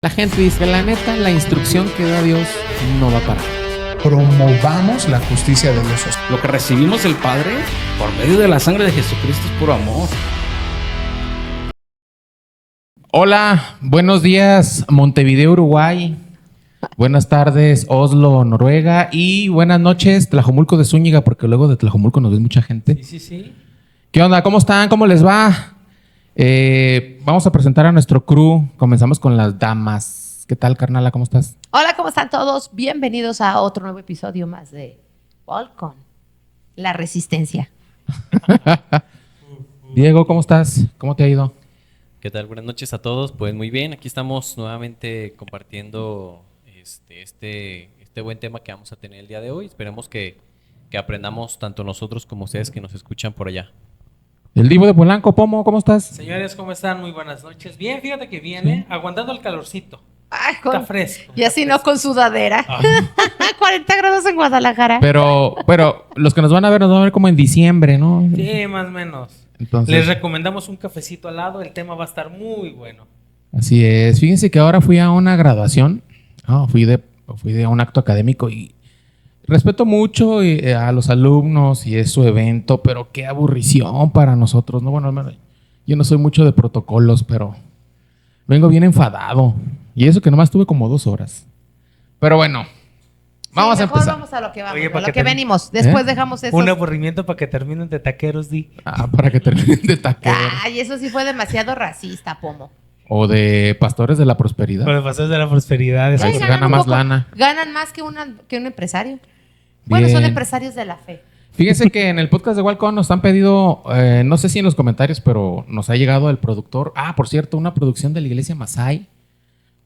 La gente dice, la neta, la instrucción que da Dios no va a parar. Promovamos la justicia de Dios. Lo que recibimos del Padre por medio de la sangre de Jesucristo es puro amor. Hola, buenos días Montevideo, Uruguay. Buenas tardes Oslo, Noruega. Y buenas noches Tlajomulco de Zúñiga, porque luego de Tlajomulco nos ve mucha gente. Sí. ¿Qué onda? ¿Cómo están? ¿Cómo les va? Vamos a presentar a nuestro crew. Comenzamos con las damas. ¿Qué tal, carnala? ¿Cómo estás? Hola, ¿cómo están todos? Bienvenidos a otro nuevo episodio más de Volcom, la resistencia. Diego, ¿cómo estás? ¿Cómo te ha ido? ¿Qué tal? Buenas noches a todos. Pues muy bien, aquí estamos nuevamente compartiendo este buen tema que vamos a tener el día de hoy. Esperemos que aprendamos tanto nosotros como ustedes que nos escuchan por allá. El Divo de Polanco, Pomo, ¿cómo estás? Señores, ¿cómo están? Muy buenas noches. Bien, fíjate que viene aguantando el calorcito. Ay, Está fresco. y así no con sudadera. Ah. 40 grados en Guadalajara. Pero los que nos van a ver como en diciembre, ¿no? Sí, más o menos. Entonces, Les recomendamos un cafecito al lado. El tema va a estar muy bueno. así es. Fíjense que ahora fui a una graduación. Fui de un acto académico y respeto mucho a los alumnos y es su evento, pero qué aburrición para nosotros, ¿no? Bueno, al menos yo no soy mucho de protocolos, pero vengo bien enfadado. Y eso que nomás tuve como 2 horas. Pero bueno, vamos a empezar. Vamos a lo que vamos, Oye, a para lo que que te- venimos. Después dejamos eso. Un aburrimiento para que terminen de taqueros, di. Para que terminen de taquero. Ay, eso sí fue demasiado racista, Pomo. O de pastores de la prosperidad. Con el paseo de la prosperidad. Ay, Ay, se ganan gana un más poco. lana. Ganan más que un empresario. Bueno, son Bien. empresarios de la fe. Fíjense que en el podcast de Walcon nos han pedido, no sé si en los comentarios, pero nos ha llegado el productor. Por cierto, una producción de la iglesia Masai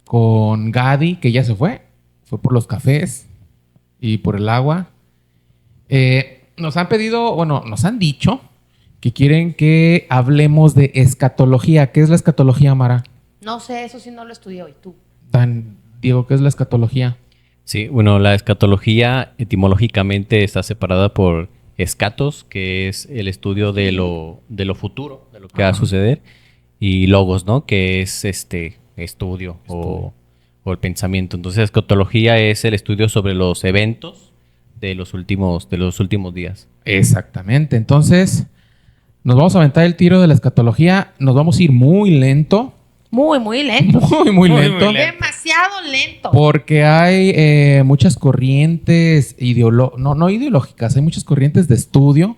con Gadi, que ya se fue. Fue por los cafés y por el agua. Nos han pedido, nos han dicho que quieren que hablemos de escatología. ¿Qué es la escatología, Mara? No sé, eso sí no lo estudié hoy, tú. Diego, ¿qué es la escatología? Sí, bueno, la escatología etimológicamente está separada por escatos, que es el estudio de lo futuro, de lo que va a suceder, y logos, ¿no? Que es estudio. O el pensamiento. Entonces, escatología es el estudio sobre los eventos de los últimos días. Exactamente. Entonces, nos vamos a aventar el tiro de la escatología. Nos vamos a ir muy lento. Muy, muy lento. Muy lento. Demasiado lento. Porque hay muchas corrientes no ideológicas, hay muchas corrientes de estudio.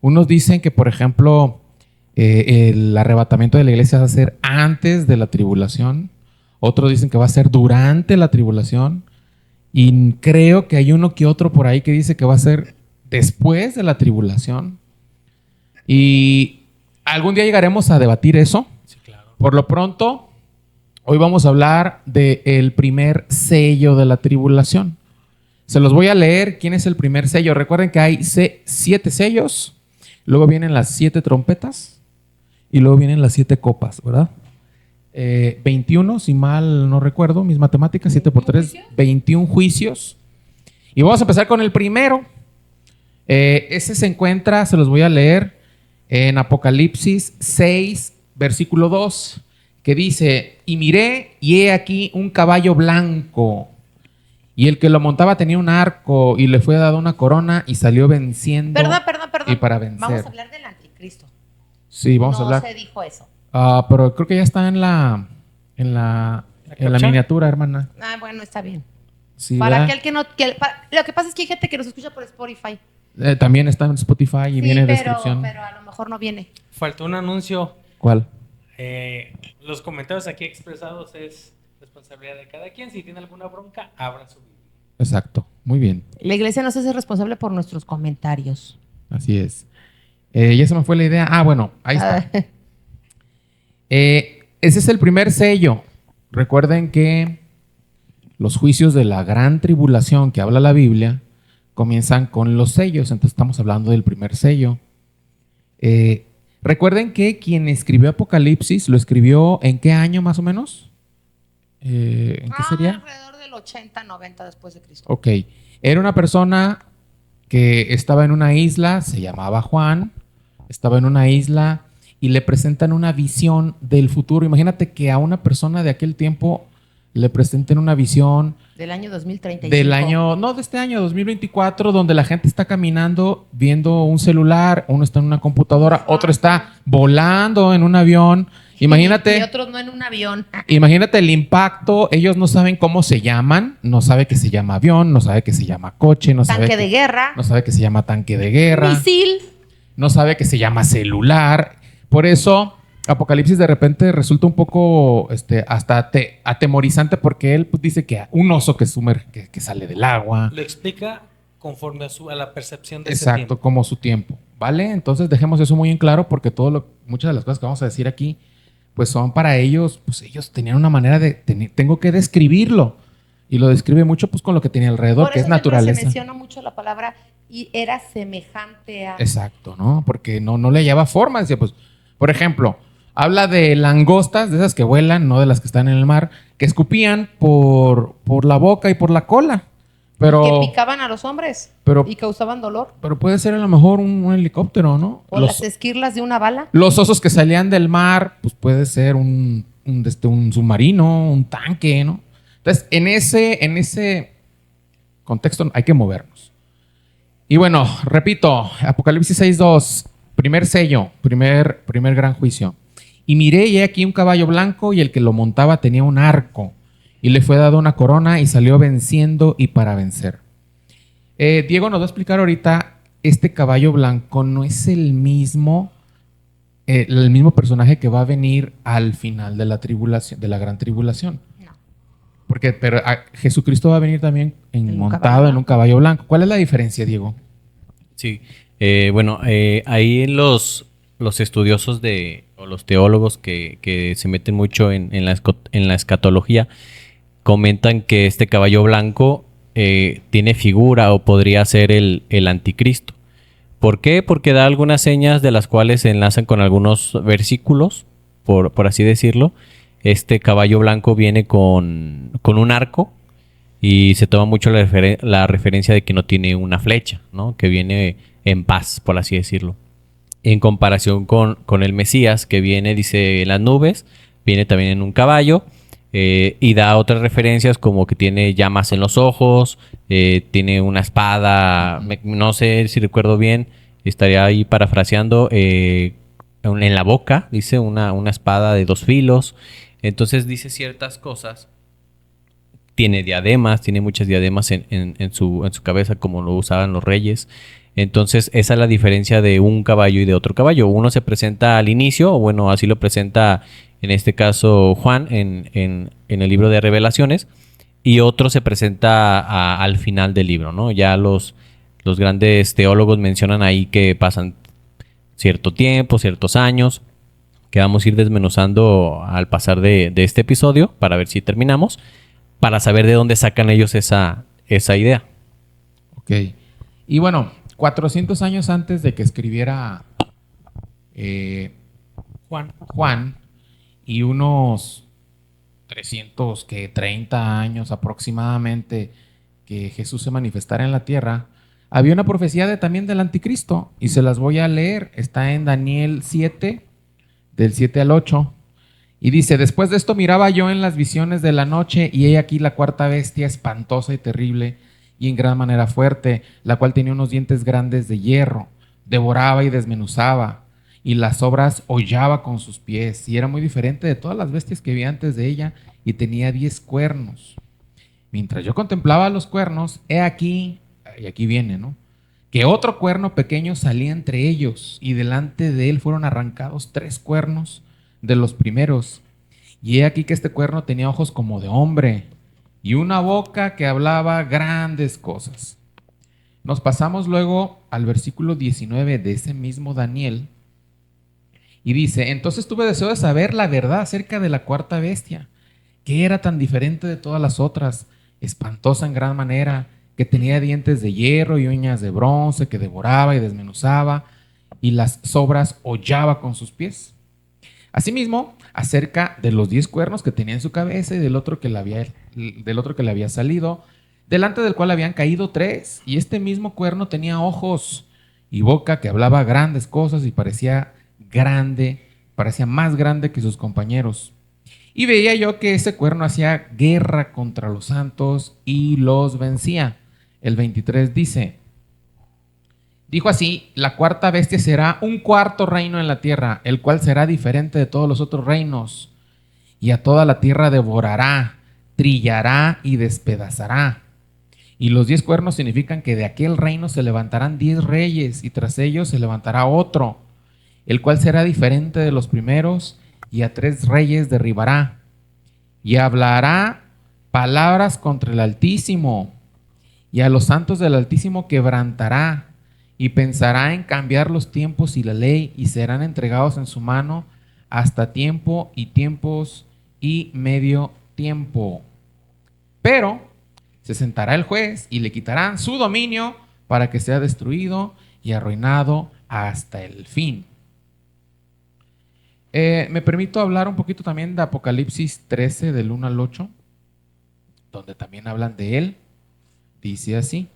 Unos dicen que, por ejemplo, el arrebatamiento de la iglesia va a ser antes de la tribulación. Otros dicen que va a ser durante la tribulación. Y creo que hay uno que otro por ahí que dice que va a ser después de la tribulación. Y algún día llegaremos a debatir eso. Sí, claro. Por lo pronto, hoy vamos a hablar del primer sello de la tribulación. Se los voy a leer. ¿Quién es el primer sello? Recuerden que hay 7 sellos. Luego vienen las 7 trompetas. Y luego vienen las 7 copas, ¿verdad? 21, si mal no recuerdo, mis matemáticas, 7 por 3, 21 juicios. Y vamos a empezar con el primero. Ese se encuentra, se los voy a leer, en Apocalipsis 6, versículo 2, que dice: y miré, y he aquí un caballo blanco, y el que lo montaba tenía un arco, y le fue dada una corona, y salió venciendo. Perdón. Y para vencer. Vamos a hablar del anticristo. Sí, vamos a No hablar. se dijo eso. Pero creo que ya está en la captcha? miniatura, hermana. Bueno, está bien. Sí, Para ¿verdad? aquel que no... lo que pasa es que hay gente que nos escucha por Spotify. También está en Spotify y Sí, viene en pero descripción. a lo mejor no viene. Faltó un anuncio. ¿Cuál? Los comentarios aquí expresados es responsabilidad de cada quien. Si tiene alguna bronca, abran su Biblia. Exacto. Muy bien. La iglesia no se hace responsable por nuestros comentarios. Así es. Ya se me fue la idea. Bueno, ahí está. Ese es el primer sello. Recuerden que los juicios de la gran tribulación que habla la Biblia comienzan con los sellos. Entonces estamos hablando del primer sello. Recuerden que quien escribió Apocalipsis lo escribió ¿en qué año más o menos? ¿En qué sería? Alrededor del 80, 90 después de Cristo. Ok. Era una persona que estaba en una isla, se llamaba Juan, estaba en una isla y le presentan una visión del futuro. Imagínate que a una persona de aquel tiempo le presenten una visión Del año 2035. de este año 2024, donde la gente está caminando, viendo un celular, uno está en una computadora, otro está volando en un avión. Imagínate. Y otros no en un avión. Imagínate el impacto. Ellos no saben cómo se llaman, no sabe que se llama avión, no sabe que se llama coche, no Tanque sabe de guerra. no sabe que se llama tanque de guerra, Misil. no sabe que se llama celular. Por eso Apocalipsis de repente resulta un poco hasta atemorizante, porque él pues, dice que un oso que sumerge, que sale del agua. Lo explica conforme a la percepción de ese Exacto, tiempo. como su tiempo, ¿vale? Entonces dejemos eso muy en claro, porque muchas de las cosas que vamos a decir aquí pues son para ellos, pues ellos tenían una manera tengo que describirlo, y lo describe mucho pues con lo que tenía alrededor, Por que eso es naturaleza. se menciona mucho la palabra y era semejante a. Exacto, ¿no? Porque no le hallaba forma. Decía, pues, por ejemplo, habla de langostas, de esas que vuelan, no de las que están en el mar, que escupían por la boca y por la cola. Pero, Que picaban a los hombres pero, y causaban dolor. pero puede ser a lo mejor un helicóptero, ¿no? O las esquirlas de una bala. Los osos que salían del mar, pues puede ser un submarino, un tanque, ¿no? Entonces, en ese contexto hay que movernos. Y bueno, repito, Apocalipsis 6:2, primer sello, primer gran juicio. Y miré y he aquí un caballo blanco, y el que lo montaba tenía un arco, y le fue dado una corona, y salió venciendo y para vencer. Diego nos va a explicar ahorita, este caballo blanco no es el mismo personaje que va a venir al final de la tribulación, de la gran tribulación. No. Pero Jesucristo va a venir también montado en un caballo blanco. ¿Cuál es la diferencia, Diego? Sí, ahí los estudiosos o los teólogos que se meten mucho en la escatología comentan que este caballo blanco tiene figura o podría ser el anticristo. ¿Por qué? Porque da algunas señas de las cuales se enlazan con algunos versículos, por así decirlo. Este caballo blanco viene con un arco, y se toma mucho la referencia de que no tiene una flecha, ¿no? Que viene en paz, por así decirlo. En comparación con el Mesías, que viene, dice, en las nubes, viene también en un caballo, y da otras referencias como que tiene llamas en los ojos, tiene una espada, no sé si recuerdo bien, estaría ahí parafraseando, en la boca, dice una espada de 2 filos. Entonces dice ciertas cosas. Tiene diademas, tiene muchas diademas en su cabeza, como lo usaban los reyes. Entonces esa es la diferencia de un caballo y de otro caballo. Uno se presenta al inicio, o bueno, así lo presenta en este caso Juan en el libro de Revelaciones, y otro se presenta al final del libro, ¿no? Ya los grandes teólogos mencionan ahí que pasan cierto tiempo, ciertos años, que vamos a ir desmenuzando al pasar de este episodio para ver si terminamos, para saber de dónde sacan ellos esa idea. Ok. Y bueno, 400 años antes de que escribiera Juan, y unos 330 años aproximadamente que Jesús se manifestara en la tierra, había una profecía también del anticristo, y se las voy a leer. Está en Daniel 7, del 7 al 8. Y dice: después de esto miraba yo en las visiones de la noche, y he aquí la cuarta bestia, espantosa y terrible, y en gran manera fuerte, la cual tenía unos dientes grandes de hierro, devoraba y desmenuzaba, y las sobras hollaba con sus pies, y era muy diferente de todas las bestias que vi antes de ella, y tenía 10 cuernos. Mientras yo contemplaba los cuernos, he aquí, y aquí viene, ¿no?, que otro cuerno pequeño salía entre ellos, y delante de él fueron arrancados 3 cuernos de los primeros. Y he aquí que este cuerno tenía ojos como de hombre, y una boca que hablaba grandes cosas. Nos pasamos luego al versículo 19 de ese mismo Daniel, y dice: entonces tuve deseo de saber la verdad acerca de la cuarta bestia, que era tan diferente de todas las otras, espantosa en gran manera, que tenía dientes de hierro y uñas de bronce, que devoraba y desmenuzaba, y las sobras hollaba con sus pies. Asimismo, acerca de los 10 cuernos que tenía en su cabeza, y del otro que le había salido, delante del cual habían caído 3, y este mismo cuerno tenía ojos y boca que hablaba grandes cosas, y parecía más grande que sus compañeros. Y veía yo que ese cuerno hacía guerra contra los santos y los vencía. El 23 dice, dijo así, la cuarta bestia será un cuarto reino en la tierra, el cual será diferente de todos los otros reinos, y a toda la tierra devorará, trillará y despedazará. Y los 10 cuernos significan que de aquel reino se levantarán 10 reyes, y tras ellos se levantará otro, el cual será diferente de los primeros, y a 3 reyes derribará, y hablará palabras contra el Altísimo, y a los santos del Altísimo quebrantará, y pensará en cambiar los tiempos y la ley, y serán entregados en su mano hasta tiempo y tiempos y medio tiempo. Pero se sentará el juez y le quitarán su dominio para que sea destruido y arruinado hasta el fin. Me permito hablar un poquito también de Apocalipsis 13, del 1 al 8, donde también hablan de él. Dice así.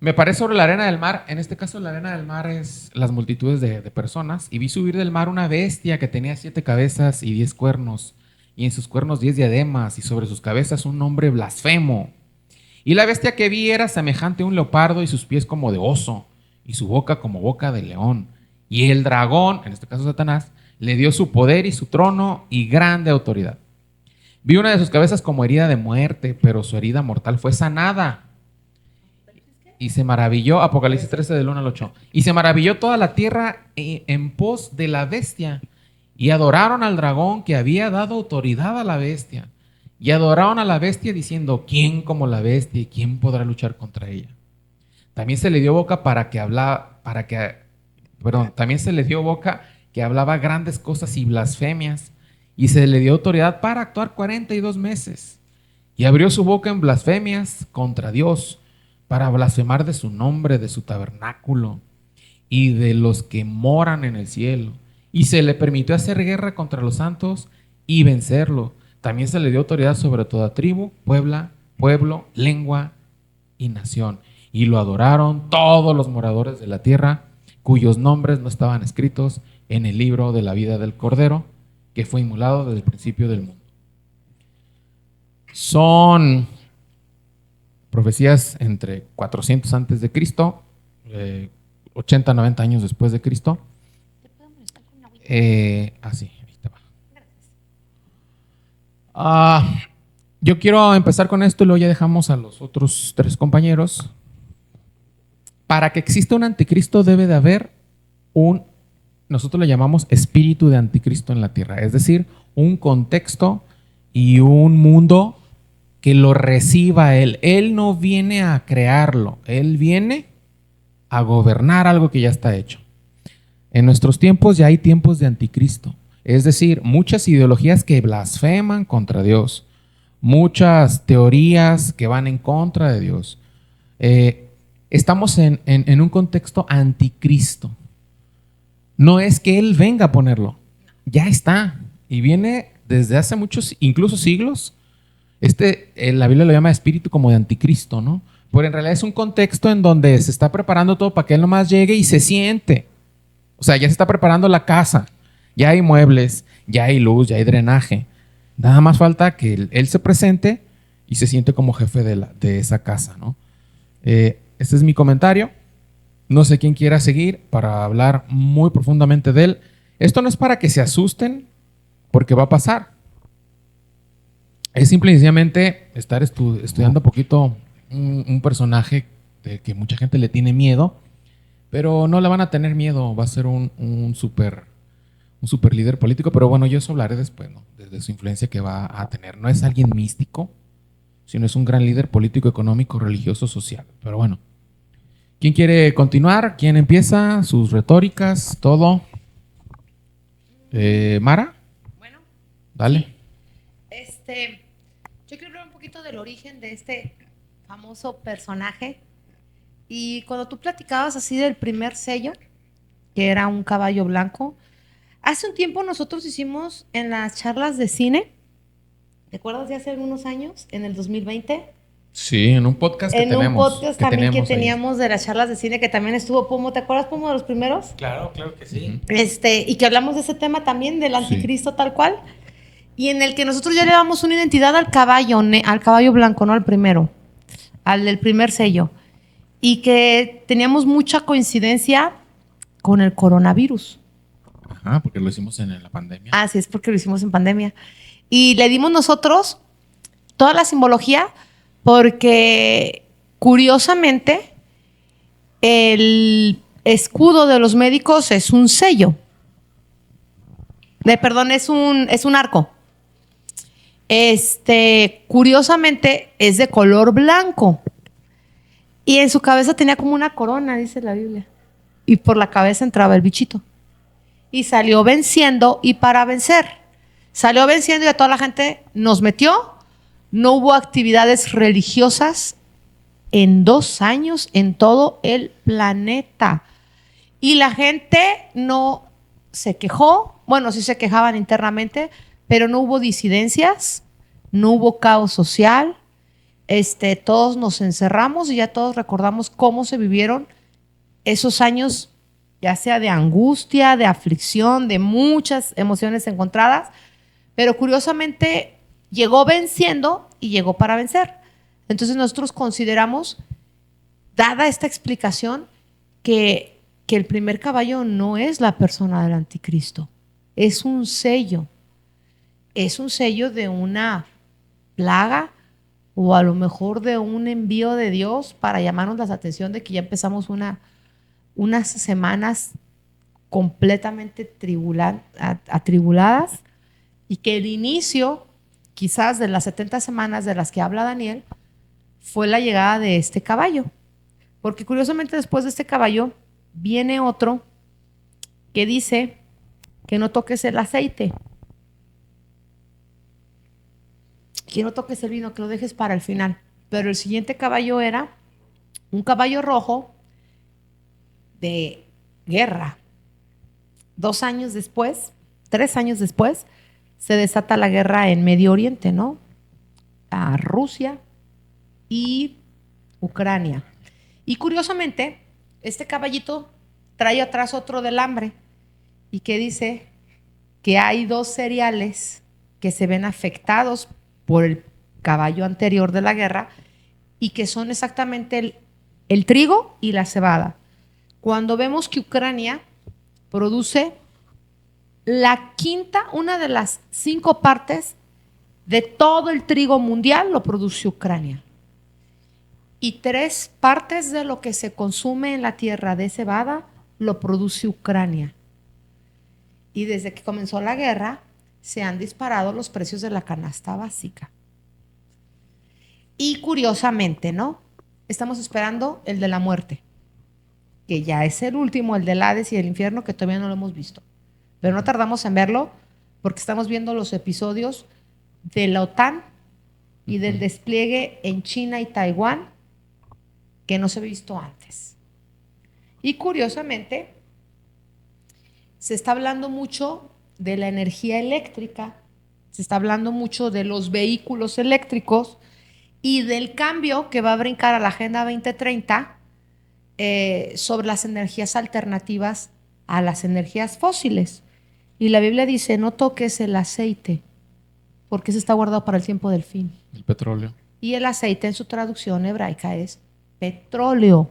Me paré sobre la arena del mar. En este caso la arena del mar es las multitudes de personas. Y vi subir del mar una bestia que tenía 7 cabezas y 10 cuernos. Y en sus cuernos 10 diademas. Y sobre sus cabezas un nombre blasfemo. Y la bestia que vi era semejante a un leopardo. Y sus pies como de oso. Y su boca como boca de león. Y el dragón, en este caso Satanás, le dio su poder y su trono y grande autoridad. Vi una de sus cabezas como herida de muerte. Pero su herida mortal fue sanada. Y se maravilló, Apocalipsis 13 del 1 al 8, y se maravilló toda la tierra en pos de la bestia, y adoraron al dragón que había dado autoridad a la bestia, y adoraron a la bestia diciendo, ¿quién como la bestia y quién podrá luchar contra ella? También se le dio boca también se le dio boca que hablaba grandes cosas y blasfemias, y se le dio autoridad para actuar 42 meses, y abrió su boca en blasfemias contra Dios, para blasfemar de su nombre, de su tabernáculo y de los que moran en el cielo. Y se le permitió hacer guerra contra los santos y vencerlo. También se le dio autoridad sobre toda tribu, pueblo, lengua y nación. Y lo adoraron todos los moradores de la tierra, cuyos nombres no estaban escritos en el libro de la vida del Cordero, que fue inmolado desde el principio del mundo. Son profecías entre 400 antes de Cristo, 80, 90 años después de Cristo. Así, ahorita va. Yo quiero empezar con esto y luego ya dejamos a los otros 3 compañeros. Para que exista un anticristo debe de haber nosotros le llamamos espíritu de anticristo en la tierra, es decir, un contexto y un mundo que lo reciba él. Él no viene a crearlo, él viene a gobernar algo que ya está hecho. En nuestros tiempos ya hay tiempos de anticristo, es decir, muchas ideologías que blasfeman contra Dios, muchas teorías que van en contra de Dios. Estamos en un contexto anticristo. No es que él venga a ponerlo, ya está y viene desde hace muchos, incluso siglos. La Biblia lo llama espíritu como de anticristo, ¿no? Pero en realidad es un contexto en donde se está preparando todo para que él nomás llegue y se siente. O sea, ya se está preparando la casa, ya hay muebles, ya hay luz, ya hay drenaje. Nada más falta que él se presente y se siente como jefe de esa casa, ¿no? Este es mi comentario. No sé quién quiera seguir para hablar muy profundamente de él. Esto no es para que se asusten, porque va a pasar. Es simple y sencillamente estar estudiando un poquito un personaje de que mucha gente le tiene miedo, pero no le van a tener miedo. Va a ser un super líder político, pero bueno, yo eso hablaré después, ¿no? De su influencia que va a tener. No es alguien místico, sino es un gran líder político, económico, religioso, social. Pero bueno, ¿quién quiere continuar? ¿Quién empieza? Sus retóricas, todo. ¿Mara? Bueno. Dale. Yo quiero hablar un poquito del origen de este famoso personaje. Y cuando tú platicabas así del primer sello, que era un caballo blanco, hace un tiempo nosotros hicimos en las charlas de cine, ¿te acuerdas de hace algunos años? En el 2020. Sí, en un podcast que tenemos. En un podcast también que ahí. teníamos de las charlas de cine, que también estuvo Pomo. ¿Te acuerdas, Pomo, de los primeros? Claro que sí. Y que hablamos de ese tema también, del anticristo tal cual. y en el que nosotros ya le damos una identidad al caballo blanco, no al primero, al del primer sello, y que teníamos mucha coincidencia con el coronavirus. Ajá, porque lo hicimos en la pandemia. Así es, porque lo hicimos en pandemia. Y le dimos nosotros toda la simbología porque, curiosamente, el escudo de los médicos es un sello. Perdón, es un arco. Curiosamente, es de color blanco. Y en su cabeza tenía como una corona, dice la Biblia. Y por la cabeza entraba el bichito. Y salió venciendo y para vencer. Salió venciendo y a toda la gente nos metió. No hubo actividades religiosas en 2 años en todo el planeta. Y la gente no se quejó. Bueno, sí se quejaban internamente, pero no hubo disidencias, no hubo caos social. Todos nos encerramos y ya todos recordamos cómo se vivieron esos años, ya sea de angustia, de aflicción, de muchas emociones encontradas, pero curiosamente llegó venciendo y llegó para vencer. Entonces nosotros consideramos, dada esta explicación, que el primer caballo no es la persona del anticristo, es un sello de una plaga o a lo mejor de un envío de Dios para llamarnos la atención de que ya empezamos unas semanas completamente atribuladas y que el inicio quizás de las 70 semanas de las que habla Daniel fue la llegada de este caballo. Porque curiosamente después de este caballo viene otro que dice que no toques el aceite, que no toques el vino, que lo dejes para el final. Pero el siguiente caballo era un caballo rojo de guerra. 2 años después, 3 años después, se desata la guerra en Medio Oriente, ¿no? A Rusia y Ucrania. Y curiosamente, este caballito trae atrás otro del hambre y que dice que hay 2 cereales que se ven afectados por el caballo anterior de la guerra y que son exactamente el trigo y la cebada. Cuando vemos que Ucrania produce una de las 5 partes de todo el trigo mundial lo produce Ucrania. Y 3 partes de lo que se consume en la tierra de cebada lo produce Ucrania. Y desde que comenzó la guerra se han disparado los precios de la canasta básica. Y curiosamente, ¿no? Estamos esperando el de la muerte, que ya es el último, el del Hades y el infierno, que todavía no lo hemos visto. Pero no tardamos en verlo porque estamos viendo los episodios de la OTAN y del despliegue en China y Taiwán que no se ha visto antes. Y curiosamente, se está hablando mucho de la energía eléctrica, se está hablando mucho de los vehículos eléctricos y del cambio que va a brincar a la Agenda 2030 sobre las energías alternativas a las energías fósiles. Y la Biblia dice, no toques el aceite, porque ese está guardado para el tiempo del fin. El petróleo. Y el aceite en su traducción hebraica es petróleo.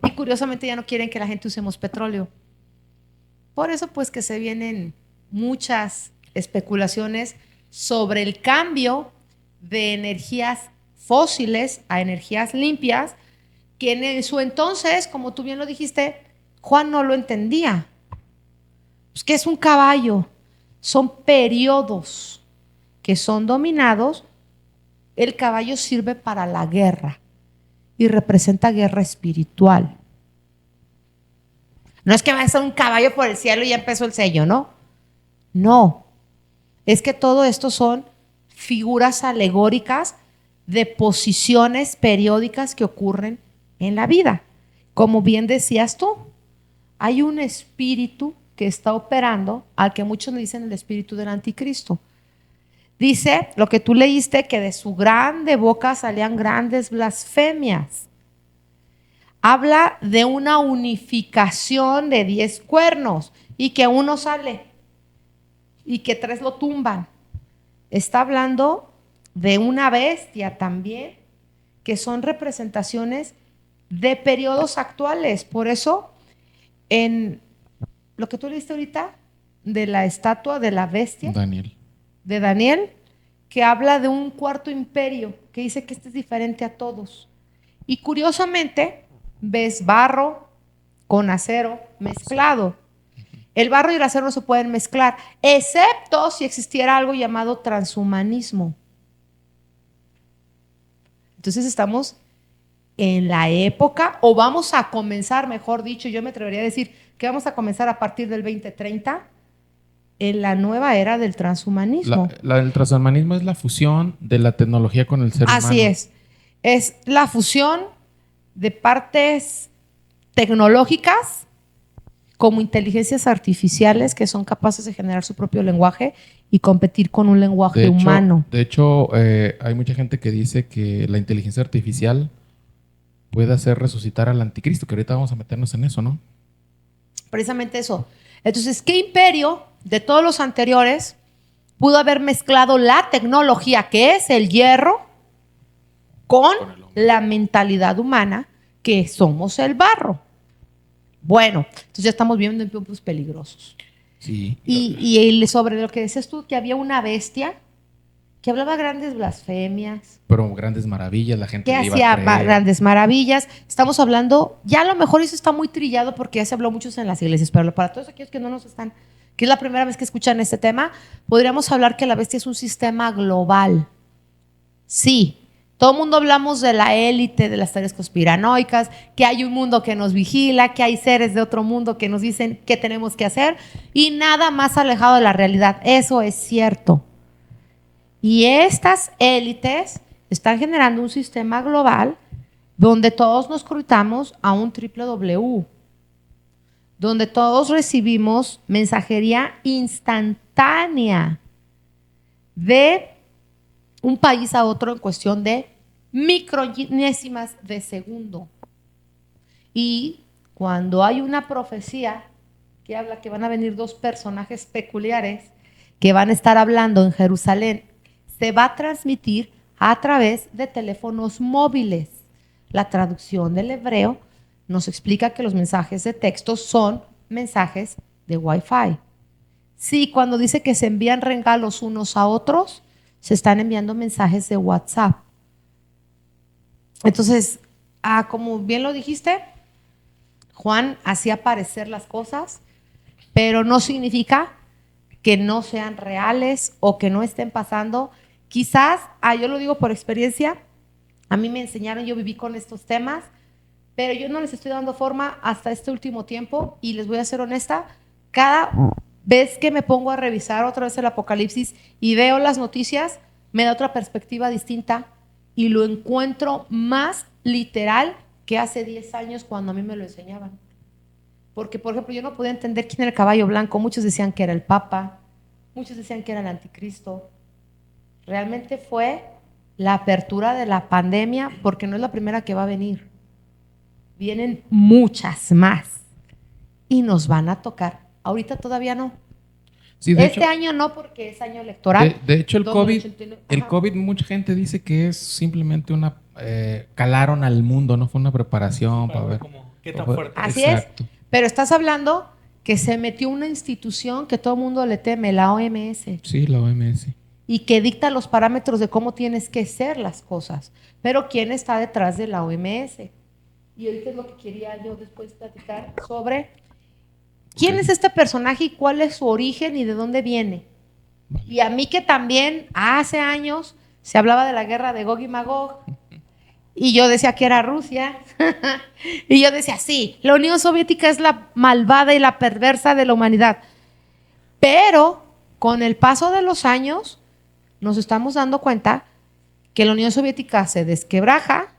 Y curiosamente ya no quieren que la gente usemos petróleo. Por eso pues que se vienen muchas especulaciones sobre el cambio de energías fósiles a energías limpias, que en su entonces, como tú bien lo dijiste, Juan no lo entendía. Pues, ¿qué es un caballo? Son periodos que son dominados. El caballo sirve para la guerra y representa guerra espiritual. No es que va a ser un caballo por el cielo y ya empezó el sello, ¿no? No. Es que todo esto son figuras alegóricas de posiciones periódicas que ocurren en la vida. Como bien decías tú, hay un espíritu que está operando, al que muchos le dicen el espíritu del anticristo. Dice lo que tú leíste, que de su grande boca salían grandes blasfemias. Habla de una unificación de 10 cuernos y que uno sale y que tres lo tumban. Está hablando de una bestia también, que son representaciones de periodos actuales. Por eso, en lo que tú leíste ahorita, de la estatua de la bestia, Daniel. de Daniel, que habla de un cuarto imperio, que dice que este es diferente a todos. Y curiosamente, ves barro con acero mezclado. El barro y el acero no se pueden mezclar, excepto si existiera algo llamado transhumanismo. Entonces estamos en la época, o vamos a comenzar, mejor dicho, yo me atrevería a decir que vamos a comenzar a partir del 2030 en la nueva era del transhumanismo. El transhumanismo es la fusión de la tecnología con el ser humano. Así es la fusión de partes tecnológicas como inteligencias artificiales que son capaces de generar su propio lenguaje y competir con un lenguaje humano. De hecho, hay mucha gente que dice que la inteligencia artificial puede hacer resucitar al anticristo, que ahorita vamos a meternos en eso, ¿no? Precisamente eso. Entonces, ¿qué imperio de todos los anteriores pudo haber mezclado la tecnología, que es el hierro, con la mentalidad humana, que somos el barro? Bueno, entonces ya estamos viviendo en tiempos peligrosos. Sí. Y sobre lo que decías tú, que había una bestia que hablaba grandes blasfemias, Pero grandes maravillas, la gente que le iba hacía a creer. grandes maravillas. Estamos hablando, ya a lo mejor eso está muy trillado porque ya se habló mucho en las iglesias, pero para todos aquellos que no nos están, que es la primera vez que escuchan este tema, podríamos hablar que la bestia es un sistema global. Sí, todo el mundo hablamos de la élite, de las teorías conspiranoicas, que hay un mundo que nos vigila, que hay seres de otro mundo que nos dicen qué tenemos que hacer, y nada más alejado de la realidad. Eso es cierto. Y estas élites están generando un sistema global donde todos nos conectamos a un www, donde todos recibimos mensajería instantánea de un país a otro en cuestión de micronésimas de segundo. Y cuando hay una profecía que habla que van a venir dos personajes peculiares que van a estar hablando en Jerusalén, se va a transmitir a través de teléfonos móviles. La traducción del hebreo nos explica que los mensajes de texto son mensajes de Wi-Fi. Sí, cuando dice que se envían regalos unos a otros, se están enviando mensajes de WhatsApp. Entonces, como bien lo dijiste, Juan hacía aparecer las cosas, pero no significa que no sean reales o que no estén pasando. Quizás, yo lo digo por experiencia, a mí me enseñaron, yo viví con estos temas, pero yo no les estoy dando forma hasta este último tiempo, y les voy a ser honesta, cada vez que me pongo a revisar otra vez el Apocalipsis y veo las noticias, me da otra perspectiva distinta y lo encuentro más literal que hace 10 años cuando a mí me lo enseñaban. Porque, por ejemplo, yo no podía entender quién era el caballo blanco. Muchos decían que era el Papa, muchos decían que era el anticristo. Realmente fue la apertura de la pandemia, porque no es la primera que va a venir. Vienen muchas más y nos van a tocar. Ahorita todavía no. Sí, Este año no, porque es año electoral. De hecho, el 2089. el Ajá. COVID, mucha gente dice que es simplemente calaron al mundo, no fue una preparación para ver. ¿Qué tan fuerte? Así Exacto. es. Pero estás hablando que se metió una institución que todo el mundo le teme, la OMS, Sí, la OMS. y que dicta los parámetros de cómo tienes que ser las cosas. Pero ¿quién está detrás de la OMS? Y ahorita es lo que quería yo después platicar sobre quién es este personaje y cuál es su origen y de dónde viene. Y a mí que también hace años se hablaba de la guerra de Gog y Magog, y yo decía que era Rusia, y yo decía, sí, la Unión Soviética es la malvada y la perversa de la humanidad. Pero con el paso de los años nos estamos dando cuenta que la Unión Soviética se desquebraja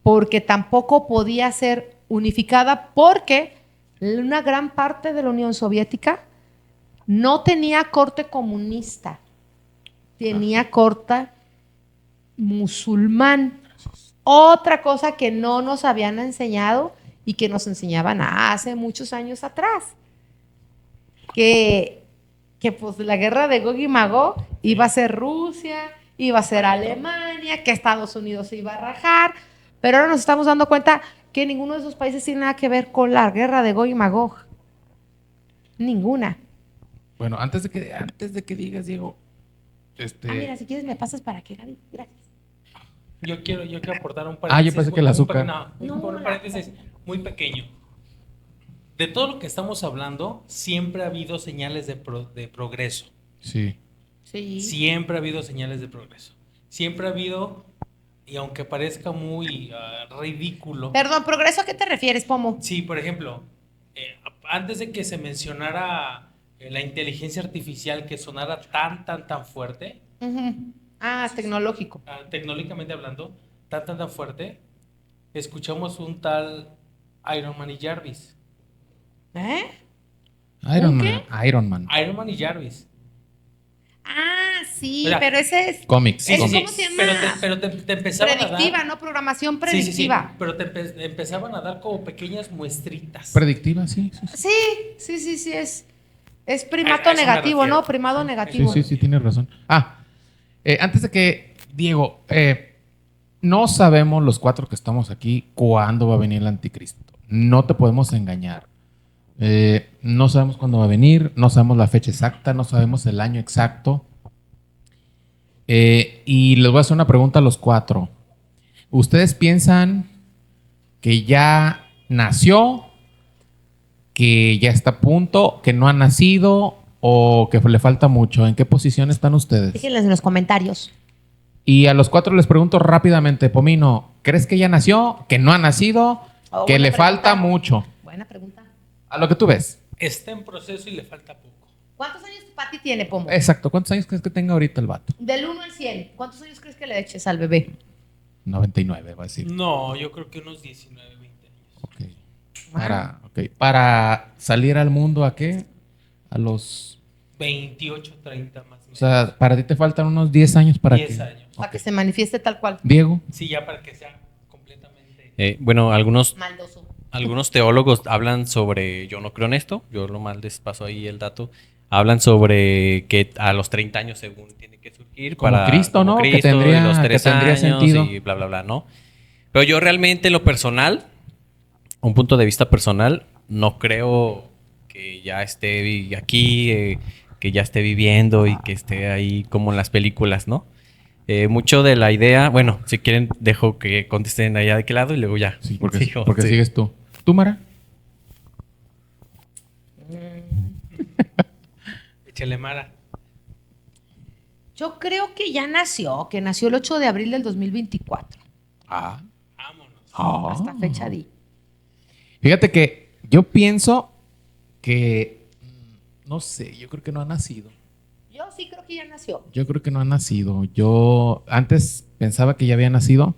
porque tampoco podía ser unificada, porque una gran parte de la Unión Soviética no tenía corte comunista, tenía corte musulmán. Otra cosa que no nos habían enseñado y que nos enseñaban hace muchos años atrás, que que pues la guerra de Gog y Magog iba a ser Rusia, iba a ser Alemania, que Estados Unidos se iba a rajar, pero ahora nos estamos dando cuenta que ninguno de esos países tiene nada que ver con la guerra de Gog y Magog. Ninguna. Bueno, antes de que digas, Diego, Mira, si quieres me pasas para que Gaby. Gracias. Yo quiero aportar un paréntesis. yo pensé que el azúcar. Un paréntesis muy pequeño. De todo lo que estamos hablando, siempre ha habido señales de progreso. Sí. Sí. Siempre ha habido señales de progreso. Siempre ha habido, y aunque parezca muy ridículo. Perdón, ¿progreso a qué te refieres, Pomo? Sí, por ejemplo, antes de que se mencionara la inteligencia artificial que sonara tan fuerte, Uh-huh. Tecnológico. tecnológicamente hablando, tan fuerte, escuchamos un tal Iron Man y Jarvis. ¿Eh? Iron ¿Un Man. Iron Man. Iron Man y Jarvis. Sí, Mira, pero ese es Cómics. Sí, ¿Cómo cómics. se llama? Pero te empezaban a predictiva, dar. ¿no? Programación Sí, predictiva. pero te empezaban a dar como pequeñas muestritas. Predictiva, sí. Sí, es primato A eso me negativo, refiero. ¿no? Primado Sí, negativo. sí, tienes razón. Antes de que, Diego, no sabemos los cuatro que estamos aquí cuándo va a venir el anticristo. No te podemos engañar. No sabemos cuándo va a venir, no sabemos la fecha exacta, no sabemos el año exacto. Y les voy a hacer una pregunta a los cuatro. ¿Ustedes piensan que ya nació, que ya está a punto, que no ha nacido o que le falta mucho? ¿En qué posición están ustedes? Déjenles en los comentarios. Y a los cuatro les pregunto rápidamente, Pomino, ¿crees que ya nació, que no ha nacido, que buena le pregunta. falta mucho? Buena pregunta. A lo que tú ves. Está en proceso y le falta poco. ¿Cuántos años Pati tiene, Pomo? Exacto. ¿Cuántos años crees que tenga ahorita el vato? Del 1 al 100. ¿Cuántos años crees que le eches al bebé? 99, va a decir. No, yo creo que unos 19, 20 años. Ok. Para salir al mundo, ¿a qué? A los... 28, 30 más o menos. O sea, para ti te faltan unos 10 años para 10 que... años. Para que se manifieste tal cual. Diego. Sí, ya para que sea completamente. Bueno, Maldoso. algunos teólogos hablan sobre, yo no creo en esto, yo nomás les paso ahí el dato, hablan sobre que a los 30 años según tiene que surgir Como para Cristo, ¿no? Cristo, Que tendría- y los que 3 tendría años sentido. y bla, bla, bla, ¿no? Pero yo realmente, en lo personal, un punto de vista personal, no creo que ya esté aquí, que ya esté viviendo y que esté ahí como en las películas, ¿no? Mucho de la idea, bueno, si quieren dejo que contesten allá de qué lado y luego ya. Sí, porque sigo, sí. sigues tú. ¿Tú, Mara? Échale Mara. Yo creo que ya nació, que nació el 8 de abril del 2024. Vámonos. Hasta fecha di. Fíjate que yo pienso que... No sé, yo creo que no ha nacido. Yo sí creo que ya nació. Yo creo que no ha nacido. Yo antes pensaba que ya había nacido,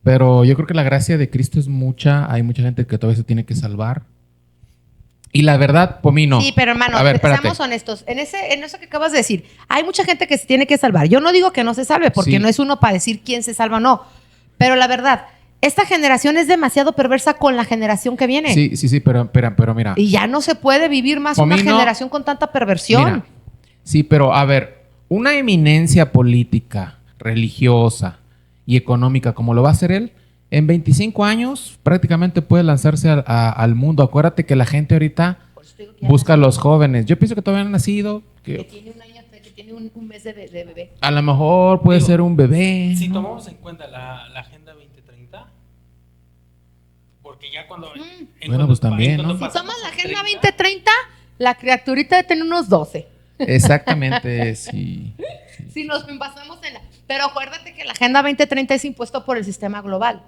pero yo creo que la gracia de Cristo es mucha. Hay mucha gente que todavía se tiene que salvar. Y la verdad, Pomino. Sí, pero hermano, a ver, espérate. seamos honestos. En eso que acabas de decir, hay mucha gente que se tiene que salvar. Yo no digo que no se salve, porque Sí. no es uno para decir quién se salva o no. Pero la verdad, esta generación es demasiado perversa con la generación que viene. Sí, pero mira. Y ya no se puede vivir más una Pomino, generación con tanta perversión. Mira, sí, pero a ver, una eminencia política, religiosa y económica como lo va a hacer él, en 25 años prácticamente puede lanzarse al mundo. Acuérdate que la gente ahorita Por eso te digo que ya busca a nació, los jóvenes. Yo pienso que todavía no han nacido, que que tiene un año, que tiene un mes de bebé. a lo mejor puede Digo, ser un bebé. Si ¿no? tomamos en cuenta la Agenda 2030, porque ya cuando. Bueno, pues también, ¿no? Si pasamos somos la a Agenda 30, 2030, la criaturita debe tener unos 12. Exactamente, sí. Si nos basamos en la... Pero acuérdate que la Agenda 2030 es impuesto por el sistema global,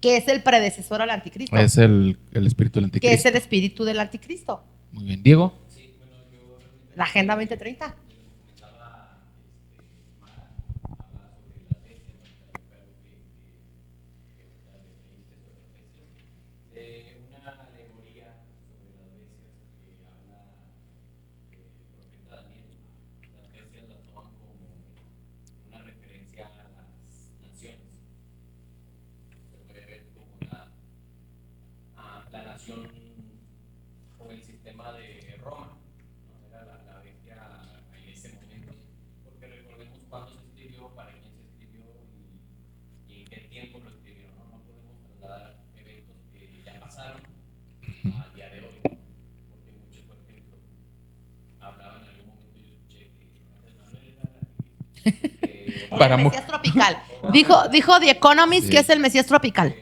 que es el predecesor al anticristo, Es el espíritu del que es anticristo. el espíritu del anticristo. Muy bien. Diego. La Agenda 2030. Una alegoría sobre las bestias que habla el profeta Daniel. Las bestias las toman como una referencia a las naciones. Se puede ver como la nación o el sistema de Roma, ¿no? Era la Para el mu- Mesías tropical. Dijo The Economist que es el Mesías tropical.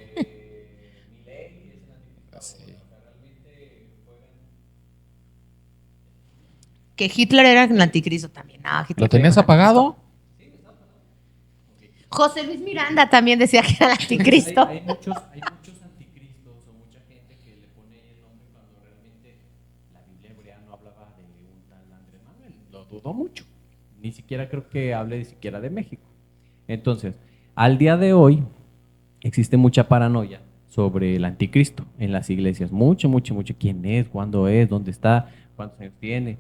Que Hitler era el anticristo también. No, Hitler ¿Lo tenías era el apagado? anticristo. José Luis Miranda también decía que era el anticristo. Hay muchos anticristos o mucha gente que le pone el nombre cuando realmente la Biblia hebrea no hablaba de un tal Andrés Manuel. Lo dudo mucho. Ni siquiera creo que hable ni siquiera de México. Entonces, al día de hoy existe mucha paranoia sobre el anticristo en las iglesias. Mucho. ¿Quién es? ¿Cuándo es? ¿Dónde está? ¿Cuántos años tiene?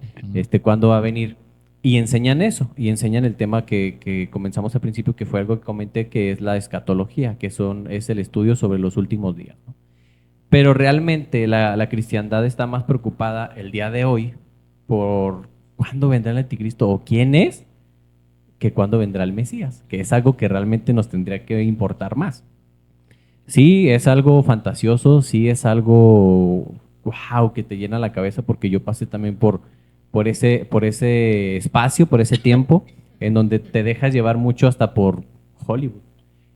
¿Cuándo va a venir? Y enseñan eso, y enseñan el tema que comenzamos al principio, que fue algo que comenté, que es la escatología, es el estudio sobre los últimos días, ¿no? Pero realmente la cristiandad está más preocupada el día de hoy por cuándo vendrá el anticristo o quién es, que cuándo vendrá el Mesías, que es algo que realmente nos tendría que importar más. Sí, es algo fantasioso, sí es algo wow, que te llena la cabeza, porque yo pasé también por ese espacio, por ese tiempo, en donde te dejas llevar mucho hasta por Hollywood.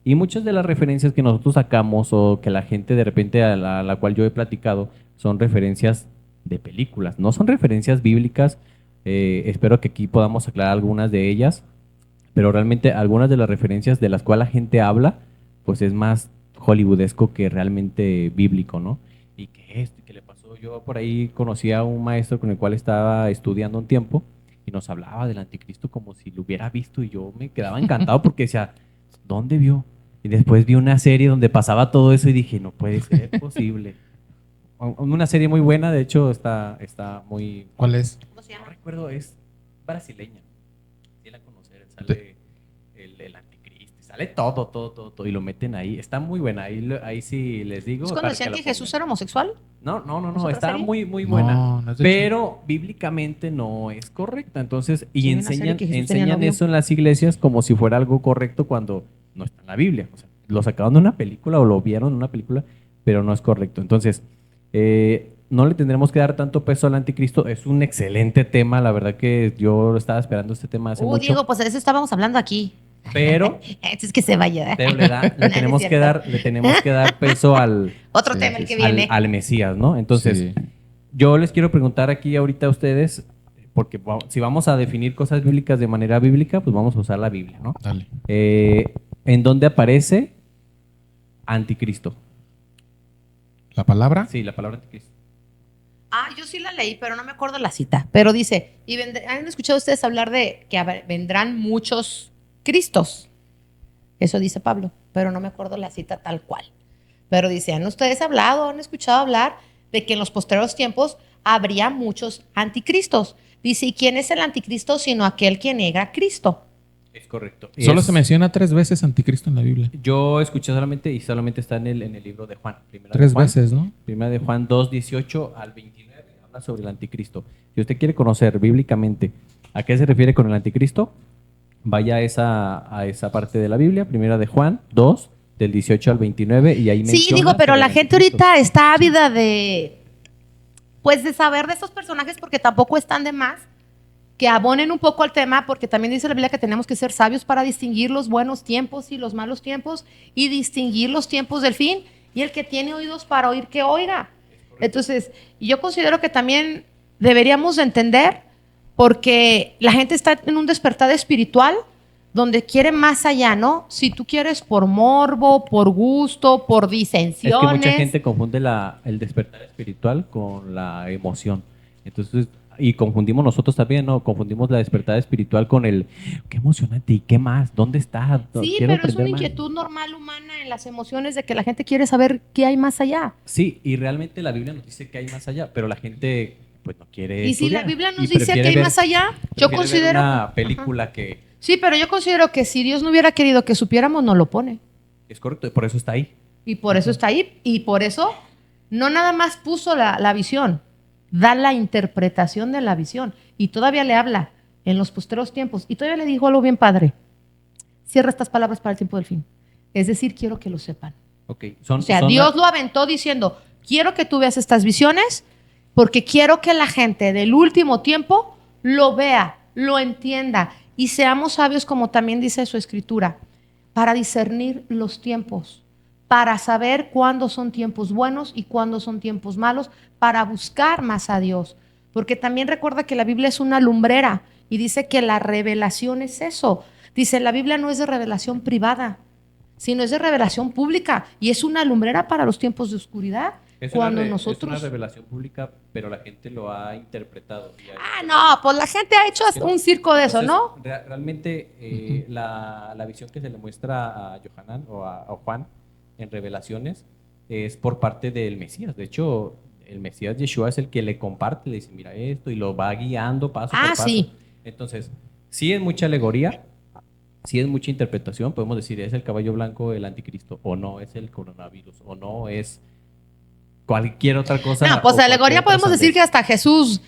Y muchas de las referencias que nosotros sacamos o que la gente de repente a la cual yo he platicado son referencias de películas, no son referencias bíblicas. Espero que aquí podamos aclarar algunas de ellas, pero realmente algunas de las referencias de las cuales la gente habla, pues es más hollywoodesco que realmente bíblico, ¿no? ¿Y qué le pasó? Yo por ahí conocí a un maestro con el cual estaba estudiando un tiempo y nos hablaba del anticristo como si lo hubiera visto, y yo me quedaba encantado porque decía, ¿dónde vio? Y después vi una serie donde pasaba todo eso y dije, no puede ser posible. Una serie muy buena, de hecho está muy... ¿Cuál es? ¿Cómo se No llama? recuerdo, es brasileña. Sí la conocer, sale el anticristo, sale todo y lo meten ahí. Está muy buena, ahí sí les digo. ¿Es cuando para decían lo que Jesús pongan. era homosexual? No, ¿Es otra está serie? muy buena. No es de Pero bíblicamente no es correcta. Entonces, y Sí, una serie enseñan, que Jesús tenía enseñan novio. eso en las iglesias como si fuera algo correcto cuando no está en la Biblia. O sea, lo sacaron de una película o lo vieron en una película, pero no es correcto. Entonces, no le tendremos que dar tanto peso al anticristo. Es un excelente tema. La verdad que yo estaba esperando este tema hace mucho. Diego, pues de eso estábamos hablando aquí. Pero, Es que se vaya. pero No, no le es tenemos que cierto. dar peso al Otro Sí, tema el sí, que sí. viene. al Mesías, ¿no? Entonces, Sí. yo les quiero preguntar aquí ahorita a ustedes, porque si vamos a definir cosas bíblicas de manera bíblica, pues vamos a usar la Biblia, ¿no? Dale. ¿En dónde aparece anticristo? ¿La palabra? Sí, la palabra anticristo. Yo sí la leí, pero no me acuerdo la cita. Pero dice, ¿han escuchado ustedes hablar de que vendrán muchos Cristos? Eso dice Pablo, pero no me acuerdo la cita tal cual. Pero dice, ¿han ustedes han escuchado hablar de que en los posteriores tiempos habría muchos anticristos? Dice, ¿y quién es el anticristo sino aquel que niega a Cristo? Es correcto. Solo se menciona 3 veces anticristo en la Biblia. Yo escuché solamente está en el libro de Juan. Primera de 3 Juan. veces, ¿no? Primera de Juan 2, 18 al 29, habla sobre el anticristo. Si usted quiere conocer bíblicamente a qué se refiere con el anticristo, vaya a esa parte de la Biblia, Primera de Juan 2, del 18 al 29, y ahí Sí, menciona digo, pero sobre la el gente anticristo. ahorita está ávida de saber de estos personajes, porque tampoco están de más que abonen un poco al tema, porque también dice la Biblia que tenemos que ser sabios para distinguir los buenos tiempos y los malos tiempos, y distinguir los tiempos del fin, y el que tiene oídos para oír, que oiga. Entonces, yo considero que también deberíamos de entender, porque la gente está en un despertar espiritual donde quiere más allá, ¿no? Si tú quieres por morbo, por gusto, por disensiones. Es que mucha gente confunde el despertar espiritual con la emoción. Entonces, y confundimos nosotros también, ¿no? Confundimos la despertada espiritual con el qué emocionante y qué más, ¿dónde está? Sí, Quiero pero es una aprender más. inquietud normal humana en las emociones de que la gente quiere saber qué hay más allá. Sí, y realmente la Biblia nos dice que hay más allá, pero la gente pues no quiere Y si la estudiar Biblia y nos dice que prefiere hay ver- más allá, yo prefiere ver considero... una película que Sí, pero yo considero que si Dios no hubiera querido que supiéramos, no lo pone. es correcto, y por eso está ahí. Y por eso está ahí. Y por eso no nada más puso la visión, da la interpretación de la visión. Y todavía le habla en los posteros tiempos. Y todavía le dijo algo bien padre. Cierra estas palabras para el tiempo del fin. Es decir, quiero que lo sepan. Okay. O sea, Dios lo aventó diciendo, quiero que tú veas estas visiones porque quiero que la gente del último tiempo lo vea lo entienda y seamos sabios, como también dice su escritura, para discernir los tiempos, para saber cuándo son tiempos buenos y cuándo son tiempos malos, para buscar más a Dios. Porque también recuerda que la Biblia es una lumbrera y dice que la revelación es eso. Dice, la Biblia no es de revelación privada, sino es de revelación pública y es una lumbrera para los tiempos de oscuridad. Es Cuando es una nosotros... revelación pública, pero la gente lo ha interpretado. no, pues la gente ha hecho hasta un circo de eso, ¿no? Realmente la visión que se le muestra a Yohanan o Juan en revelaciones es por parte del Mesías. De hecho, el Mesías Yeshua es el que le comparte, le dice, mira esto, y lo va guiando paso por paso. Sí. Entonces, sí es mucha alegoría, sí es mucha interpretación. Podemos decir, ¿es el caballo blanco el anticristo? ¿O no es el coronavirus? ¿O no es cualquier otra cosa? No, pues o de alegoría cualquier otra podemos decir que hasta Jesús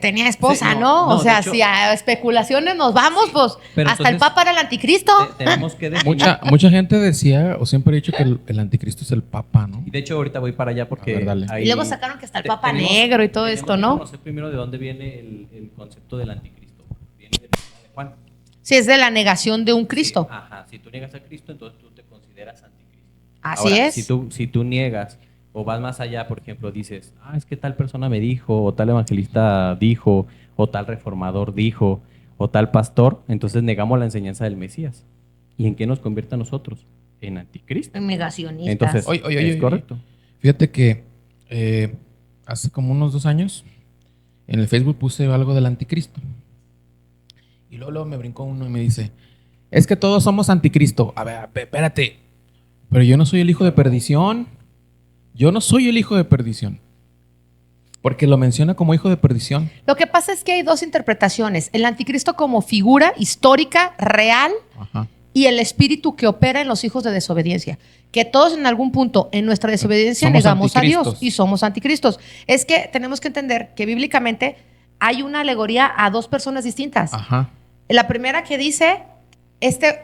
tenía esposa, Sí, ¿no? no, O sea, de hecho- si a especulaciones nos vamos, pues pero hasta el entonces- Papa era el anticristo. Tenemos que definir. Mucha gente decía, o siempre ha dicho que el anticristo es el Papa, ¿no? Y de hecho ahorita voy para allá porque A ver, dale. ahí Y luego sacaron que hasta el Papa tenemos- Negro y todo tenemos esto, que ¿no? conocer primero de dónde viene el concepto del anticristo. Viene de Primera de Juan. Si es de la negación de un Cristo. Sí, ajá, si tú niegas a Cristo, entonces tú te consideras anticristo. Así Ahora, es. Si tú niegas o vas más allá, por ejemplo, dices, es que tal persona me dijo, o tal evangelista dijo, o tal reformador dijo, o tal pastor, entonces negamos la enseñanza del Mesías. ¿Y en qué nos convierte a nosotros? En anticristo. Negacionistas. Entonces, Oye, es correcto. Fíjate que hace como unos 2 años en el Facebook puse algo del anticristo. Y luego me brincó uno y me dice, es que todos somos anticristo. A ver, espérate. Pero yo no soy el hijo de perdición. Yo no soy el hijo de perdición. Porque lo menciona como hijo de perdición. Lo que pasa es que hay dos interpretaciones. El anticristo como figura histórica, real, Ajá. y el espíritu que opera en los hijos de desobediencia. Que todos en algún punto en nuestra desobediencia Somos negamos a Dios anticristos. y somos anticristos. Es que tenemos que entender que bíblicamente hay una alegoría a dos personas distintas. Ajá. La primera que dice,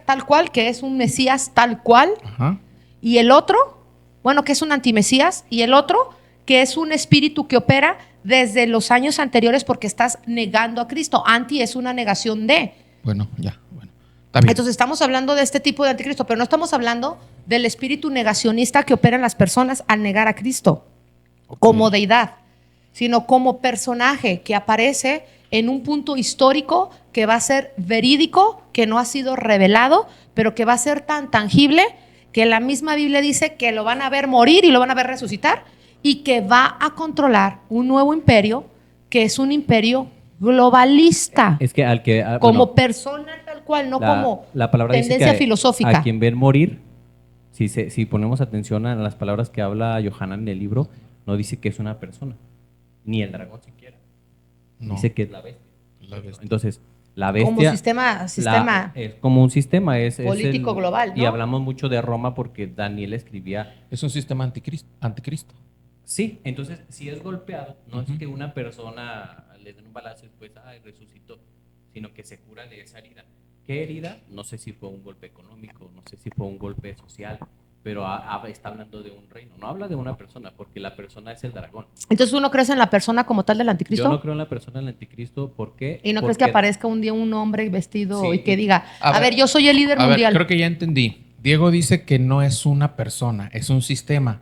tal cual, que es un Mesías tal cual, Ajá. y el otro, bueno, que es un antimesías, y el otro, que es un espíritu que opera desde los años anteriores porque estás negando a Cristo. Anti es una negación de. Bueno, ya. Bueno. Está bien. Entonces estamos hablando de este tipo de anticristo, pero no estamos hablando del espíritu negacionista que opera en las personas al negar a Cristo Ok. como deidad, sino como personaje que aparece en un punto histórico que va a ser verídico, que no ha sido revelado, pero que va a ser tan tangible que la misma Biblia dice que lo van a ver morir y lo van a ver resucitar y que va a controlar un nuevo imperio que es un imperio globalista, Es que como persona tal cual, no como la palabra dice tendencia que filosófica. a quien ven morir, si ponemos atención a las palabras que habla Yohanan en el libro, no dice que es una persona, ni el dragón siquiera. No. Dice que es la bestia. La bestia. Entonces, la Como bestia sistema es como un sistema, es político global, Y ¿no? hablamos mucho de Roma porque Daniel escribía. Es un sistema anticristo. Sí, entonces si es golpeado, no es que una persona le den un balazo y después resucitó, sino que se cura de esa herida. ¿Qué herida? No sé si fue un golpe económico, no sé si fue un golpe social, pero está hablando de un reino, no habla de una persona, porque la persona es el dragón. Entonces, ¿tú no crees en la persona como tal del anticristo? Yo no creo en la persona del anticristo, ¿por qué? ¿Y no crees Porque que aparezca un día un hombre vestido Sí. y que diga, A a ver, ver, yo soy el líder A ver, mundial? creo que ya entendí. Diego dice que no es una persona, es un sistema.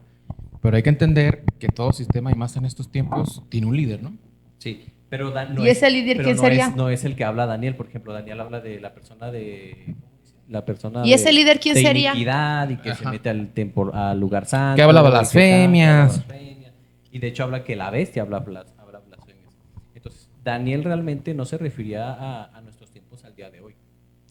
Pero hay que entender que todo sistema, y más en estos tiempos, tiene un líder, ¿no? Sí, pero ¿Y ese líder quién sería? No es el que habla Daniel, por ejemplo, Daniel habla de la persona de... ¿Y ese líder quién de sería? iniquidad y que Ajá. se mete al lugar santo. Que habla y blasfemias. blasfemia. Y de hecho habla que la bestia habla blasfemias. Entonces, Daniel realmente no se refería a nuestros tiempos al día de hoy.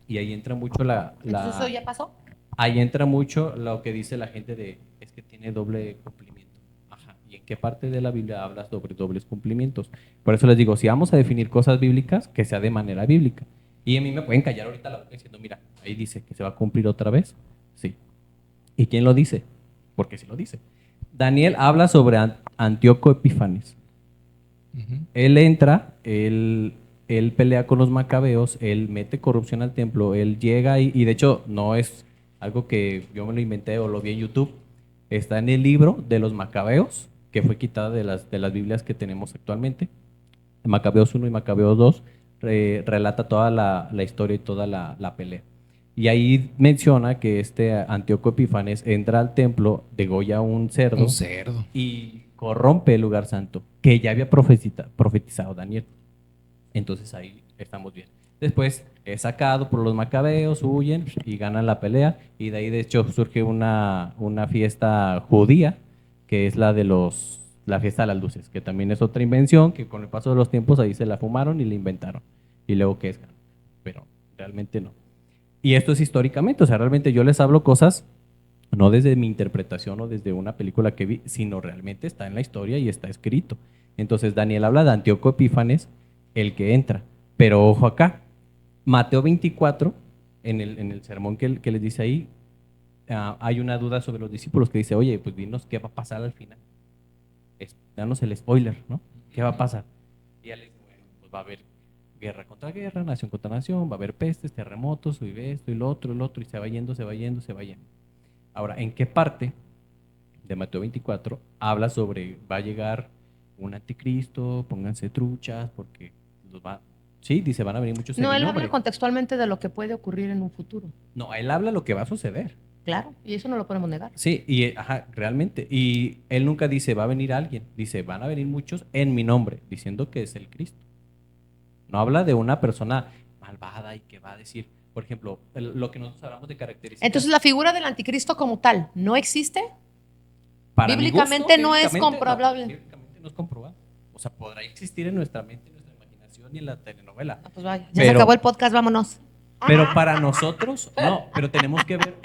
Y ahí entra mucho Entonces, ¿eso ya pasó? ahí entra mucho lo que dice la gente de es que tiene doble cumplimiento. Ajá. ¿Y en qué parte de la Biblia hablas sobre dobles cumplimientos? Por eso les digo, si vamos a definir cosas bíblicas, que sea de manera bíblica. Y a mí me pueden callar ahorita la boca diciendo, mira, ahí dice que se va a cumplir otra vez. Sí. ¿Y quién lo dice? Porque sí lo dice. Daniel habla sobre Antíoco Epífanes. Él entra, él pelea con los macabeos, él mete corrupción al templo, él llega y de hecho no es algo que yo me lo inventé o lo vi en YouTube. Está en el libro de los macabeos, que fue quitada de las Biblias que tenemos actualmente. Macabeos 1 y Macabeos 2 relata toda la historia y toda la pelea. Y ahí menciona que este Antíoco Epífanes entra al templo, degolla un cerdo Un cerdo. y corrompe el lugar santo, que ya había profetizado Daniel. Entonces ahí estamos bien. Después es sacado por los macabeos, huyen y ganan la pelea. Y de ahí, de hecho, surge una fiesta judía, que es la fiesta de las luces, que también es otra invención, que con el paso de los tiempos ahí se la fumaron y la inventaron. Y luego que es, pero realmente no. Y esto es históricamente, o sea, realmente yo les hablo cosas no desde mi interpretación o desde una película que vi, sino realmente está en la historia y está escrito. Entonces Daniel habla de Antíoco Epífanes, el que entra. Pero ojo acá, Mateo 24, en el sermón que les dice ahí, hay una duda sobre los discípulos que dice, oye, pues dinos qué va a pasar al final. Danos el spoiler, ¿no? ¿Qué va a pasar? Y él dice, bueno, pues va a haber guerra contra guerra, nación contra nación, va a haber pestes, terremotos, y esto y lo otro, y se va yendo, se va yendo, se va yendo. Ahora, ¿en qué parte de Mateo 24 habla sobre va a llegar un anticristo, pónganse truchas, porque los va... Sí, dice, van a venir muchos en No, mi él nombre. habla contextualmente de lo que puede ocurrir en un futuro. No, él habla lo que va a suceder. Claro, y eso no lo podemos negar. Sí, y ajá, realmente. Y él nunca dice, va a venir alguien. Dice, van a venir muchos en mi nombre, diciendo que es el Cristo. No habla de una persona malvada y que va a decir, por ejemplo, lo que nosotros hablamos de características. Entonces, la figura del anticristo como tal, ¿no existe? Para mi bíblicamente no es bíblicamente, comprobable. Bíblicamente no es comprobado. O sea, podrá existir en nuestra mente, en nuestra imaginación y en la telenovela. Ah, pues vaya, ya se Pero- acabó el podcast, vámonos. Pero para nosotros, no, pero tenemos que ver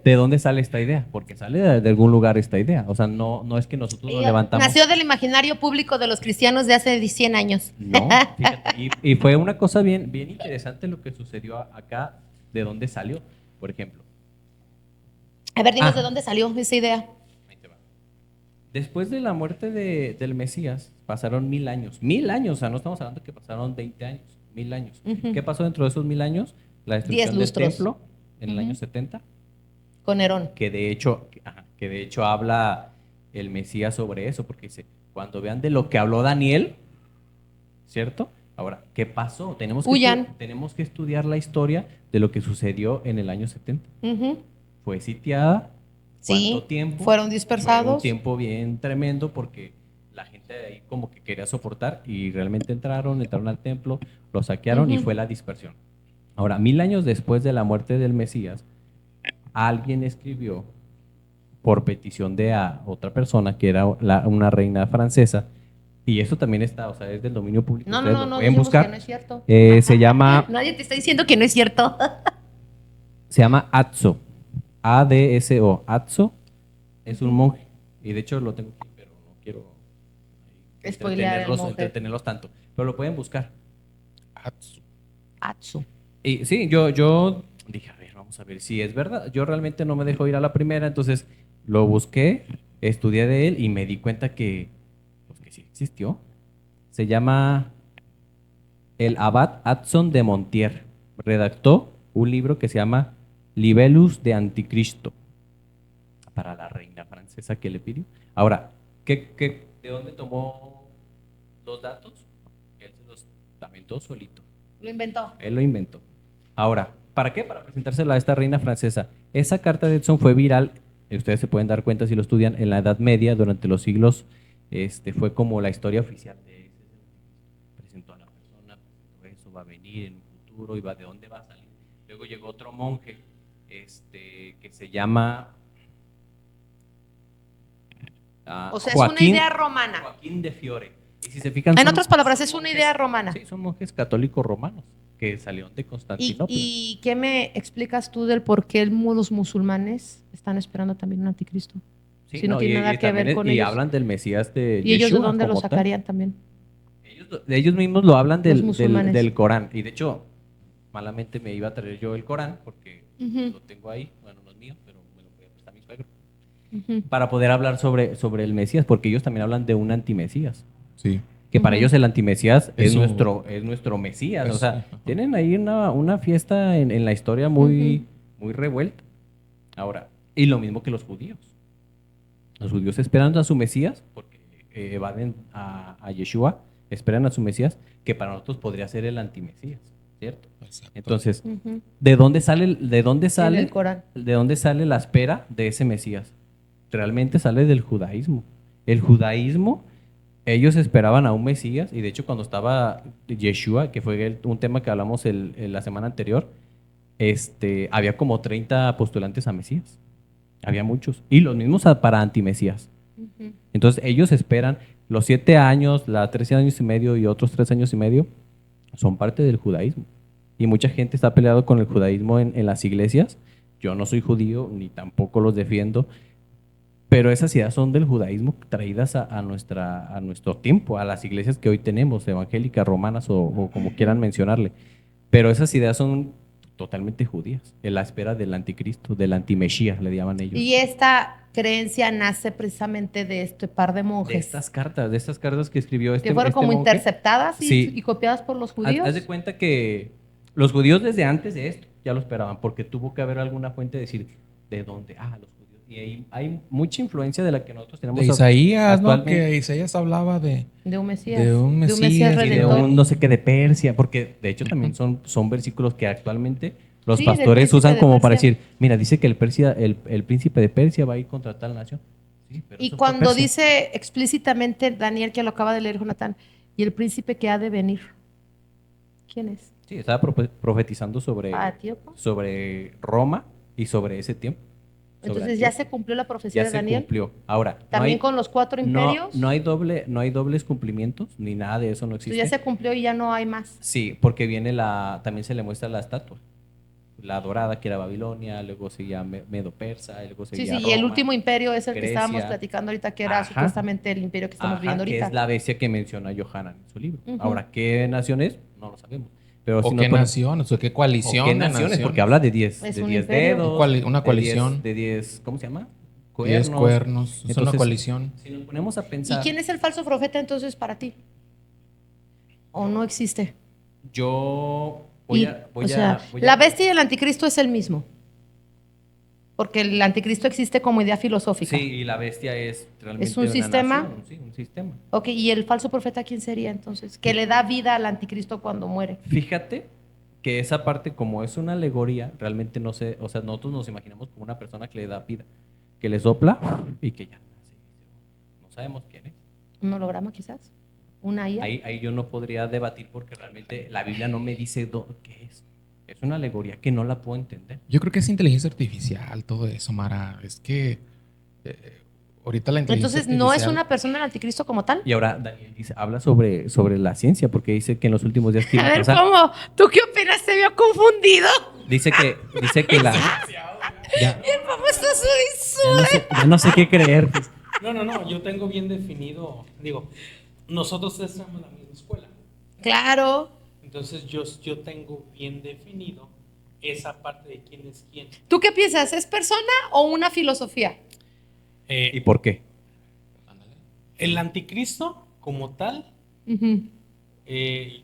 de dónde sale esta idea, porque sale de algún lugar esta idea. O sea, no es que nosotros nos levantamos. Nació del imaginario público de los cristianos de hace 100 años. No, fíjate. Y fue una cosa bien interesante lo que sucedió acá, de dónde salió, por ejemplo. A ver, dinos Ah. de dónde salió esa idea. Ahí te va. Después de la muerte del Mesías, pasaron 1000 años. 1000 años, o sea, no estamos hablando que pasaron 20 años, 1000 años. Ujú. ¿Qué pasó dentro de esos 1000 años? La 10 destrucción del lustros. templo en el Ujú. año 70, Con Nerón. que de hecho habla el Mesías sobre eso, porque dice, cuando vean de lo que habló Daniel, ¿cierto? Ahora, ¿qué pasó? Huyan. Tenemos que estudiar la historia de lo que sucedió en el año 70. Ujú. Fue sitiada. Sí, ¿Cuánto tiempo? fueron Fue dispersados. un tiempo bien tremendo porque la gente de ahí como que quería soportar y realmente entraron al templo, lo saquearon y Ujú. fue la dispersión. Ahora, 1000 años después de la muerte del Mesías, alguien escribió por petición de otra persona que era una reina francesa, y eso también está, o sea, es del dominio público. No, ustedes no, lo no, pueden dijimos buscar. que no es cierto. Se llama Nadie te está diciendo que no es cierto. Atso, ADSO. Atso es un monje, y de hecho lo tengo aquí, pero no quiero ahí Spoilear el monje. entretenerlos tanto, pero lo pueden buscar. Atsu. Y sí, yo dije, a ver, vamos a ver si es verdad. Yo realmente no me dejo ir a la primera, entonces lo busqué, estudié de él y me di cuenta pues que sí existió. Se llama el abad Adson de Montier. Redactó un libro que se llama Libellus de Anticristo para la reina francesa que le pidió. Ahora, ¿de dónde tomó los datos? Él se los aventó solito. Lo inventó. Él lo inventó. Ahora, ¿para qué? Para presentársela a esta reina francesa. Esa carta de Edson fue viral, ustedes se pueden dar cuenta si lo estudian, en la Edad Media, durante los siglos, fue como la historia oficial de ese. Presentó a la persona, presentó eso, va a venir en un futuro, y va de dónde va a salir. Luego llegó otro monje, que se llama... O sea, es una idea romana. Joaquín de Fiore. Y si se fijan, En son- otras palabras, es son una monjes- idea romana. Sí, son monjes católicos romanos que salieron de Constantinopla. ¿Y qué me explicas tú del por qué los musulmanes están esperando también un anticristo? Sí, si no tiene nada que ver con y ellos. hablan del Mesías de ¿Y ellos de Yeshua dónde lo como tal. sacarían también? Ellos mismos lo hablan Los musulmanes. del Corán. Y de hecho, malamente me iba a traer yo el Corán porque Ujú. lo tengo ahí. Bueno, no es mío, pero me lo voy a prestar a mi suegro. Ujú. Para poder hablar sobre el Mesías, porque ellos también hablan de un antimesías. Sí. Que para Ujú. ellos el antimesías es Eso- nuestro Mesías. O Eso, sea, ajá. tienen ahí una fiesta en la historia muy revuelta. Ahora, y lo mismo que los judíos. Los judíos esperando a su Mesías, porque evaden a Yeshua, esperan a su Mesías, que para nosotros podría ser el antimesías, ¿cierto? Exacto. Entonces, Ujú. ¿de dónde sale En el Corán. la espera de ese Mesías? Realmente sale del judaísmo. El judaísmo, ellos esperaban a un Mesías, y de hecho cuando estaba Yeshua, que fue un tema que hablamos la semana anterior, había como 30 postulantes a Mesías. Había muchos. Y los mismos para antimesías. Ujú. Entonces ellos esperan los 7 años, 13 años y medio y otros 3 años y medio, son parte del judaísmo. Y mucha gente está peleado con el judaísmo en las iglesias. Yo no soy judío, ni tampoco los defiendo, pero esas ideas son del judaísmo traídas a nuestro tiempo, a las iglesias que hoy tenemos, evangélicas, romanas o como quieran mencionarle. Pero esas ideas son totalmente judías, en la espera del anticristo, del antimesías, le llaman ellos. Y esta creencia nace precisamente de este par de monjes. De estas cartas que escribió que fueron como monje. interceptadas Sí. y copiadas por los judíos. Haz de cuenta que los judíos desde antes de esto ya lo esperaban, porque tuvo que haber alguna fuente de decir, ¿de dónde? Los judíos. Y ahí hay mucha influencia de la que nosotros tenemos De Isaías, ¿no? actualmente. Que Isaías hablaba de De un Mesías. de un Mesías y de Y de redentor. un no sé qué de Persia, porque de hecho también son versículos que actualmente los Sí, del pastores príncipe usan de como para Persia. decir, mira, dice que el príncipe de Persia va a ir contra tal nación. Sí, pero Y eso fue cuando Persia. dice explícitamente Daniel, que lo acaba de leer Jonathan, y el príncipe que ha de venir, ¿quién es? Sí, estaba profetizando ¿Etíope? sobre Roma y sobre ese tiempo. sobre Entonces ya Antioquía. se cumplió la profecía Ya de se Daniel. cumplió. Ahora, También con los 4 imperios. no hay dobles cumplimientos, ni nada de eso no existe. Entonces ya se cumplió y ya no hay más. Sí, porque también se le muestra la estatua. La dorada, que era Babilonia, luego seguía Medo-Persa, y luego Sí, seguía sí, y el Roma, último imperio es el que Grecia. estábamos platicando ahorita, que era Ajá. supuestamente el imperio que estamos Ajá, viendo que ahorita. es la bestia que menciona Johanan en su libro. Ujú. Ahora, ¿qué nación es? No lo sabemos. Pero o si qué nos ponemos- naciones, o qué coalición. ¿O qué de naciones? Porque habla de 10 Es de un 10 imperio. dedos, Una coalición. de 10, ¿cómo se llama? 10 cuernos. Es una Entonces, coalición. Si nos ponemos a ¿Y pensar, quién es el falso profeta entonces para ti? ¿O no existe? yo la bestia y el anticristo es el mismo. Porque el anticristo existe como idea filosófica. Sí, y la bestia es realmente ¿Es un una sistema? nación, sí, un sistema. Ok, ¿y el falso profeta quién sería entonces? Que le da vida al anticristo cuando muere. Fíjate que esa parte, como es una alegoría, realmente no sé, o sea, nosotros nos imaginamos como una persona que le da vida, que le sopla y que ya. No sabemos quién es. ¿Un holograma quizás? ¿Una IA? Ahí yo no podría debatir porque realmente la Biblia no me dice qué es. Es una alegoría que no la puedo entender. Yo creo que es inteligencia artificial, todo eso, Mara. Es que ahorita la inteligencia Entonces, ¿no es artificial- una persona el anticristo como tal? Y ahora Daniel habla sobre la ciencia, porque dice que en los últimos días que iba A a ver, pasar. ¿cómo? ¿Tú qué opinas? Se vio confundido. Dice que la. Ya, El famoso Sudizú. ya no sé qué creer. No, yo tengo bien definido, digo, nosotros estamos en la misma escuela, Claro. entonces yo tengo bien definido esa parte de quién es quién. ¿Tú qué piensas? ¿Es persona o una filosofía? ¿Y por qué? El anticristo como tal, Ujú.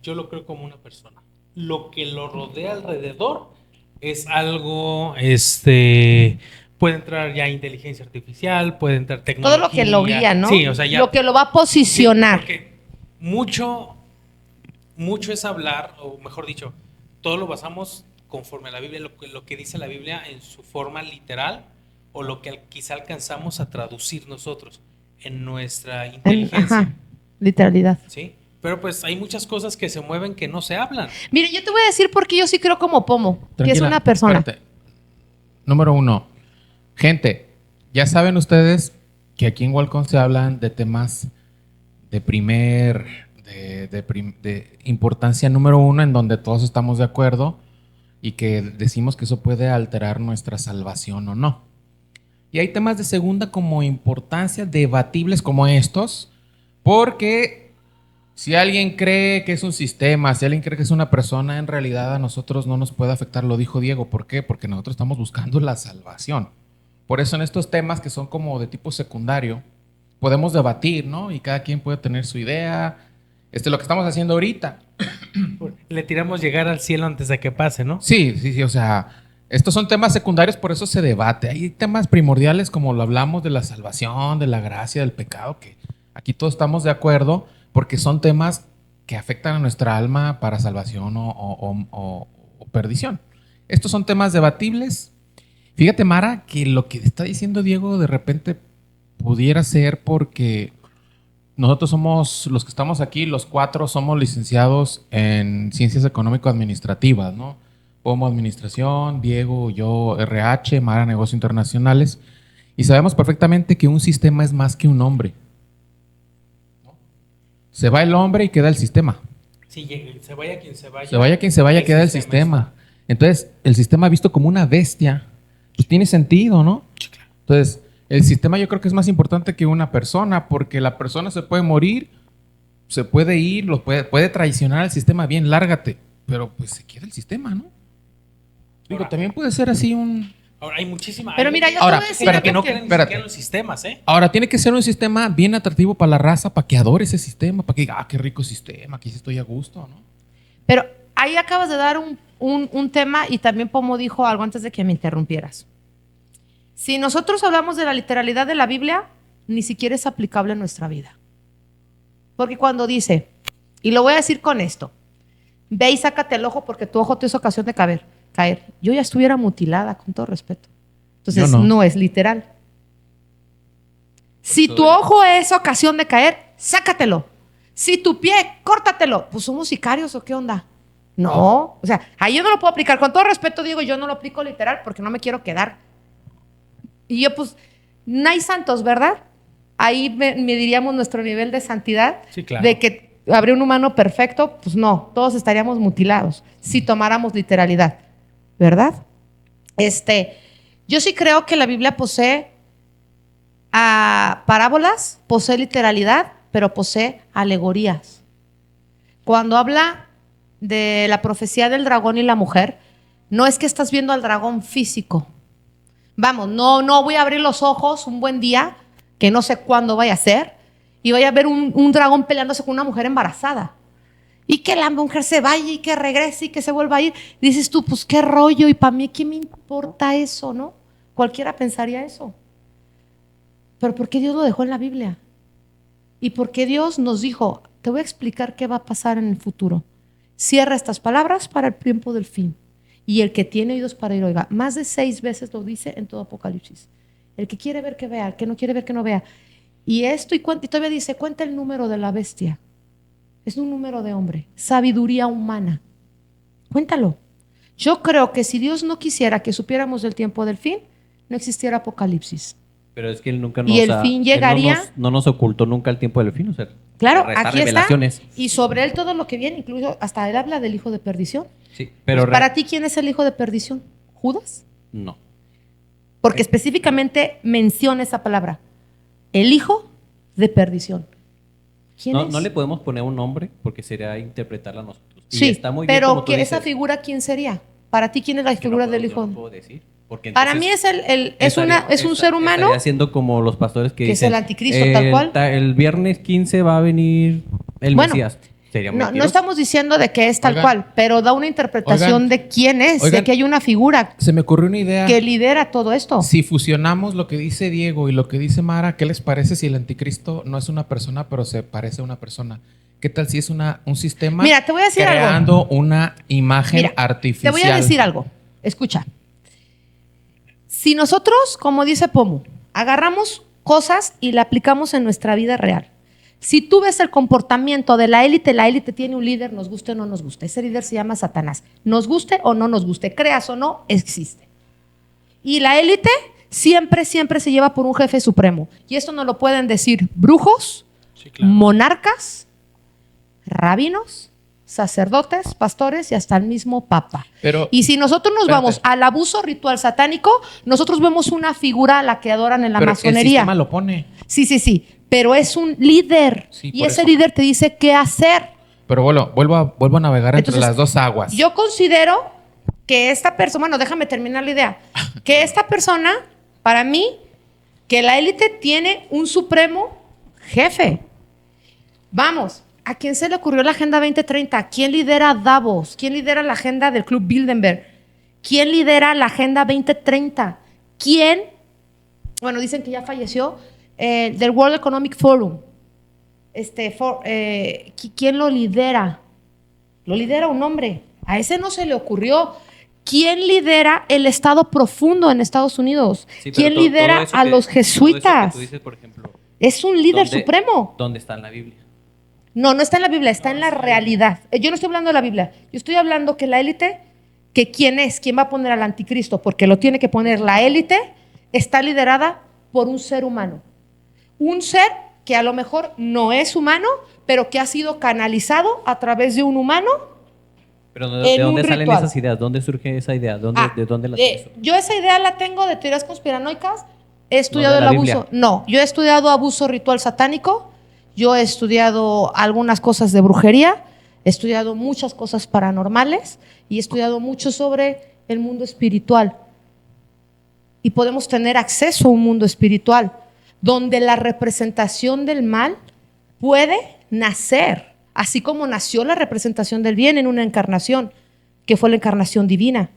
yo lo creo como una persona. Lo que lo rodea alrededor es algo, puede entrar ya inteligencia artificial, puede entrar Todo tecnología. lo que lo guía, ¿no? Sí, o sea, ya. Lo que lo va a posicionar. Porque mucho es hablar, o mejor dicho, todo lo basamos conforme a la Biblia, lo que dice la Biblia en su forma literal, o lo que quizá alcanzamos a traducir nosotros en nuestra inteligencia. Ajá, literalidad. ¿Sí? Pero pues hay muchas cosas que se mueven que no se hablan. Mire, yo te voy a decir por qué yo sí creo como Pomo, que es Tranquila, una persona. espérate. Número 1. Gente, ya saben ustedes que aquí en Walcon se hablan de temas de importancia número 1, en donde todos estamos de acuerdo y que decimos que eso puede alterar nuestra salvación o no. Y hay temas de segunda como importancia, debatibles como estos, porque si alguien cree que es un sistema, si alguien cree que es una persona, en realidad a nosotros no nos puede afectar, lo dijo Diego. ¿Por qué? Porque nosotros estamos buscando la salvación. Por eso en estos temas que son como de tipo secundario, podemos debatir, ¿no? Y cada quien puede tener su idea. Lo que estamos haciendo ahorita. Le tiramos llegar al cielo antes de que pase, ¿no? Sí, o sea, estos son temas secundarios, por eso se debate. Hay temas primordiales como lo hablamos de la salvación, de la gracia, del pecado, que aquí todos estamos de acuerdo, porque son temas que afectan a nuestra alma para salvación o perdición. Estos son temas debatibles. Fíjate, Mara, que lo que está diciendo Diego de repente pudiera ser porque nosotros somos, los que estamos aquí, los 4 somos licenciados en Ciencias Económico-Administrativas, ¿no? Como Administración, Diego, yo, RH, Mara, Negocios Internacionales. Y sabemos perfectamente que un sistema es más que un hombre. ¿No? Se va el hombre y queda el sistema. Sí, se vaya quien se vaya. Se vaya quien se vaya, queda el sistema. Entonces, el sistema visto como una bestia, pues tiene sentido, ¿no? Sí, claro. Entonces, el sistema yo creo que es más importante que una persona, porque la persona se puede morir, se puede ir, puede traicionar al sistema, bien, lárgate. Pero pues se queda el sistema, ¿no? Digo, también puede ser así un... Ahora hay muchísima. Pero mira, yo Ahora, te voy a decir espérate, que no algo creen que- ni espérate. siquiera en los sistemas, ¿eh? Ahora, tiene que ser un sistema bien atractivo para la raza, para que adore ese sistema, para que diga, qué rico sistema, aquí sí estoy a gusto, ¿no? Pero ahí acabas de dar un tema y también Pomo dijo algo antes de que me interrumpieras. Si nosotros hablamos de la literalidad de la Biblia, ni siquiera es aplicable en nuestra vida. Porque cuando dice, y lo voy a decir con esto, ve y sácate el ojo porque tu ojo te es ocasión de caer. Yo ya estuviera mutilada, con todo respeto. Entonces, Yo no. no es literal. Si tu ojo es ocasión de caer, sácatelo. Si tu pie, córtatelo. Pues somos sicarios o qué onda. No, o sea, ahí yo no lo puedo aplicar. Con todo respeto digo, yo no lo aplico literal porque no me quiero quedar. Y yo pues, no hay santos, ¿verdad? Ahí mediríamos nuestro nivel de santidad. Sí, claro. De que habría un humano perfecto, pues no, todos estaríamos mutilados si tomáramos literalidad, ¿verdad? Yo sí creo que la Biblia posee parábolas, posee literalidad, pero posee alegorías. Cuando habla de la profecía del dragón y la mujer, no es que estás viendo al dragón físico. Vamos, no voy a abrir los ojos un buen día, que no sé cuándo vaya a ser, y vaya a ver un dragón peleándose con una mujer embarazada. Y que la mujer se vaya y que regrese y que se vuelva a ir. Dices tú, pues qué rollo, y para mí, ¿qué me importa eso, no? Cualquiera pensaría eso. Pero ¿por qué Dios lo dejó en la Biblia? ¿Y por qué Dios nos dijo, te voy a explicar qué va a pasar en el futuro? Cierra estas palabras para el tiempo del fin. Y el que tiene oídos para oír, oiga. Más de 6 veces lo dice en todo Apocalipsis. El que quiere ver, que vea. El que no quiere ver, que no vea. Y esto, y todavía dice, cuenta el número de la bestia. Es un número de hombre. Sabiduría humana. Cuéntalo. Yo creo que si Dios no quisiera que supiéramos del tiempo del fin, no existiera Apocalipsis. Pero es que él nunca Y el fin llegaría- Él no nos ocultó nunca el tiempo del fin. O sea, Claro, resta aquí revelaciones. está. Y sobre él todo lo que viene, incluso hasta él habla del hijo de perdición. Sí, pero Pues, para ti, ¿quién es el hijo de perdición? ¿Judas? no. Porque específicamente menciona esa palabra. El hijo de perdición. ¿Quién No, es? no le podemos poner un nombre porque sería interpretarla nosotros. Y Sí, está muy bien pero como tú esa dices, figura, ¿quién sería? Para ti, ¿quién es la que no figura puedo- del yo hijo? no puedo decir, porque Para mí entonces es un ser humano. Estaría siendo como los pastores que Que es dicen, el anticristo, tal cual. El viernes 15 va a venir el Bueno, Mesías. Sería No, mentiroso. no estamos diciendo de que es tal Oigan. cual, pero da una interpretación Oigan. de quién es, Oigan. de que hay una figura Se me ocurrió una idea. que lidera todo esto. Si fusionamos lo que dice Diego y lo que dice Mara, ¿qué les parece si el anticristo no es una persona, pero se parece a una persona? ¿Qué tal si es un sistema Mira, te voy a decir algo. creando una imagen Mira, artificial? Te voy a decir algo. Escucha. Si nosotros, como dice Pomu, agarramos cosas y la aplicamos en nuestra vida real. Si tú ves el comportamiento de la élite tiene un líder, nos guste o no nos guste. Ese líder se llama Satanás. Nos guste o no nos guste, creas o no, existe. Y la élite siempre se lleva por un jefe supremo. Y esto nos lo pueden decir brujos, Sí, claro. monarcas, rabinos, sacerdotes, pastores y hasta el mismo papa. Pero, Y si nosotros nos Espérate. vamos al abuso ritual satánico, nosotros vemos una figura a la que adoran en la pero el masonería. sistema lo pone. Sí, pero es un líder. Sí, y por ese eso. líder te dice qué hacer. Pero bueno, vuelvo a navegar entre Entonces, las dos aguas. Yo considero que esta persona, bueno, déjame terminar la idea, que esta persona, para mí, que la élite tiene un supremo jefe. Vamos, ¿a quién se le ocurrió la Agenda 2030? ¿Quién lidera Davos? ¿Quién lidera la agenda del Club Bilderberg? ¿Quién lidera la Agenda 2030? ¿Quién? Bueno, dicen que ya falleció, del World Economic Forum. ¿quién lo lidera? Lo lidera un hombre. A ese no se le ocurrió. ¿Quién lidera el Estado profundo en Estados Unidos? Sí, pero ¿Quién todo lidera eso a que- los todo eso que jesuitas? tú dices, por ejemplo, Es un líder ¿dónde- supremo. ¿Dónde está en la Biblia? No, no está en la Biblia, está en la realidad. Yo no estoy hablando de la Biblia. Yo estoy hablando que la élite, que quién es, quién va a poner al anticristo, porque lo tiene que poner la élite, está liderada por un ser humano. Un ser que a lo mejor no es humano, pero que ha sido canalizado a través de un humano. Pero En ¿de un dónde salen ritual. esas ideas? ¿Dónde surge esa idea? ¿De dónde la tienes? Yo esa idea la tengo de teorías conspiranoicas. He estudiado de el la abuso. Biblia. No, yo he estudiado abuso ritual satánico. Yo he estudiado algunas cosas de brujería. He estudiado muchas cosas paranormales y he estudiado mucho sobre el mundo espiritual. Y podemos tener acceso a un mundo espiritual donde la representación del mal puede nacer, así como nació la representación del bien en una encarnación, que fue la encarnación divina.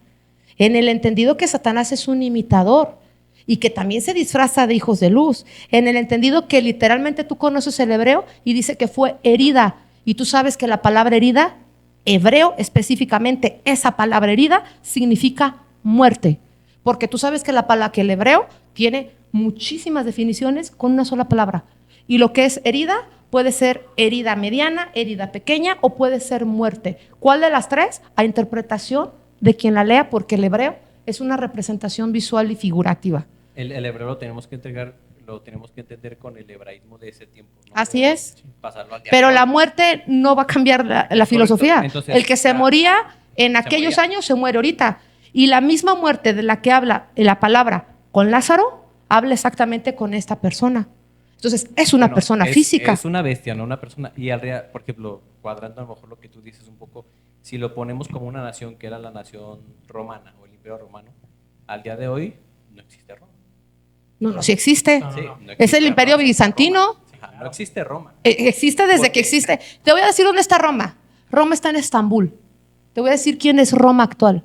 En el entendido que Satanás es un imitador y que también se disfraza de hijos de luz. En el entendido que literalmente tú conoces el hebreo y dice que fue herida. Y tú sabes que la palabra herida, hebreo específicamente, esa palabra herida significa muerte. Porque tú sabes que que el hebreo tiene muchísimas definiciones con una sola palabra. Y lo que es herida puede ser herida mediana, herida pequeña o puede ser muerte. ¿Cuál de las tres? A interpretación de quien la lea, porque el hebreo es una representación visual y figurativa. El hebreo lo tenemos que entender con el hebraísmo de ese tiempo, ¿no? Así es. Pasarlo al Pero dialecto. la muerte no va a cambiar la filosofía. Entonces, El que se moría en aquellos moría. años se muere ahorita. Y la misma muerte de la que habla la palabra con Lázaro, habla exactamente con esta persona. Entonces, es una Bueno, persona física. Es una bestia, no una persona. Y por ejemplo, cuadrando a lo mejor lo que tú dices un poco, si lo ponemos como una nación que era la nación romana o el imperio romano, al día de hoy no existe Roma. No, sí existe. No, Sí, no. no Es existe el imperio Roma, bizantino. Ajá, no existe Roma. Existe desde ¿Por que qué? existe. Te voy a decir dónde está Roma. Roma está en Estambul. Te voy a decir quién es Roma actual.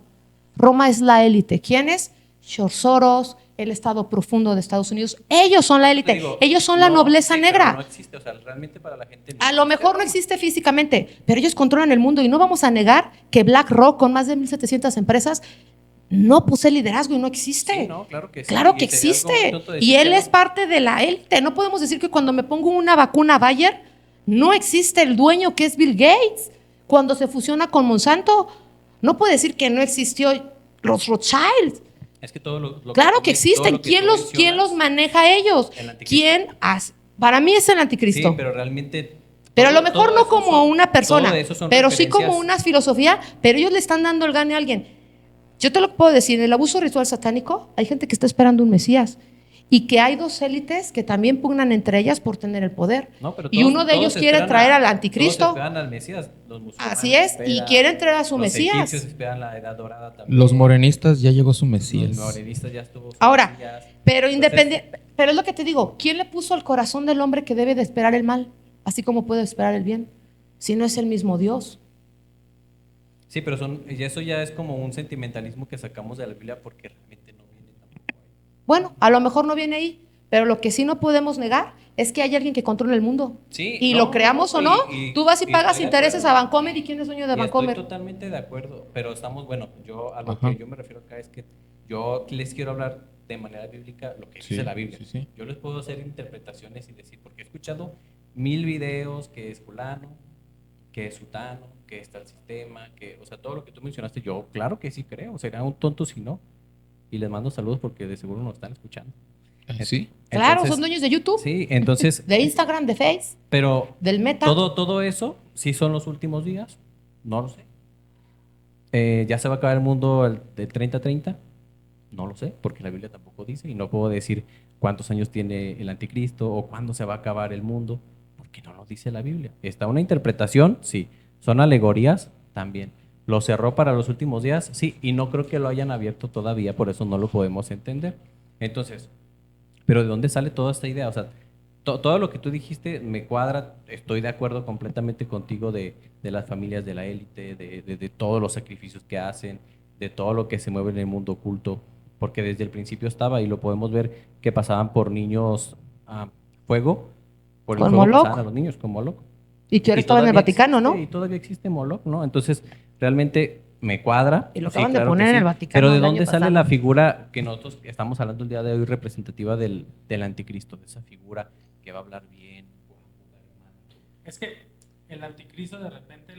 Roma es la élite. ¿Quién es? George Soros, el Estado profundo de Estados Unidos. Ellos son la Te élite. digo, Ellos son la no, nobleza sí, pero negra. no existe, o sea, realmente para la gente A lo mejor no Roma. existe físicamente, pero ellos controlan el mundo y no vamos a negar que BlackRock, con más de 1,700 empresas, no posee liderazgo y no existe. Sí, no, claro que sí. Claro Y que sería algo muy existe. tonto Y decir él que es no. parte de la élite. No podemos decir que cuando me pongo una vacuna Bayer, no existe el dueño que es Bill Gates. Cuando se fusiona con Monsanto, no puede decir que no existió los Rothschild. Es que todo lo Claro tú que men- todo existen. lo que ¿Quién tú quién los mencionas- maneja a ellos? El anticristo. ¿Quién hace? Para mí es el anticristo. Sí, pero realmente. Pero a lo todo- mejor todo no eso como son- una persona, todo eso son pero sí como referencias. una filosofía, pero ellos le están dando el gane a alguien. Yo te lo puedo decir, en el abuso ritual satánico hay gente que está esperando un Mesías y que hay dos élites que también pugnan entre ellas por tener el poder. No, pero Y todos- uno de todos ellos quiere esperan traer al Todos anticristo. esperan al Mesías. Los musulmanes Así es, y esperan, quieren traer a su los Mesías. egipcios esperan la edad dorada también. Los morenistas ya llegó su Los Mesías. morenistas ya estuvo. su Ahora, Mesías. pero Entonces, independiente, pero es lo que te digo, ¿quién le puso al corazón del hombre que debe de esperar el mal, así como puede esperar el bien? Si no es el mismo Dios. Sí, pero y eso ya es como un sentimentalismo que sacamos de la Biblia porque realmente no viene tampoco ahí. Bueno, a lo mejor no viene ahí, pero lo que sí no podemos negar es que hay alguien que controla el mundo. Sí, Y no, lo creamos no, o no, y- tú vas y y pagas estoy de intereses acuerdo. a Bancomer y quién es dueño de Y estoy Bancomer. totalmente de acuerdo, pero estamos, bueno, yo a lo Ajá. que yo me refiero acá es que yo les quiero hablar de manera bíblica lo que Sí, dice la Biblia. sí, sí. Yo les puedo hacer interpretaciones y decir, porque he escuchado 1000 videos que es fulano, que es sutano, que está el sistema, que, o sea, todo lo que tú mencionaste, yo claro que sí creo, sería un tonto si no. Y les mando saludos porque de seguro nos están escuchando. Sí. Claro, Entonces, son dueños de YouTube, Sí, entonces, de Instagram, de Face, pero del Meta. todo eso, sí son los últimos días, no lo sé. ¿Ya se va a acabar el mundo de 30-30? No lo sé, porque la Biblia tampoco dice y no puedo decir cuántos años tiene el anticristo o cuándo se va a acabar el mundo, porque no lo dice la Biblia. Está una interpretación, sí. Son alegorías, también. ¿Lo cerró para los últimos días? Sí, y no creo que lo hayan abierto todavía, por eso no lo podemos entender. Entonces, ¿pero de dónde sale toda esta idea? O sea, todo lo que tú dijiste me cuadra, estoy de acuerdo completamente contigo de las familias de la élite, de todos los sacrificios que hacen, de todo lo que se mueve en el mundo oculto, porque desde el principio estaba y lo podemos ver que pasaban por niños a fuego por el Con fuego Moloch. pasaban a los niños con Moloch. Y que ahora Y estaba en el todavía Vaticano, ¿no? existe, y todavía existe Moloch, ¿no? Entonces, realmente me cuadra. Y lo Sí, acaban de claro poner que en sí. el Vaticano Pero ¿de el año dónde sale pasado. la figura que nosotros estamos hablando el día de hoy representativa del anticristo? De esa figura que va a hablar bien. Es que el anticristo de repente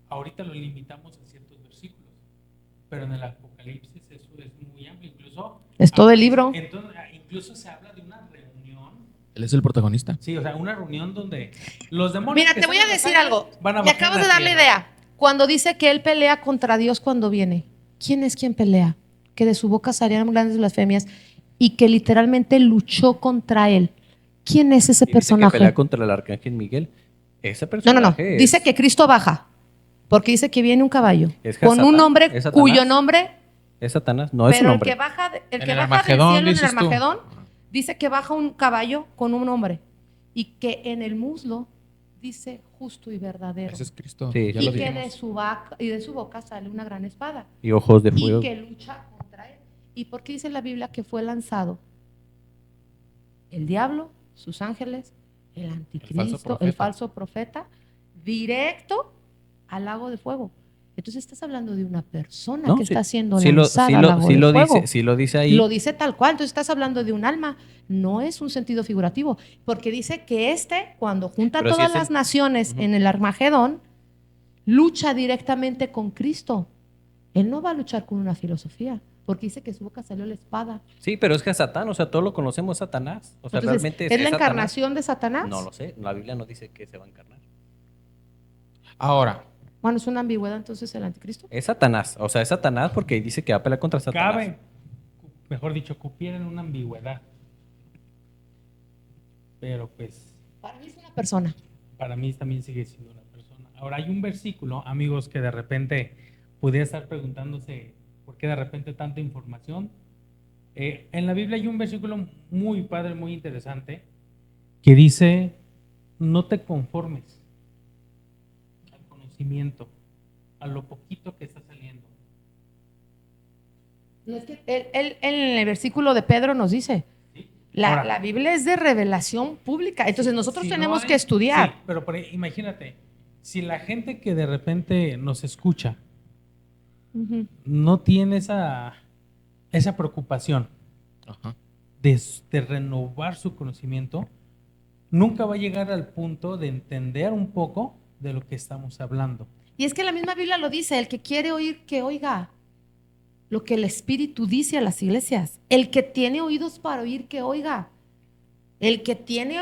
ahorita lo limitamos a ciertos versículos, pero en el Apocalipsis eso es muy amplio, incluso Es todo el libro. Entonces, incluso se habla de una reunión, Él es el protagonista. sí, o sea, una reunión donde los demonios. Mira, que te voy a están en decir los ángeles algo. van a Me bajar acabas a de la dar la tierra. idea. Cuando dice que él pelea contra Dios cuando viene. ¿Quién es quien pelea? Que de su boca salieron grandes blasfemias y que literalmente luchó contra él. ¿Quién es ese Y dice que personaje? pelea contra el arcángel Miguel. Ese No. personaje Dice es- que Cristo baja. Porque dice que viene un caballo Es con un Satán, hombre es Satanás. cuyo nombre. es Satanás, no es un Pero el hombre. que baja, el En que el baja Armagedón, del cielo en el dices tú. Armagedón, dice que baja un caballo con un hombre. Y que en el muslo dice justo y verdadero. Ese es Cristo. Sí, ya Y lo que dijimos. de su boca sale una gran espada. Y ojos de Y fuego. que lucha contra él. ¿Y por qué dice la Biblia que fue lanzado? El diablo, sus ángeles, el anticristo, el falso profeta, directo al lago de fuego. Entonces estás hablando de una persona No, que sí, está siendo sí lo, lanzada sí al lo- lago sí de lo fuego. dice, sí lo dice ahí. Lo dice tal cual. Entonces estás hablando de un alma. No es un sentido figurativo. Porque dice que cuando junta Pero si todas es el- las naciones Ujú. en el Armagedón, lucha directamente con Cristo. Él no va a luchar con una filosofía. Porque dice que de su boca salió la espada. Sí, pero es que es Satán, o sea, todo lo conocemos Satanás. O sea, Entonces, realmente ¿es la Satanás. encarnación de Satanás? No lo sé, la Biblia no dice que se va a encarnar. Ahora, Bueno, es una ambigüedad entonces el anticristo. Es Satanás, o sea, es Satanás porque dice que va a pelear contra Satanás. Cabe, mejor dicho, cupiera en una ambigüedad. Pero pues Para mí es una persona. para mí también sigue siendo una persona. Ahora hay un versículo, amigos, que de repente pudiera estar preguntándose por qué de repente tanta información. En la Biblia hay un versículo muy padre, muy interesante, que dice, no te conformes al conocimiento, a lo poquito que está saliendo. No, es que él en el versículo de Pedro nos dice, Ahora, la Biblia es de revelación pública, entonces nosotros si no tenemos hay- que estudiar. Sí, pero imagínate, si la gente que de repente nos escucha Ujú. no tiene esa preocupación ajá. de renovar su conocimiento, nunca va a llegar al punto de entender un poco de lo que estamos hablando. Y es que la misma Biblia lo dice, el que quiere oír, que oiga lo que el Espíritu dice a las iglesias. El que tiene oídos para oír, que oiga. El que tiene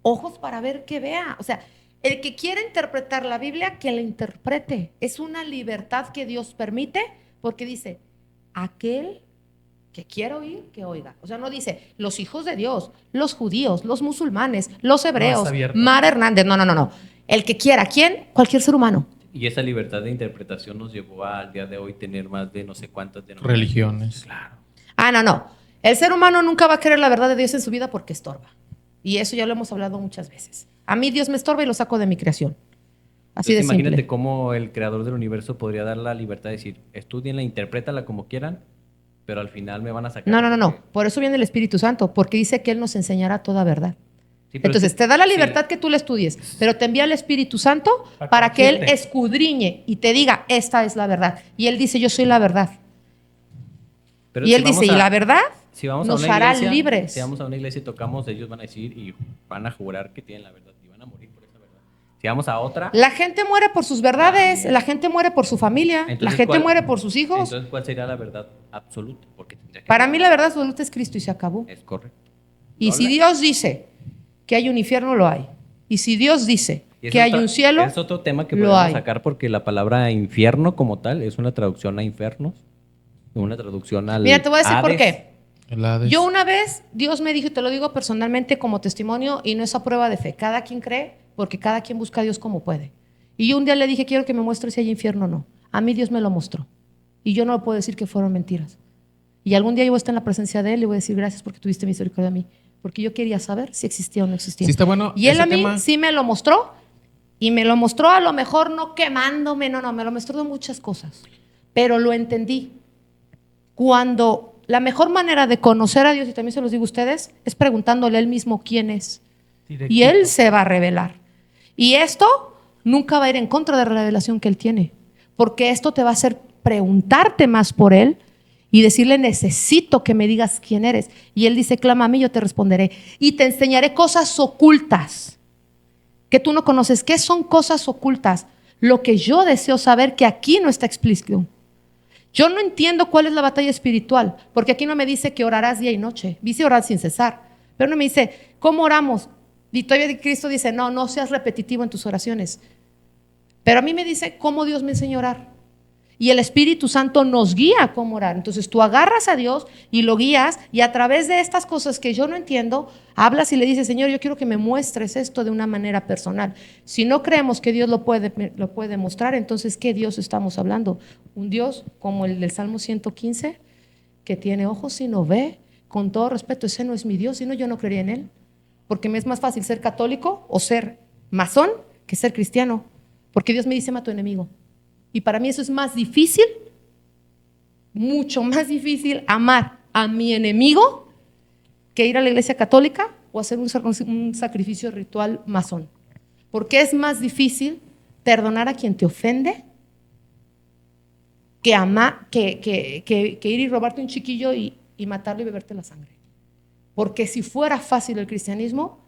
ojos para ver, que vea. O sea, el que quiere interpretar la Biblia, que la interprete. Es una libertad que Dios permite, porque dice, aquel que quiera oír, que oiga. O sea, no dice los hijos de Dios, los judíos, los musulmanes, los hebreos, abierto. Mar Hernández. No. El que quiera, ¿quién? Cualquier ser humano. Y esa libertad de interpretación nos llevó al día de hoy tener más de no sé cuántas Religiones. Claro. No. El ser humano nunca va a querer la verdad de Dios en su vida porque estorba. Y eso ya lo hemos hablado muchas veces. A mí Dios me estorba y lo saco de mi creación. Así de Entonces, imagínate simple. cómo el creador del universo podría dar la libertad de decir, estudienla, interprétala como quieran, pero al final me van a sacar. No. porque- Por eso viene el Espíritu Santo, porque dice que Él nos enseñará toda verdad. Sí, pero Entonces, es que- te da la sí. libertad que tú le estudies, pero te envía el Espíritu Santo Para para que Él corregirte. escudriñe y te diga, esta es la verdad. Y Él dice, yo soy la verdad. Pero Y si Él dice, vamos y a- la verdad si vamos a nos una hará iglesia, libres. Si vamos a una iglesia y tocamos, ellos van a decir y van a jurar que tienen la verdad y van a morir por esa verdad. Si vamos a otra, La gente muere por sus verdades, la gente muere por su familia, la entonces, gente ¿cuál- muere por sus hijos. Entonces, ¿cuál sería la verdad absoluta? Porque tendría que Para ser- mí la verdad absoluta es Cristo y se acabó. es correcto. Y No si la- Dios dice que hay un infierno, lo hay. Y si Dios dice Y es que hay otra- un cielo, es otro tema que lo podemos hay. sacar porque la palabra infierno como tal es una traducción a infernos, una traducción al mira, te voy a decir por Hades. qué. El Hades. Yo una vez, Dios me dijo, y te lo digo personalmente como testimonio, y no es a prueba de fe, cada quien cree, porque cada quien busca a Dios como puede. Y yo un día le dije, quiero que me muestres si hay infierno o no. A mí Dios me lo mostró. Y yo no lo puedo decir que fueron mentiras. Y algún día yo voy a estar en la presencia de Él y voy a decir, gracias porque tuviste misericordia de mí. Porque yo quería saber si existía o no existía. Sí está bueno. Y Él ese a mí tema. sí me lo mostró. Y me lo mostró a lo mejor no quemándome, no, me lo mostró de muchas cosas. Pero lo entendí. Cuando la mejor manera de conocer a Dios, y también se los digo a ustedes, es preguntándole a Él mismo quién es. Y Él se va a revelar. Y esto nunca va a ir en contra de la revelación que Él tiene, porque esto te va a hacer preguntarte más por Él y decirle, necesito que me digas quién eres. Y Él dice, clama a mí, yo te responderé. Y te enseñaré cosas ocultas que tú no conoces. ¿Qué son cosas ocultas? Lo que yo deseo saber, que aquí no está explícito. Yo no entiendo cuál es la batalla espiritual, porque aquí no me dice que orarás día y noche. Dice orar sin cesar, pero no me dice, ¿cómo oramos? Y todavía Cristo dice, no seas repetitivo en tus oraciones. Pero a mí me dice cómo Dios me enseña a orar. Y el Espíritu Santo nos guía a cómo orar. Entonces tú agarras a Dios y lo guías, y a través de estas cosas que yo no entiendo, hablas y le dices, Señor, yo quiero que me muestres esto de una manera personal. Si no creemos que Dios lo puede mostrar, entonces ¿qué Dios estamos hablando? Un Dios como el del Salmo 115, que tiene ojos y no ve. Con todo respeto, ese no es mi Dios, si no, yo no creería en Él. Porque me es más fácil ser católico o ser masón que ser cristiano. Porque Dios me dice, ama a tu enemigo. Y para mí eso es más difícil, mucho más difícil amar a mi enemigo que ir a la iglesia católica o hacer un sacrificio ritual masón. Porque es más difícil perdonar a quien te ofende que ir y robarte un chiquillo y matarlo y beberte la sangre. Porque si fuera fácil el cristianismo,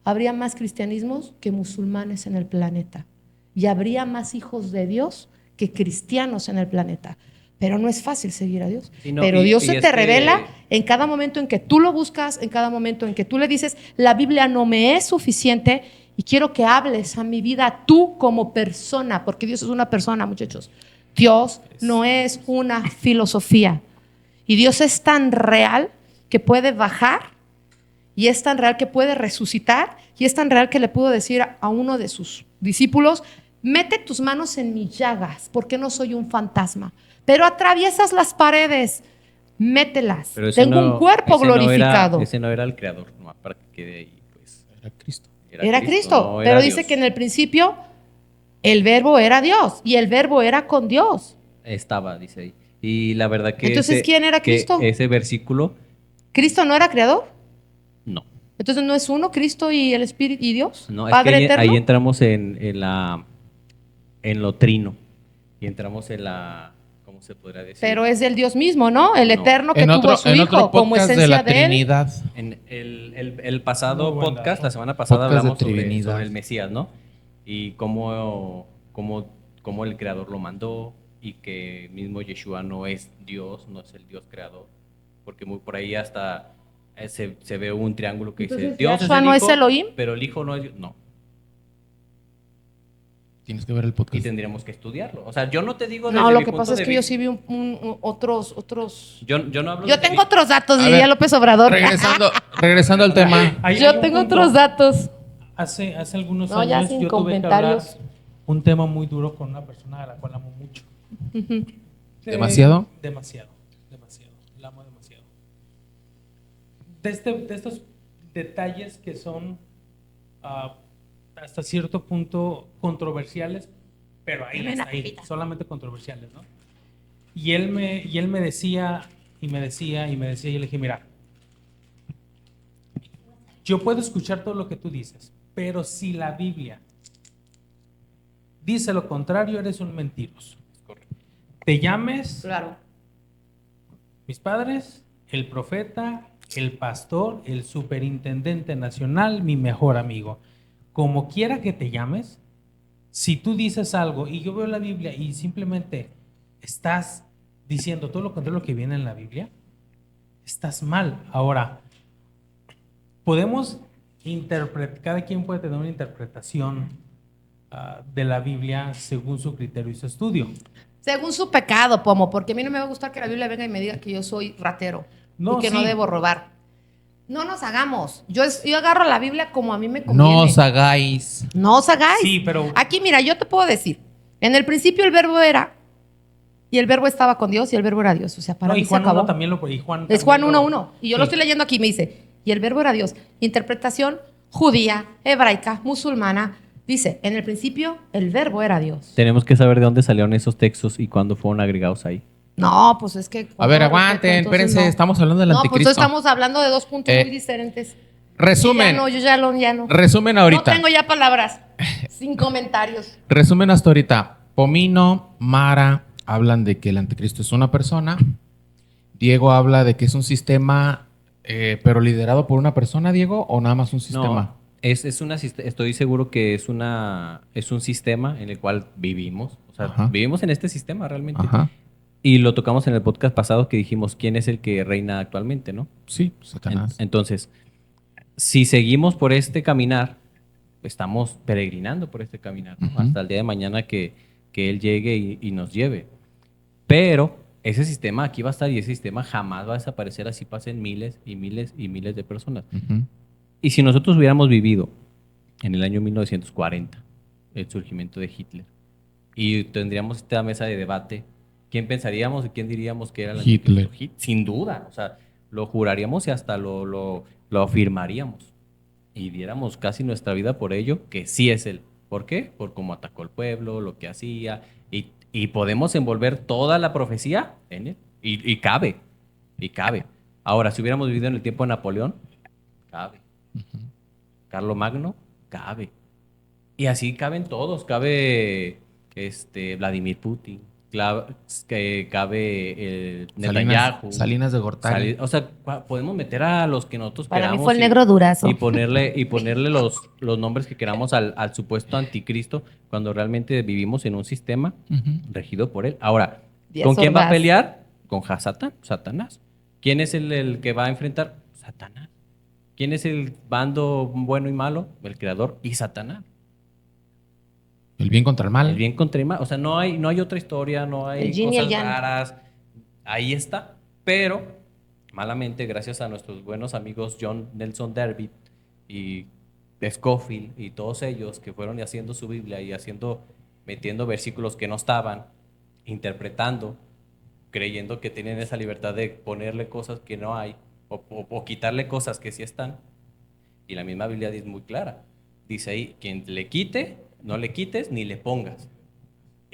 habría más cristianismos que musulmanes en el planeta. Y habría más hijos de Dios que cristianos en el planeta. Pero no es fácil seguir a Dios. Pero Dios se te revela en cada momento en que tú lo buscas, en cada momento en que tú le dices, la Biblia no me es suficiente y quiero que hables a mi vida tú como persona, porque Dios es una persona, muchachos. Dios no es una filosofía. Y Dios es tan real que puede bajar, y es tan real que puede resucitar, y es tan real que le pudo decir a uno de sus discípulos, mete tus manos en mis llagas, porque no soy un fantasma, pero atraviesas las paredes, mételas. Tengo un cuerpo glorificado. Ese no era el creador, no, para que quede ahí, pues. Era Cristo. Era Cristo, no, pero era dice Dios. que en el principio el verbo era Dios y el verbo era con Dios. Estaba, dice ahí. Y la verdad que Entonces, ¿quién era Cristo? Ese versículo, ¿Cristo no era creador? no. Entonces, ¿no es uno Cristo y el Espíritu y Dios? No, es Padre que eterno. ahí entramos en lo trino. Y entramos en la, ¿cómo se podría decir? Pero es del Dios mismo, ¿no? El No. eterno que En tuvo otro, a su en hijo otro como podcast esencia de la de él. Trinidad. En el pasado Muy buen podcast, dato. la semana pasada Podcast de hablamos Trinidad. sobre el Mesías, ¿no? Y cómo el creador lo mandó, y que mismo Yeshua no es Dios, no es el Dios creador. Porque muy por ahí hasta se ve un triángulo que Entonces, dice Dios ¿Yahshua es el no hijo, es Elohim? pero el hijo no es Dios. No. Tienes que ver el Y podcast. tendríamos que estudiarlo. O sea, yo no te digo No, desde lo mi que punto pasa es de que yo vista. sí vi otros. Yo no hablo Yo desde tengo otros datos, A diría ver, López Obrador. Regresando al tema. Yo tengo otros datos. Hace algunos No, ya años sin yo tuve que comentarios. hablar un tema muy duro con una persona a la cual amo mucho. ¿Demasiado? Demasiado. La amo demasiado. De estos detalles que son hasta cierto punto controversiales, pero ahí, Dame una hasta ahí, pepita. solamente controversiales, ¿no? Y él me decía, y yo le dije, mira, yo puedo escuchar todo lo que tú dices, pero si la Biblia dice lo contrario, eres un mentiroso. Te llames Claro. mis padres, el profeta, el pastor, el superintendente nacional, mi mejor amigo. Como quiera que te llames, si tú dices algo y yo veo la Biblia y simplemente estás diciendo todo lo contrario de lo que viene en la Biblia, estás mal. Ahora, podemos interpretar, cada quien puede tener una interpretación de la Biblia según su criterio y su estudio. Según su pecado, Pomo, porque a mí no me va a gustar que la Biblia venga y me diga que yo soy ratero No, y que no sí. debo robar. No nos hagamos. Yo agarro la Biblia como a mí me conviene. No os hagáis. No os hagáis. Sí, pero Aquí, mira, yo te puedo decir, en el principio el verbo era, y el verbo estaba con Dios, y el verbo era Dios. O sea, para no, mí y se Juan acabó. 1 también lo y Juan Es Juan también 1:1. Y yo lo sí. estoy leyendo aquí, me dice, y el verbo era Dios. Interpretación judía, hebraica, musulmana. Dice, en el principio el verbo era Dios. Tenemos que saber de dónde salieron esos textos y cuándo fueron agregados ahí. No, pues es que... A ver, no, aguanten, entonces espérense, no. estamos hablando del No, pues anticristo. estamos hablando de dos puntos Eh, muy diferentes. Resumen. Ya no, yo ya no. Resumen No ahorita. tengo ya palabras. Sin comentarios. Resumen hasta ahorita. Pomino, Mara hablan de que el anticristo es una persona. Diego habla de que es un sistema, pero liderado por una persona, Diego, o nada más un sistema. No, estoy seguro que es un sistema en el cual vivimos. O sea, Ajá. vivimos en este sistema realmente. Ajá. Y lo tocamos en el podcast pasado que dijimos quién es el que reina actualmente, ¿no? Sí, Satanás. Entonces, si seguimos por este caminar, estamos peregrinando por este caminar, ¿no? Ujú. Hasta el día de mañana que Él llegue y nos lleve. Pero ese sistema aquí va a estar y ese sistema jamás va a desaparecer, así pasen miles y miles y miles de personas. Ujú. Y si nosotros hubiéramos vivido en el año 1940 el surgimiento de Hitler y tendríamos esta mesa de debate, ¿quién pensaríamos y quién diríamos que era el Hitler. anticristo? Sin duda, o sea, lo juraríamos y hasta lo afirmaríamos y diéramos casi nuestra vida por ello, que sí es él. ¿Por qué? Por cómo atacó al pueblo, lo que hacía, y podemos envolver toda la profecía en él. Y cabe. Ahora, si hubiéramos vivido en el tiempo de Napoleón, cabe. Carlo Magno, cabe. Y así caben todos. Cabe Vladimir Putin, cabe Netanyahu. Salinas de Gortari. O sea, podemos meter a los que nosotros Para queramos. mí fue el negro durazo. Y ponerle los nombres que queramos al supuesto anticristo, cuando realmente vivimos en un sistema Ujú. regido por él. Ahora, Díaz ¿con quién va a Ordaz. pelear? Con Satanás. ¿Quién es el que va a enfrentar? Satanás. ¿Quién es el bando bueno y malo? El creador y Satanás. El bien contra el mal. El bien contra el mal. O sea, no hay otra historia, no hay El yin y el cosas yang. raras. Ahí está. Pero, malamente, gracias a nuestros buenos amigos John Nelson Darby y Scofield y todos ellos que fueron haciendo su Biblia y metiendo versículos que no estaban, interpretando, creyendo que tienen esa libertad de ponerle cosas que no hay o quitarle cosas que sí están. Y la misma Biblia es muy clara. Dice ahí, quien le quite, no le quites ni le pongas.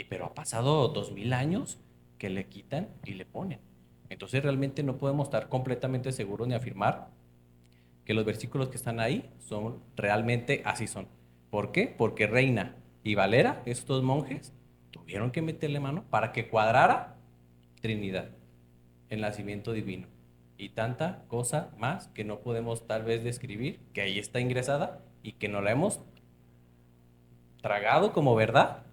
Pero ha pasado 2000 años que le quitan y le ponen. Entonces realmente no podemos estar completamente seguros ni afirmar que los versículos que están ahí son realmente así son. ¿Por qué? Porque Reina y Valera, estos monjes, tuvieron que meterle mano para que cuadrara Trinidad, el nacimiento divino. Y tanta cosa más que no podemos tal vez describir, que ahí está ingresada y que no la hemos tragado como verdad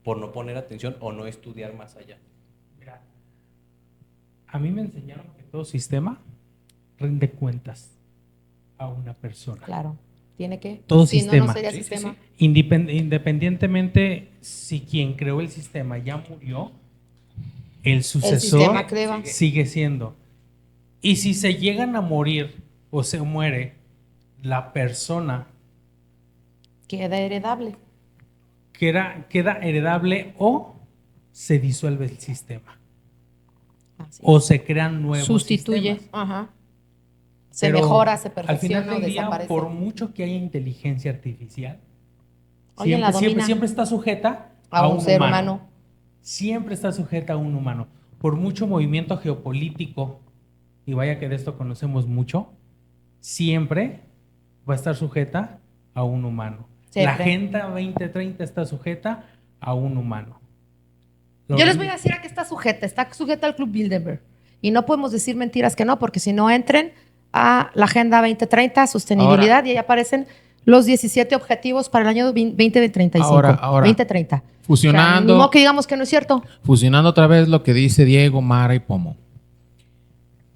por no poner atención o no estudiar más allá. Mira, a mí me enseñaron que todo sistema rinde cuentas a una persona. Claro. Tiene que. Todo Si sistema. No, no sería Sí, sistema. Independientemente si quien creó el sistema ya murió, el sucesor sistema creva. sigue siendo. Y si se llegan a morir o se muere la persona, Queda heredable. queda heredable o se disuelve el sistema. Así. O se crean nuevos Sustituye. sistemas. Ajá. Se Pero mejora, se al final perfecciona o del día, desaparece. por mucho que haya inteligencia artificial, Alguien la domina. siempre está sujeta A un ser humano. Siempre está sujeta a un humano. Por mucho movimiento geopolítico, y vaya que de esto conocemos mucho, siempre va a estar sujeta a un humano. La Siempre. Agenda 2030 está sujeta a un humano. Yo les voy a decir a qué está sujeta al Club Bilderberg. Y no podemos decir mentiras que no, porque si no entren a la Agenda 2030, sostenibilidad, y ahí aparecen los 17 objetivos para el año 2035. Ahora. 2030. Fusionando. Ni modo que digamos que no es cierto. Fusionando otra vez lo que dice Diego, Mara y Pomo.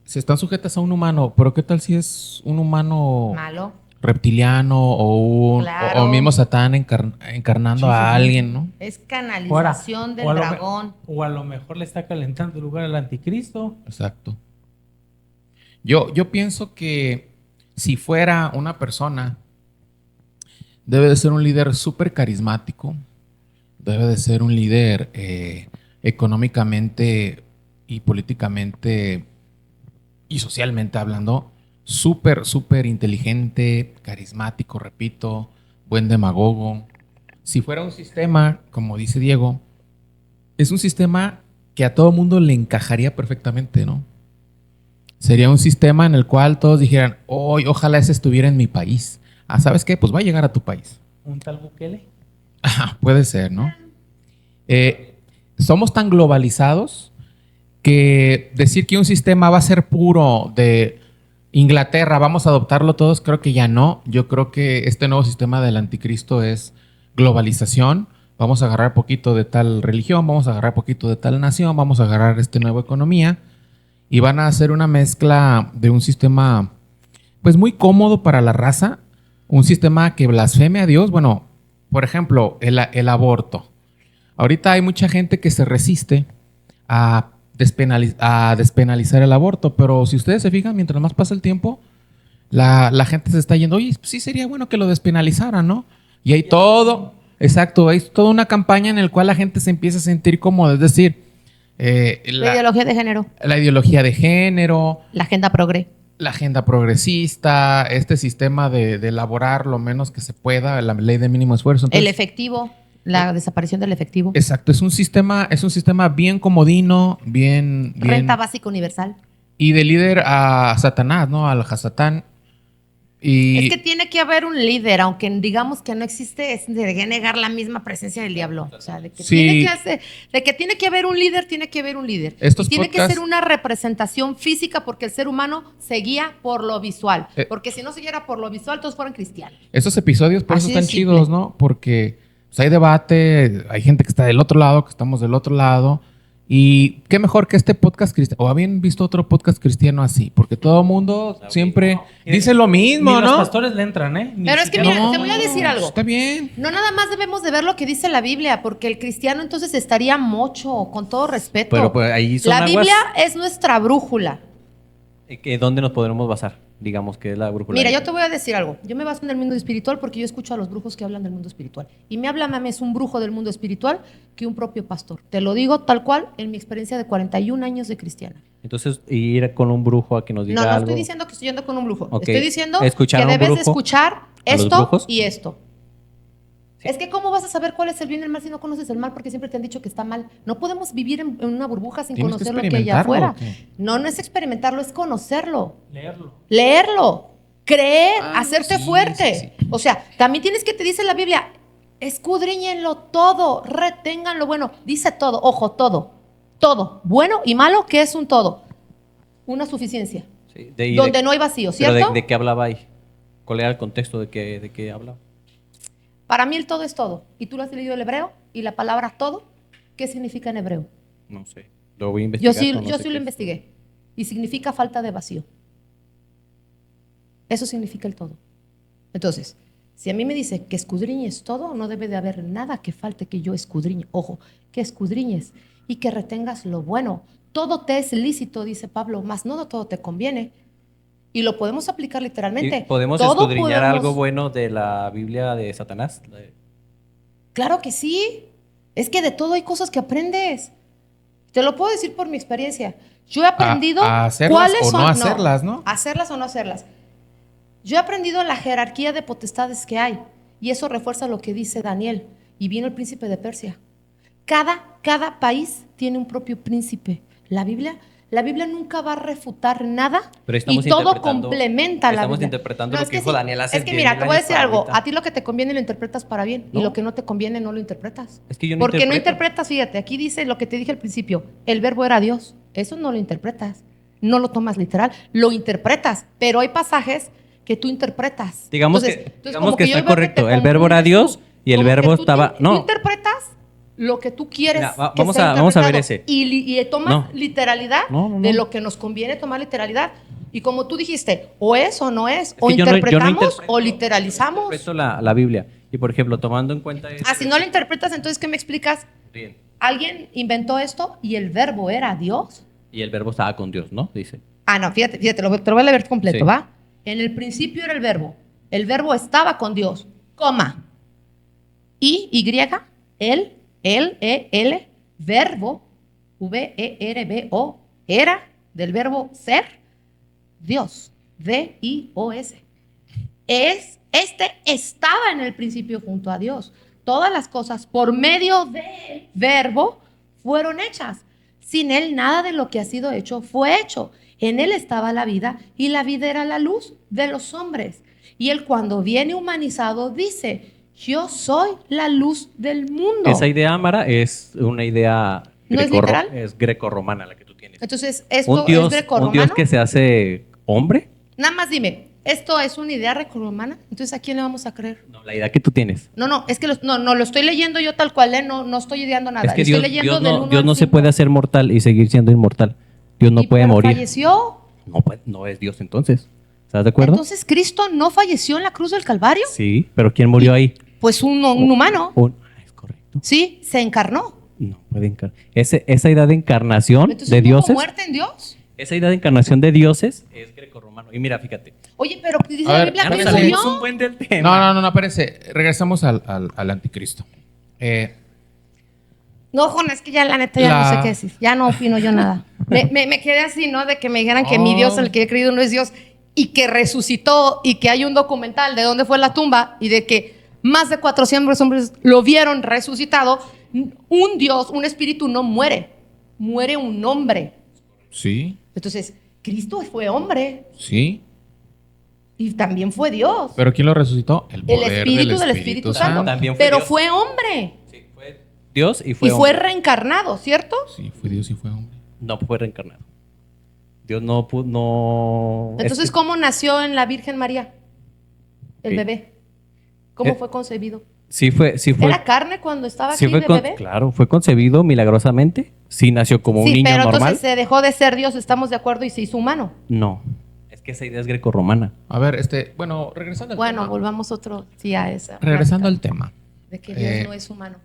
Se están sujetas a un humano, pero ¿qué tal si es un humano Malo. reptiliano o Claro. o mismo Satán encarnando Sí, sí, a sí. alguien, ¿no? Es canalización del o dragón. o a lo mejor le está calentando el lugar al anticristo. Exacto. Yo pienso que si fuera una persona, debe de ser un líder súper carismático, debe de ser un líder económicamente y políticamente y socialmente hablando, súper, súper inteligente, carismático, repito, buen demagogo. Si fuera un sistema, como dice Diego, es un sistema que a todo mundo le encajaría perfectamente, ¿no? Sería un sistema en el cual todos dijeran, oh, ojalá ese estuviera en mi país. Ah, ¿sabes qué? Pues va a llegar a tu país. ¿Un tal Bukele? Puede ser, ¿no? Somos tan globalizados que decir que un sistema va a ser puro de Inglaterra, vamos a adoptarlo todos, creo que ya no. Yo creo que este nuevo sistema del anticristo es globalización. Vamos a agarrar poquito de tal religión, vamos a agarrar poquito de tal nación, vamos a agarrar nueva economía y van a hacer una mezcla de un sistema pues muy cómodo para la raza, un sistema que blasfeme a Dios. Bueno, por ejemplo, el aborto. Ahorita hay mucha gente que se resiste a despenalizar el aborto, pero si ustedes se fijan, mientras más pasa el tiempo, la gente se está yendo, oye, pues sí sería bueno que lo despenalizaran, ¿no? Y hay todo, exacto, hay toda una campaña en la cual la gente se empieza a sentir cómoda, es decir, La ideología de género. la ideología de género, La agenda progre. la agenda progresista, este sistema de elaborar lo menos que se pueda, la ley de mínimo esfuerzo. El Entonces, efectivo. La desaparición del efectivo. exacto, es un sistema bien comodino, bien Renta básica universal. y de líder a Satanás, ¿no? Al Hasatán. Y Es que tiene que haber un líder, aunque digamos que no existe, es de negar la misma presencia del diablo. O sea, de que, Sí. de que tiene que haber un líder, tiene que haber un líder. Estos y tiene podcasts- que ser una representación física porque el ser humano se guía por lo visual. Eh. Porque si no se guiara por lo visual, todos fueran cristianos. estos episodios por eso Así de están simple. chidos, ¿no? Porque pues, hay debate, hay gente que está del otro lado, que estamos del otro lado. Y qué mejor que este podcast cristiano. ¿O habían visto otro podcast cristiano así? Porque todo el mundo siempre dice lo mismo, Ni los ¿no? pastores le entran, ¿eh? Ni Pero es que siquiera- mira, te voy a decir algo. Está bien. No nada más debemos de ver lo que dice la Biblia, porque el cristiano entonces estaría mocho, con todo respeto. Pero pues ahí son la aguas. Biblia es nuestra brújula. ¿Dónde nos podremos basar? Digamos que es la brújula. Mira, yo te voy a decir algo. Yo me baso en el mundo espiritual porque yo escucho a los brujos que hablan del mundo espiritual. Y me habla más un brujo del mundo espiritual que un propio pastor. Te lo digo tal cual en mi experiencia de 41 años de cristiana. Entonces, ir con un brujo a que nos diga No, no algo. estoy diciendo que estoy yendo con un brujo. Ok. Estoy diciendo Escuchar a que un debes de brujo, escuchar a los esto brujos. y esto. Es que ¿cómo vas a saber cuál es el bien y el mal si no conoces el mal? Porque siempre te han dicho que está mal. No podemos vivir en una burbuja sin ¿Tienes que conocer lo que hay allá experimentarlo afuera. o qué? No, no es experimentarlo, es conocerlo. Leerlo. Leerlo, creer, Ah, hacerte sí, fuerte. sí. O sea, también tienes que te dice la Biblia, escudriñenlo todo, reténganlo bueno, dice todo, ojo, todo, todo, bueno y malo, que es un todo, una suficiencia, Sí, donde no hay vacío, pero ¿cierto? ¿de qué hablaba ahí? ¿Cuál era el contexto de qué hablaba? Para mí el todo es todo. Y tú lo has leído el hebreo y la palabra todo, ¿qué significa en hebreo? No sé. Lo voy a Yo investigar. sí, pero no yo sé sí qué lo es. investigué. Y significa falta de vacío. Eso significa el todo. Entonces, si a mí me dice que escudriñes todo, no debe de haber nada que falte que yo escudriñe. Ojo, que escudriñes y que retengas lo bueno. Todo te es lícito, dice Pablo, mas no todo te conviene. Y lo podemos aplicar literalmente. ¿Y ¿Podemos Todo escudriñar podemos- algo bueno de la Biblia de Satanás? Claro que sí. Es que de todo hay cosas que aprendes. Te lo puedo decir por mi experiencia. Yo he aprendido A hacerlas cuáles o son no hacerlas, ¿no? Hacerlas o no hacerlas. Yo he aprendido la jerarquía de potestades que hay y eso refuerza lo que dice Daniel. Y vino el príncipe de Persia. Cada país tiene un propio príncipe. La Biblia nunca va a refutar nada Pero estamos y todo interpretando- complementa la estamos Biblia. interpretando No, lo es que dijo sí. Daniel hace Es que 10.000 mira, te voy a años decir para algo. ahorita. A ti lo que te conviene lo interpretas para bien No. y lo que no te conviene no lo interpretas. Es que yo no Porque no interpreto. interpretas, fíjate, aquí dice lo que te dije al principio, el verbo era Dios. Eso no lo interpretas, no lo tomas literal, lo interpretas, pero hay pasajes que tú interpretas. Digamos como que yo está veo correcto. te El verbo era confundes Dios y el como que verbo tú estaba. tú No, interpretas lo que tú quieres. Mira, que vamos sea a ver interpretado. ese. Y tomas No. literalidad No, no, de no. lo que nos conviene tomar literalidad. Y como tú dijiste, o es o no es, o que yo no interpretamos interpreto- o literalizamos. interpreto la Biblia. Y por ejemplo, tomando en cuenta. Ah, si no lo interpretas, entonces, ¿qué me explicas? Bien. Alguien inventó esto y el verbo era Dios. Y el verbo estaba con Dios, ¿no? Dice. Ah, no, fíjate, te lo voy a leer completo, Sí. ¿va? En el principio era el verbo. El verbo estaba con Dios, coma. Y, L, verbo, V-E-R-B-O, era del verbo ser, Dios, D-I-O-S. Este estaba en el principio junto a Dios. Todas las cosas por medio del verbo fueron hechas. Sin él nada de lo que ha sido hecho fue hecho. En él estaba la vida y la vida era la luz de los hombres. Y él cuando viene humanizado dice, yo soy la luz del mundo. Esa idea, Mara, es una idea ¿No es literal? es grecorromana la que tú tienes. Entonces, ¿esto Un es Dios grecorromano? que se hace hombre. Nada más dime, ¿esto es una idea grecorromana? Entonces, ¿a quién le vamos a creer? No, la idea que tú tienes. No, es que no, lo estoy leyendo yo tal cual, no estoy ideando nada. Es que estoy Dios, leyendo del 1 Dios al no se 5. puede hacer mortal y seguir siendo inmortal. Dios no puede pero morir. ¿falleció? No es Dios entonces. ¿Estás de acuerdo? Entonces, ¿Cristo no falleció en la cruz del Calvario? Sí, pero ¿quién murió ahí? Pues un humano. Es correcto. Sí, se encarnó. No puede encarnar. Esa idea de encarnación Entonces, de ¿no hubo dioses, muerte en Dios? esa idea de encarnación de dioses es grecorromano. Y mira, fíjate. Oye, pero dice A la ver, Biblia Ya que nos espérate. salimos murió. un buen del tema. No, espérense. Regresamos al anticristo. No, Juan, es que ya la neta ya no sé qué decir. Ya no opino yo nada. Me quedé así, ¿no? De que me dijeran que mi Dios, el que he creído, no es Dios. Y que resucitó y que hay un documental de dónde fue la tumba y de que más de 400 hombres lo vieron resucitado. Un Dios, un espíritu no muere. Muere un hombre. Sí, Entonces, Cristo fue hombre sí. y también fue Dios. ¿Pero quién lo resucitó? El espíritu del Espíritu Santo. También fue Pero Dios. fue hombre. Sí, fue Dios y Y fue fue hombre. reencarnado, ¿cierto? Sí, fue Dios y fue hombre. No fue reencarnado. Dios no pudo. No, Entonces, es que- ¿cómo nació en la Virgen María el Sí. bebé? ¿Cómo Eh, fue concebido? Sí fue. ¿Era carne cuando estaba sí aquí fue de con- bebé? Claro, fue concebido milagrosamente. Sí nació como un Sí, niño pero normal. entonces se dejó de ser Dios, estamos de acuerdo, y se hizo humano. No. Es que esa idea es grecorromana. A ver, bueno, regresando al Bueno, tema. volvamos otro día a esa. Regresando al plática tema. de que Dios Eh, no es humano.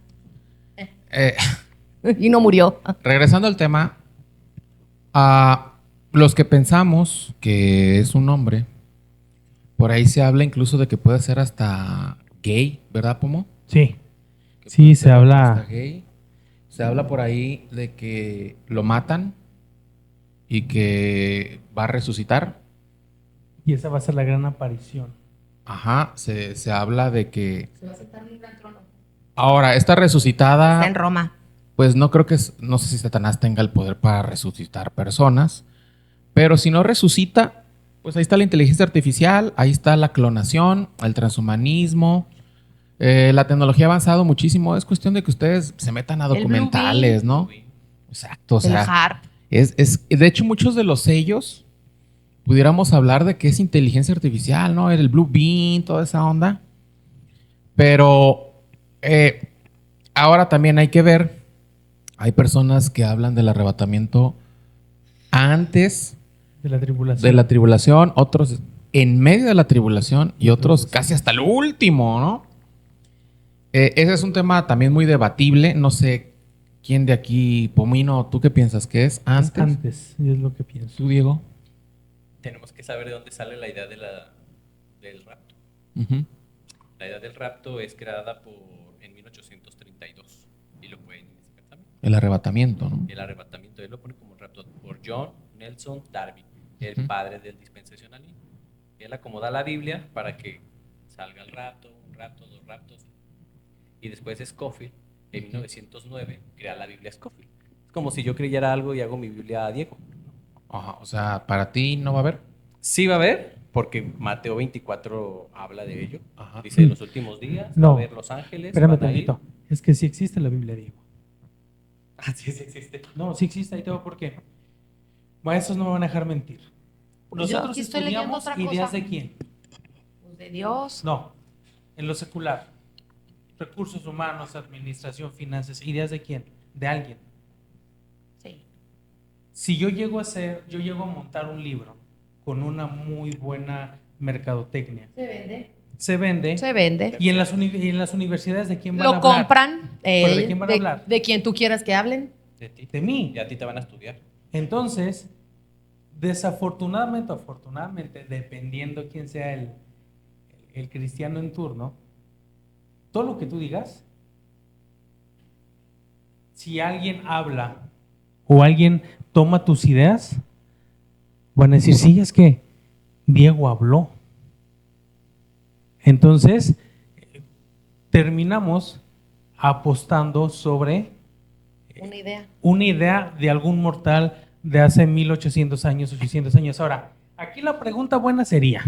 Eh, Y no murió. regresando al tema, a los que pensamos que es un hombre, por ahí se habla incluso de que puede ser hasta gay, ¿verdad, Pomo? Sí. Que Sí, puede se ser habla- hasta gay. Se habla por ahí de que lo matan y que va a resucitar. Y esa va a ser la gran aparición. Ajá, se habla de que Se va a sentar en un gran trono. ahora esta Está en resucitada, Roma. pues no creo que, no sé si Satanás tenga el poder para resucitar personas, pero si no resucita, pues ahí está la inteligencia artificial, ahí está la clonación, el transhumanismo, la tecnología ha avanzado muchísimo, es cuestión de que ustedes se metan a El Blue documentales, Beam. ¿no? Exacto, o El sea, harp. de hecho muchos de los sellos pudiéramos hablar de que es inteligencia artificial, ¿no? El Blue Beam, toda esa onda. Pero ahora también hay que ver, hay personas que hablan del arrebatamiento antes De la tribulación. de la tribulación, otros en medio de la tribulación y otros casi hasta el último, ¿no? Ese es un tema también muy debatible. No sé quién de aquí, Pomino, ¿tú qué piensas que es? Antes. Antes, y es lo que pienso. ¿Tú, Diego? Tenemos que saber de dónde sale la idea del rapto. Ujú. La idea del rapto es creada en 1832. Y lo pueden investigar también. El arrebatamiento, ¿no? El arrebatamiento, él lo pone como rapto por John Nelson Darby, el Ujú. padre del dispensacionalismo. Él acomoda la Biblia para que salga el rapto, un rapto, dos raptos. Y después Scofield, en 1909, crea la Biblia Scofield. Es como si yo creyera algo y hago mi Biblia a Diego. Ajá, o sea, para ti no va a haber. Sí va a haber, porque Mateo 24 habla de ello. Ajá. Dice, en los últimos días va No. a haber los ángeles. Espérame van a ir. tantito. Es que sí existe la Biblia, Diego. Ah, sí, sí existe. No, sí existe, ahí te voy por qué. Maestros no me van a dejar mentir. Yo Nosotros aquí estoy leyendo estudiamos otra ideas cosa. de quién. Pues de Dios. No, en lo secular. Recursos humanos, administración, finanzas, ideas de quién, de alguien. Sí. Si yo llego a montar un libro con una muy buena mercadotecnia, Se vende. se vende, Se vende. y en las universidades de quién van a Lo hablar. compran. ¿Pero de quién van a hablar? De quien tú quieras que hablen. De ti. De mí. Y a ti te van a estudiar. Entonces, desafortunadamente o afortunadamente, dependiendo quién sea el cristiano en turno, todo lo que tú digas, si alguien habla o alguien toma tus ideas, van a decir, sí, es que Diego habló. Entonces, terminamos apostando sobre Una idea. una idea de algún mortal de hace 1800 años, 800 años. Ahora, aquí la pregunta buena sería,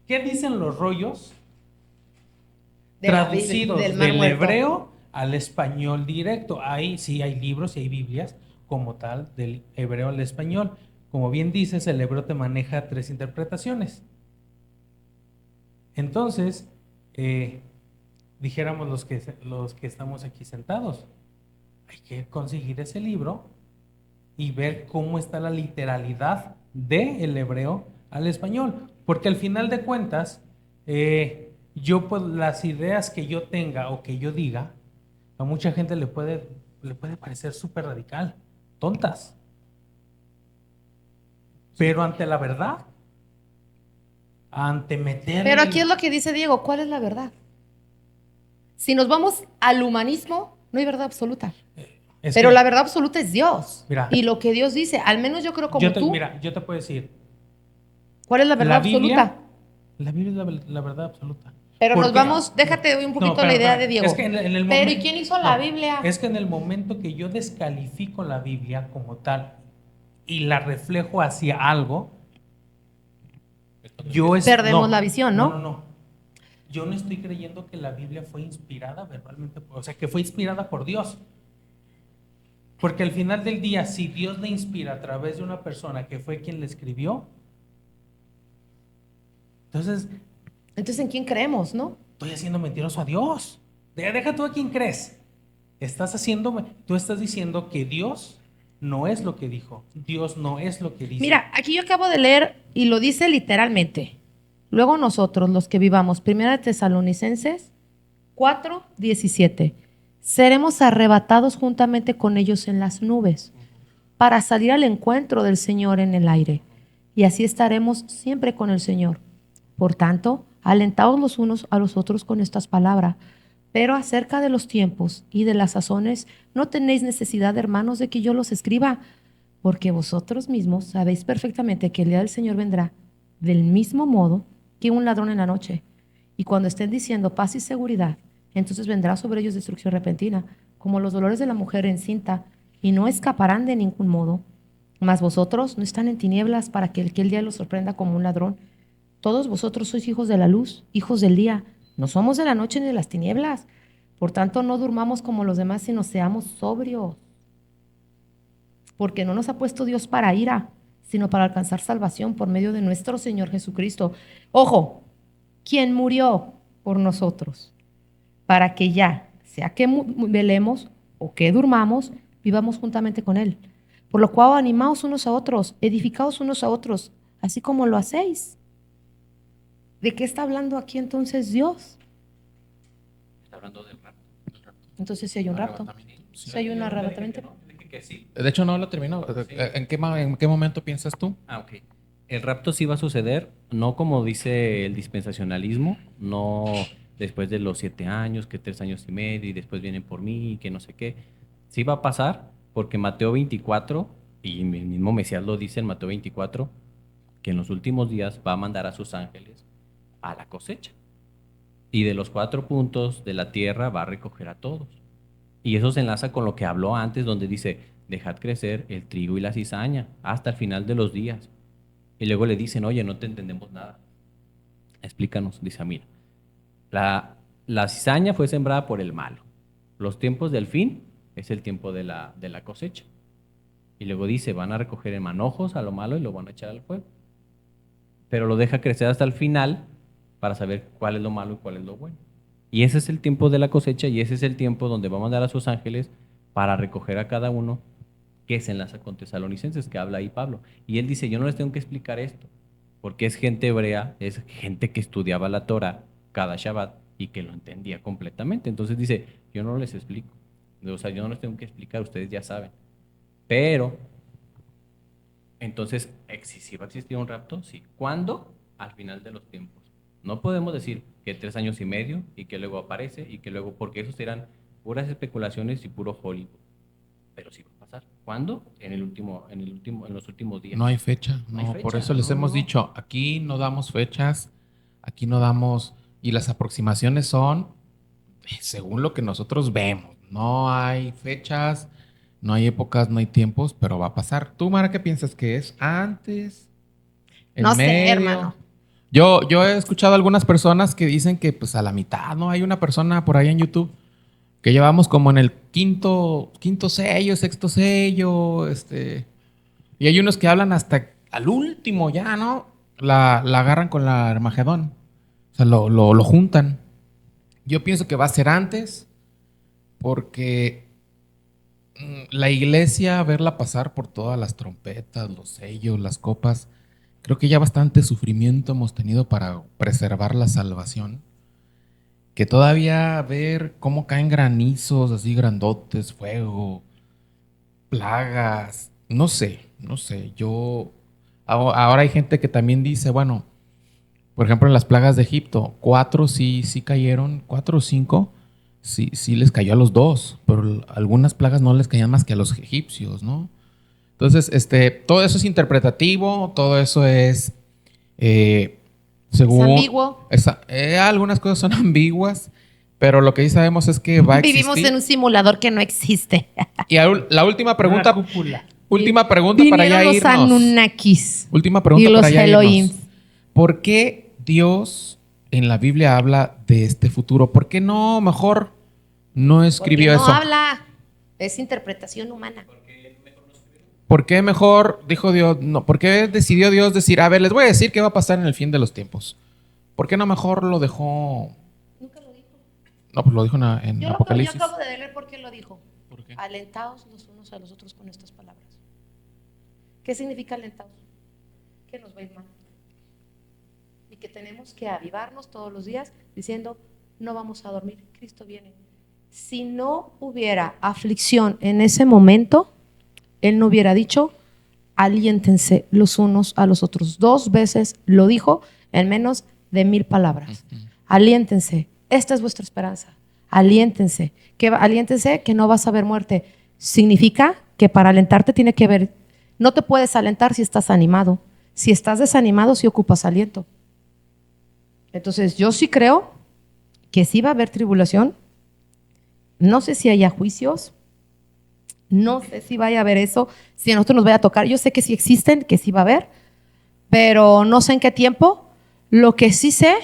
¿qué dicen los rollos De la traducidos Biblia, del Mar del Muerto. hebreo al español directo? Ahí sí hay libros y hay Biblias como tal del hebreo al español. Como bien dices, el hebreo te maneja 3 interpretaciones. Entonces, dijéramos los que estamos aquí sentados, hay que conseguir ese libro y ver cómo está la literalidad del hebreo al español. Porque al final de cuentas, yo pues, las ideas que yo tenga o que yo diga, a mucha gente le puede parecer súper radical, tontas. Pero ante la verdad, ante meter... Pero aquí es lo que dice Diego, ¿cuál es la verdad? Si nos vamos al humanismo, no hay verdad absoluta. Pero la verdad absoluta es Dios. Mira. Y lo que Dios dice, al menos yo creo como tú. Mira, yo te puedo decir, ¿Cuál es la verdad absoluta? La Biblia es la verdad absoluta. Pero nos Porque- vamos, déjate doy un poquito No, la idea espera, de Diego. es que en el Pero ¿y momen- quién hizo la no, Biblia? Es que en el momento que yo descalifico la Biblia como tal y la reflejo hacia algo, Perdemos la visión, ¿no? No. Yo no estoy creyendo que la Biblia fue inspirada verbalmente, o sea, que fue inspirada por Dios. Porque al final del día, si Dios le inspira a través de una persona que fue quien le escribió, entonces Entonces, ¿en quién creemos, no? estoy haciendo mentiroso a Dios. Deja tú a quién crees. Tú estás diciendo que Dios no es lo que dijo. Dios no es lo que dice. Mira, aquí yo acabo de leer y lo dice literalmente. Luego nosotros, los que vivamos, 1 Tesalonicenses 4:17, seremos arrebatados juntamente con ellos en las nubes para salir al encuentro del Señor en el aire. Y así estaremos siempre con el Señor. Por tanto, alentaos los unos a los otros con estas palabras. Pero acerca de los tiempos y de las sazones, no tenéis necesidad, hermanos, de que yo los escriba, porque vosotros mismos sabéis perfectamente que el día del Señor vendrá del mismo modo que un ladrón en la noche. Y cuando estén diciendo paz y seguridad, entonces vendrá sobre ellos destrucción repentina, como los dolores de la mujer encinta, y no escaparán de ningún modo. Mas vosotros no están en tinieblas para que aquel día los sorprenda como un ladrón. Todos vosotros sois hijos de la luz, hijos del día. No somos de la noche ni de las tinieblas. Por tanto, no durmamos como los demás, sino seamos sobrios. Porque no nos ha puesto Dios para ira, sino para alcanzar salvación por medio de nuestro Señor Jesucristo. Ojo, quien murió por nosotros, para que ya, sea que velemos o que durmamos, vivamos juntamente con Él. Por lo cual, animaos unos a otros, edificaos unos a otros, así como lo hacéis. ¿De qué está hablando aquí entonces Dios? Está hablando del rapto. Entonces si hay un rapto, si hay un arrebatamiento. Sí. De hecho, no lo terminó. ¿En qué momento piensas tú? Ok. El rapto sí va a suceder, no como dice el dispensacionalismo, no después de los 7 años, que 3 años y medio, y después vienen por mí, que no sé qué. Sí va a pasar, porque Mateo 24, y el mismo Mesías lo dice en Mateo 24, que en los últimos días va a mandar a sus ángeles a la cosecha. Y de los 4 puntos de la tierra va a recoger a todos. Y eso se enlaza con lo que habló antes, donde dice, dejad crecer el trigo y la cizaña hasta el final de los días. Y luego le dicen, oye, no te entendemos nada. Explícanos, dice, mira, la cizaña fue sembrada por el malo. Los tiempos del fin es el tiempo de la cosecha. Y luego dice, van a recoger en manojos a lo malo y lo van a echar al fuego. Pero lo deja crecer hasta el final para saber cuál es lo malo y cuál es lo bueno. Y ese es el tiempo de la cosecha y ese es el tiempo donde va a mandar a sus ángeles para recoger a cada uno, que se enlaza con Tesalonicenses, que habla ahí Pablo. Y él dice, yo no les tengo que explicar esto, porque es gente hebrea, es gente que estudiaba la Torah cada Shabbat y que lo entendía completamente. Entonces dice, yo no les explico. O sea, yo no les tengo que explicar, ustedes ya saben. Pero, entonces, ¿sí va a existir un rapto? Sí. ¿Cuándo? Al final de los tiempos. No podemos decir que 3 años y medio y que luego aparece y que luego, porque eso serán puras especulaciones y puro Hollywood. Pero sí va a pasar. ¿Cuándo? En los últimos días. No hay fecha. No hay fecha, Por eso les no, hemos no. dicho, aquí no damos fechas, aquí no damos, y las aproximaciones son según lo que nosotros vemos. No hay fechas No hay épocas, no hay tiempos, pero va a pasar. ¿Tú, Mara, qué piensas que es? ¿Antes? ¿En No sé, medio? hermano. Yo he escuchado algunas personas que dicen que pues a la mitad, ¿no? Hay una persona por ahí en YouTube que llevamos como en el quinto sello, sexto sello, y hay unos que hablan hasta al último ya, ¿no? La agarran con la Armagedón. O sea, lo juntan. Yo pienso que va a ser antes porque la iglesia, verla pasar por todas las trompetas, los sellos, las copas, creo que ya bastante sufrimiento hemos tenido para preservar la salvación. Que todavía ver cómo caen granizos así grandotes, fuego, plagas, no sé. Ahora hay gente que también dice, bueno, por ejemplo en las plagas de Egipto, 4 sí cayeron, 4 o 5 sí les cayó a los 2, pero algunas plagas no les caían más que a los egipcios, ¿no? Entonces, todo eso es interpretativo, todo eso es según... Es ambiguo. Algunas cosas son ambiguas, pero lo que sí sabemos es que va a existir. Vivimos en un simulador que no existe. Y la última pregunta, Una cúpula. última pregunta para ya Vinieron los irnos. Anunnakis Última pregunta y los para ya Elohim. irnos. ¿Por qué Dios en la Biblia habla de este futuro? ¿Por qué no mejor no escribió Porque no eso? habla, es interpretación humana. ¿Por qué mejor dijo Dios? No, ¿por qué decidió Dios decir, a ver, les voy a decir qué va a pasar en el fin de los tiempos? ¿Por qué no mejor lo dejó? Nunca lo dijo. No, pues lo dijo en Yo Apocalipsis. acabo de leer por qué lo dijo. ¿Por qué? Alentaos los unos a los otros con estas palabras. ¿Qué significa alentaos? Que nos va a ir mal. Y que tenemos que avivarnos todos los días diciendo, no vamos a dormir, Cristo viene. Si no hubiera aflicción en ese momento, Él no hubiera dicho, aliéntense los unos a los otros. 2 veces lo dijo en menos de 1000 palabras. Aliéntense, esta es vuestra esperanza. Aliéntense que no vas a ver muerte. Significa que para alentarte tiene que ver, no te puedes alentar si estás animado. Si estás desanimado, si ocupas aliento. Entonces yo sí creo que sí va a haber tribulación. No sé si haya juicios. No sé si vaya a haber eso, si a nosotros nos vaya a tocar. Yo sé que sí existen, que sí va a haber, pero no sé en qué tiempo. Lo que sí sé,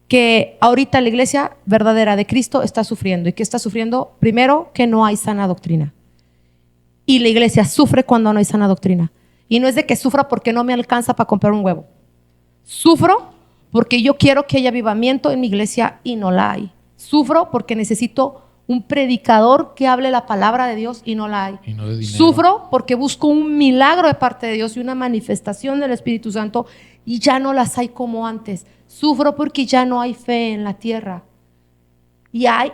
que ahorita la iglesia verdadera de Cristo está sufriendo. ¿Y qué está sufriendo? Primero, que no hay sana doctrina. Y la iglesia sufre cuando no hay sana doctrina. Y no es de que sufra porque no me alcanza para comprar un huevo. Sufro porque yo quiero que haya avivamiento en mi iglesia y no la hay. Sufro porque necesito un predicador que hable la palabra de Dios y no la hay. Y no de dinero. Sufro porque busco un milagro de parte de Dios y una manifestación del Espíritu Santo y ya no las hay como antes. Sufro porque ya no hay fe en la tierra. Y hay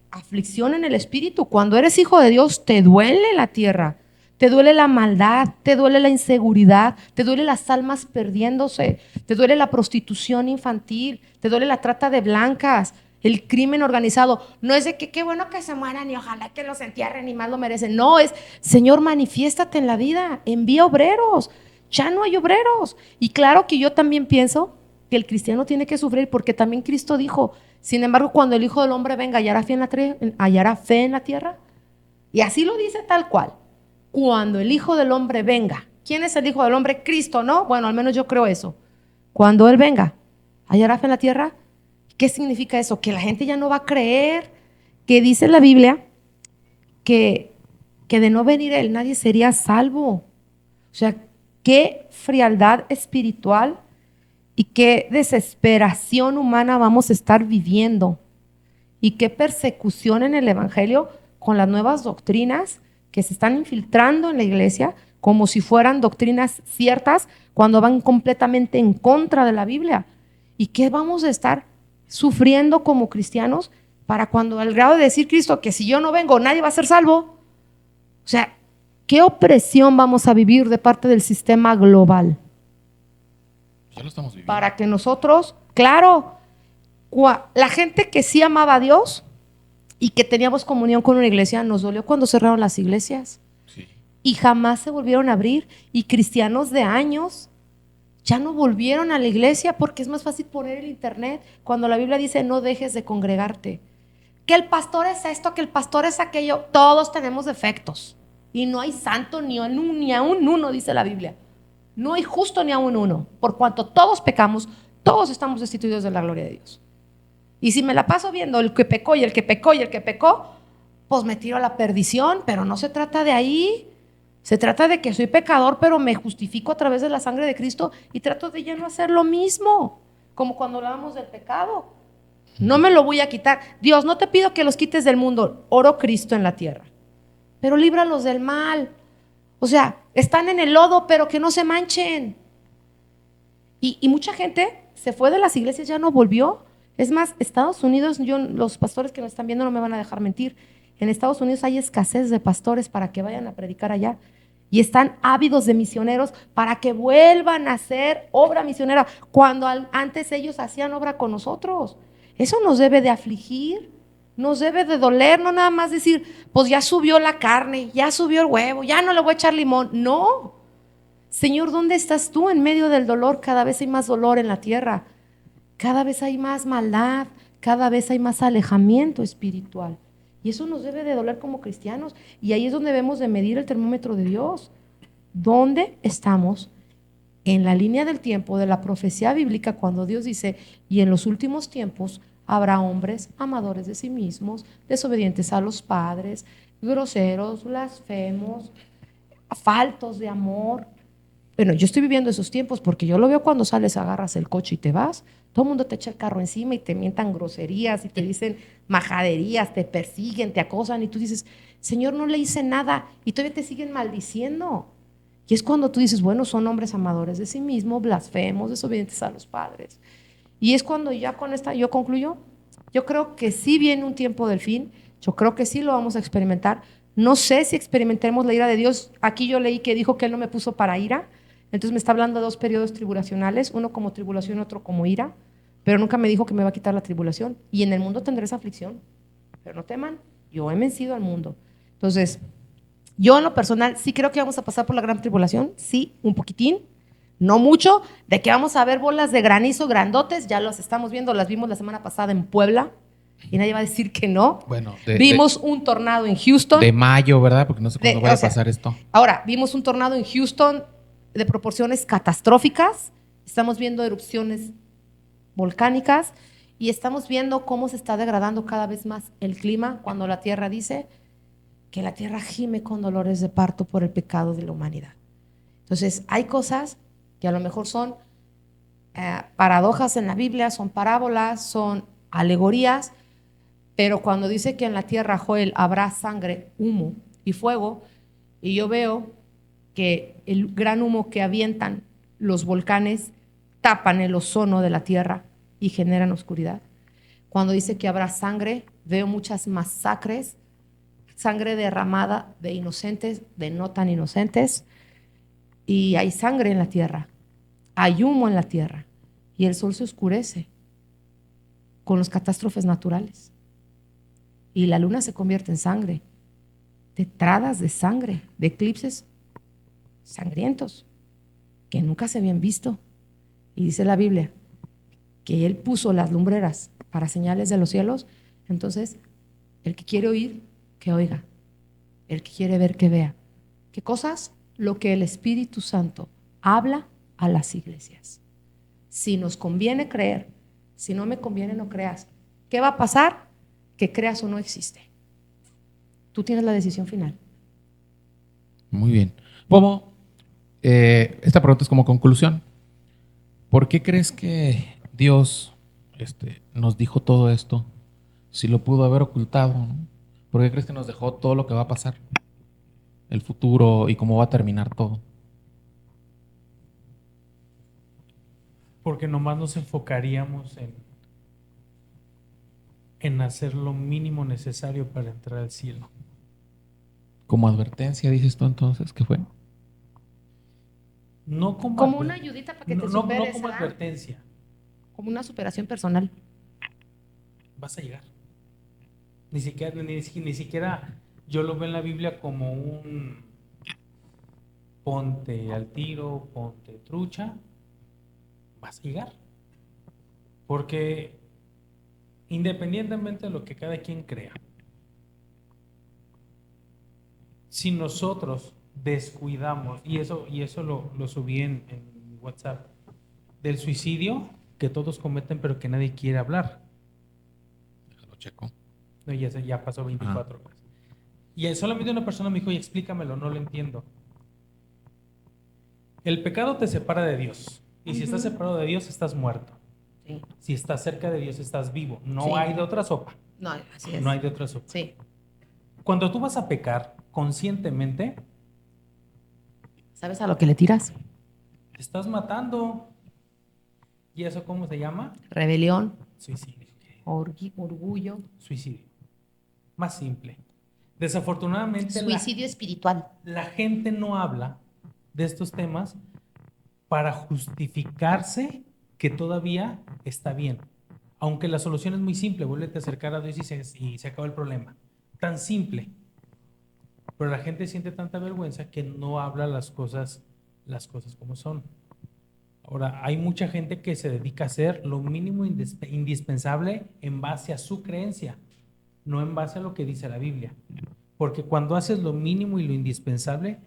aflicción en el Espíritu. Cuando eres hijo de Dios, te duele la tierra. Te duele la maldad, te duele la inseguridad, te duele las almas perdiéndose, te duele la prostitución infantil, te duele la trata de blancas, el crimen organizado. No es de que qué bueno que se mueran y ojalá que los entierren y más lo merecen. No, es Señor, manifiéstate en la vida, envía obreros. Ya no hay obreros. Y claro que yo también pienso que el cristiano tiene que sufrir porque también Cristo dijo, sin embargo, cuando el Hijo del Hombre venga, ¿hallará fe en la tierra? Y así lo dice tal cual. Cuando el Hijo del Hombre venga. ¿Quién es el Hijo del Hombre? Cristo, ¿no? Bueno, al menos yo creo eso. Cuando Él venga, ¿hallará fe en la tierra? ¿Qué significa eso? Que la gente ya no va a creer. Que dice la Biblia que de no venir Él nadie sería salvo. O sea, qué frialdad espiritual y qué desesperación humana vamos a estar viviendo. Y qué persecución en el Evangelio con las nuevas doctrinas que se están infiltrando en la iglesia como si fueran doctrinas ciertas cuando van completamente en contra de la Biblia. ¿Y qué vamos a estar sufriendo como cristianos para cuando al grado de decir Cristo que si yo no vengo nadie va a ser salvo? O sea, ¿qué opresión vamos a vivir de parte del sistema global? Ya lo estamos viviendo. Para que nosotros, claro, la gente que sí amaba a Dios y que teníamos comunión con una iglesia, nos dolió cuando cerraron las iglesias. Sí. Y jamás se volvieron a abrir. Y cristianos de años ya no volvieron a la iglesia porque es más fácil poner el internet cuando la Biblia dice no dejes de congregarte. Que el pastor es esto, que el pastor es aquello. Todos tenemos defectos. Y no hay santo ni aún uno, dice la Biblia. No hay justo ni aún uno. Por cuanto todos pecamos, todos estamos destituidos de la gloria de Dios. Y si me la paso viendo el que pecó y el que pecó y el que pecó, pues me tiro a la perdición. Pero no se trata de ahí. Se trata de que soy pecador, pero me justifico a través de la sangre de Cristo y trato de ya no hacer lo mismo. Como cuando hablábamos del pecado. No me lo voy a quitar. Dios, no te pido que los quites del mundo. Oro Cristo en la tierra. Pero líbralos del mal. O sea, están en el lodo, pero que no se manchen. Y mucha gente se fue de las iglesias, ya no volvió. Es más, Estados Unidos, los pastores que me están viendo no me van a dejar mentir. En Estados Unidos hay escasez de pastores para que vayan a predicar allá. Y están ávidos de misioneros para que vuelvan a hacer obra misionera, cuando antes ellos hacían obra con nosotros. Eso nos debe de afligir, nos debe de doler, no nada más decir, pues ya subió la carne, ya subió el huevo, ya no le voy a echar limón. No, Señor, ¿dónde estás tú en medio del dolor? Cada vez hay más dolor en la tierra, cada vez hay más maldad, cada vez hay más alejamiento espiritual. Y eso nos debe de doler como cristianos. Y ahí es donde debemos de medir el termómetro de Dios. ¿Dónde estamos en la línea del tiempo de la profecía bíblica cuando Dios dice, y en los últimos tiempos habrá hombres amadores de sí mismos, desobedientes a los padres, groseros, blasfemos, faltos de amor? Bueno, yo estoy viviendo esos tiempos porque yo lo veo cuando sales, agarras el coche y te vas. Todo el mundo te echa el carro encima y te mientan groserías y te dicen majaderías, te persiguen, te acosan y tú dices, Señor, no le hice nada, y todavía te siguen maldiciendo. Y es cuando tú dices, bueno, son hombres amadores de sí mismos, blasfemos, desobedientes a los padres. Y es cuando ya con esta yo concluyo. Yo creo que sí viene un tiempo del fin, yo creo que sí lo vamos a experimentar. No sé si experimentemos la ira de Dios. Aquí yo leí que dijo que Él no me puso para ira. Entonces me está hablando de dos periodos tribulacionales, uno como tribulación, otro como ira, pero nunca me dijo que me va a quitar la tribulación. Y en el mundo tendré esa aflicción, pero no teman, yo he vencido al mundo. Entonces, yo en lo personal sí creo que vamos a pasar por la gran tribulación, sí, un poquitín, no mucho, de que vamos a ver bolas de granizo grandotes, ya las estamos viendo, las vimos la semana pasada en Puebla, y nadie va a decir que no. Bueno, vimos un tornado en Houston. De mayo, ¿verdad? Porque no sé cuándo vaya a pasar esto. Ahora, vimos un tornado en Houston de proporciones catastróficas, estamos viendo erupciones volcánicas y estamos viendo cómo se está degradando cada vez más el clima cuando la tierra dice que la tierra gime con dolores de parto por el pecado de la humanidad. Entonces, hay cosas que a lo mejor son paradojas en la Biblia, son parábolas, son alegorías, pero cuando dice que en la tierra, Joel, habrá sangre, humo y fuego, y yo veo que el gran humo que avientan los volcanes tapan el ozono de la tierra y generan oscuridad. Cuando dice que habrá sangre, veo muchas masacres, sangre derramada de inocentes, de no tan inocentes, y hay sangre en la tierra, hay humo en la tierra, y el sol se oscurece con las catástrofes naturales, y la luna se convierte en sangre, tetradas de sangre, de eclipses sangrientos que nunca se habían visto. Y dice la Biblia que Él puso las lumbreras para señales de los cielos. Entonces, el que quiere oír, que oiga. El que quiere ver, que vea. ¿Qué cosas? Lo que el Espíritu Santo habla a las iglesias. Si nos conviene creer, si no me conviene, no creas. ¿Qué va a pasar? Que creas o no existe. Tú tienes la decisión final. Muy bien. Pomo, esta pregunta es como conclusión. ¿Por qué crees que Dios nos dijo todo esto si lo pudo haber ocultado, ¿no? ¿Por qué crees que nos dejó todo lo que va a pasar? El futuro y cómo va a terminar todo. Porque nomás nos enfocaríamos en hacer lo mínimo necesario para entrar al cielo. Como advertencia, dices tú entonces, ¿qué fue? No como una ayudita para que te superes, no como ¿verdad? advertencia. Como una superación personal. Vas a llegar. Ni siquiera yo lo veo en la Biblia como un ponte al tiro, ponte trucha. Vas a llegar. Porque independientemente de lo que cada quien crea, si nosotros descuidamos, y eso lo subí en WhatsApp, del suicidio que todos cometen pero que nadie quiere hablar. Déjalo checo. No, ya pasó 24 horas. Y solamente una persona me dijo, y explícamelo, no lo entiendo. El pecado te separa de Dios. Y si estás separado de Dios, estás muerto. Sí. Si estás cerca de Dios, estás vivo. No Sí. hay de otra sopa. No, así es. No hay de otra sopa. Sí. Cuando tú vas a pecar conscientemente, ¿Sabes a lo que le tiras? te estás matando. ¿Y eso cómo se llama? Rebelión, Suicidio. orgullo, Suicidio. Más simple. Desafortunadamente, suicidio espiritual. la gente no habla de estos temas para justificarse que todavía está bien. Aunque la solución es muy simple, vuélvete a acercar a Dios y se acaba el problema. Tan simple. Pero la gente siente tanta vergüenza que no habla las cosas como son. Ahora, hay mucha gente que se dedica a hacer lo mínimo indispensable en base a su creencia, no en base a lo que dice la Biblia. Porque cuando haces lo mínimo y lo indispensable,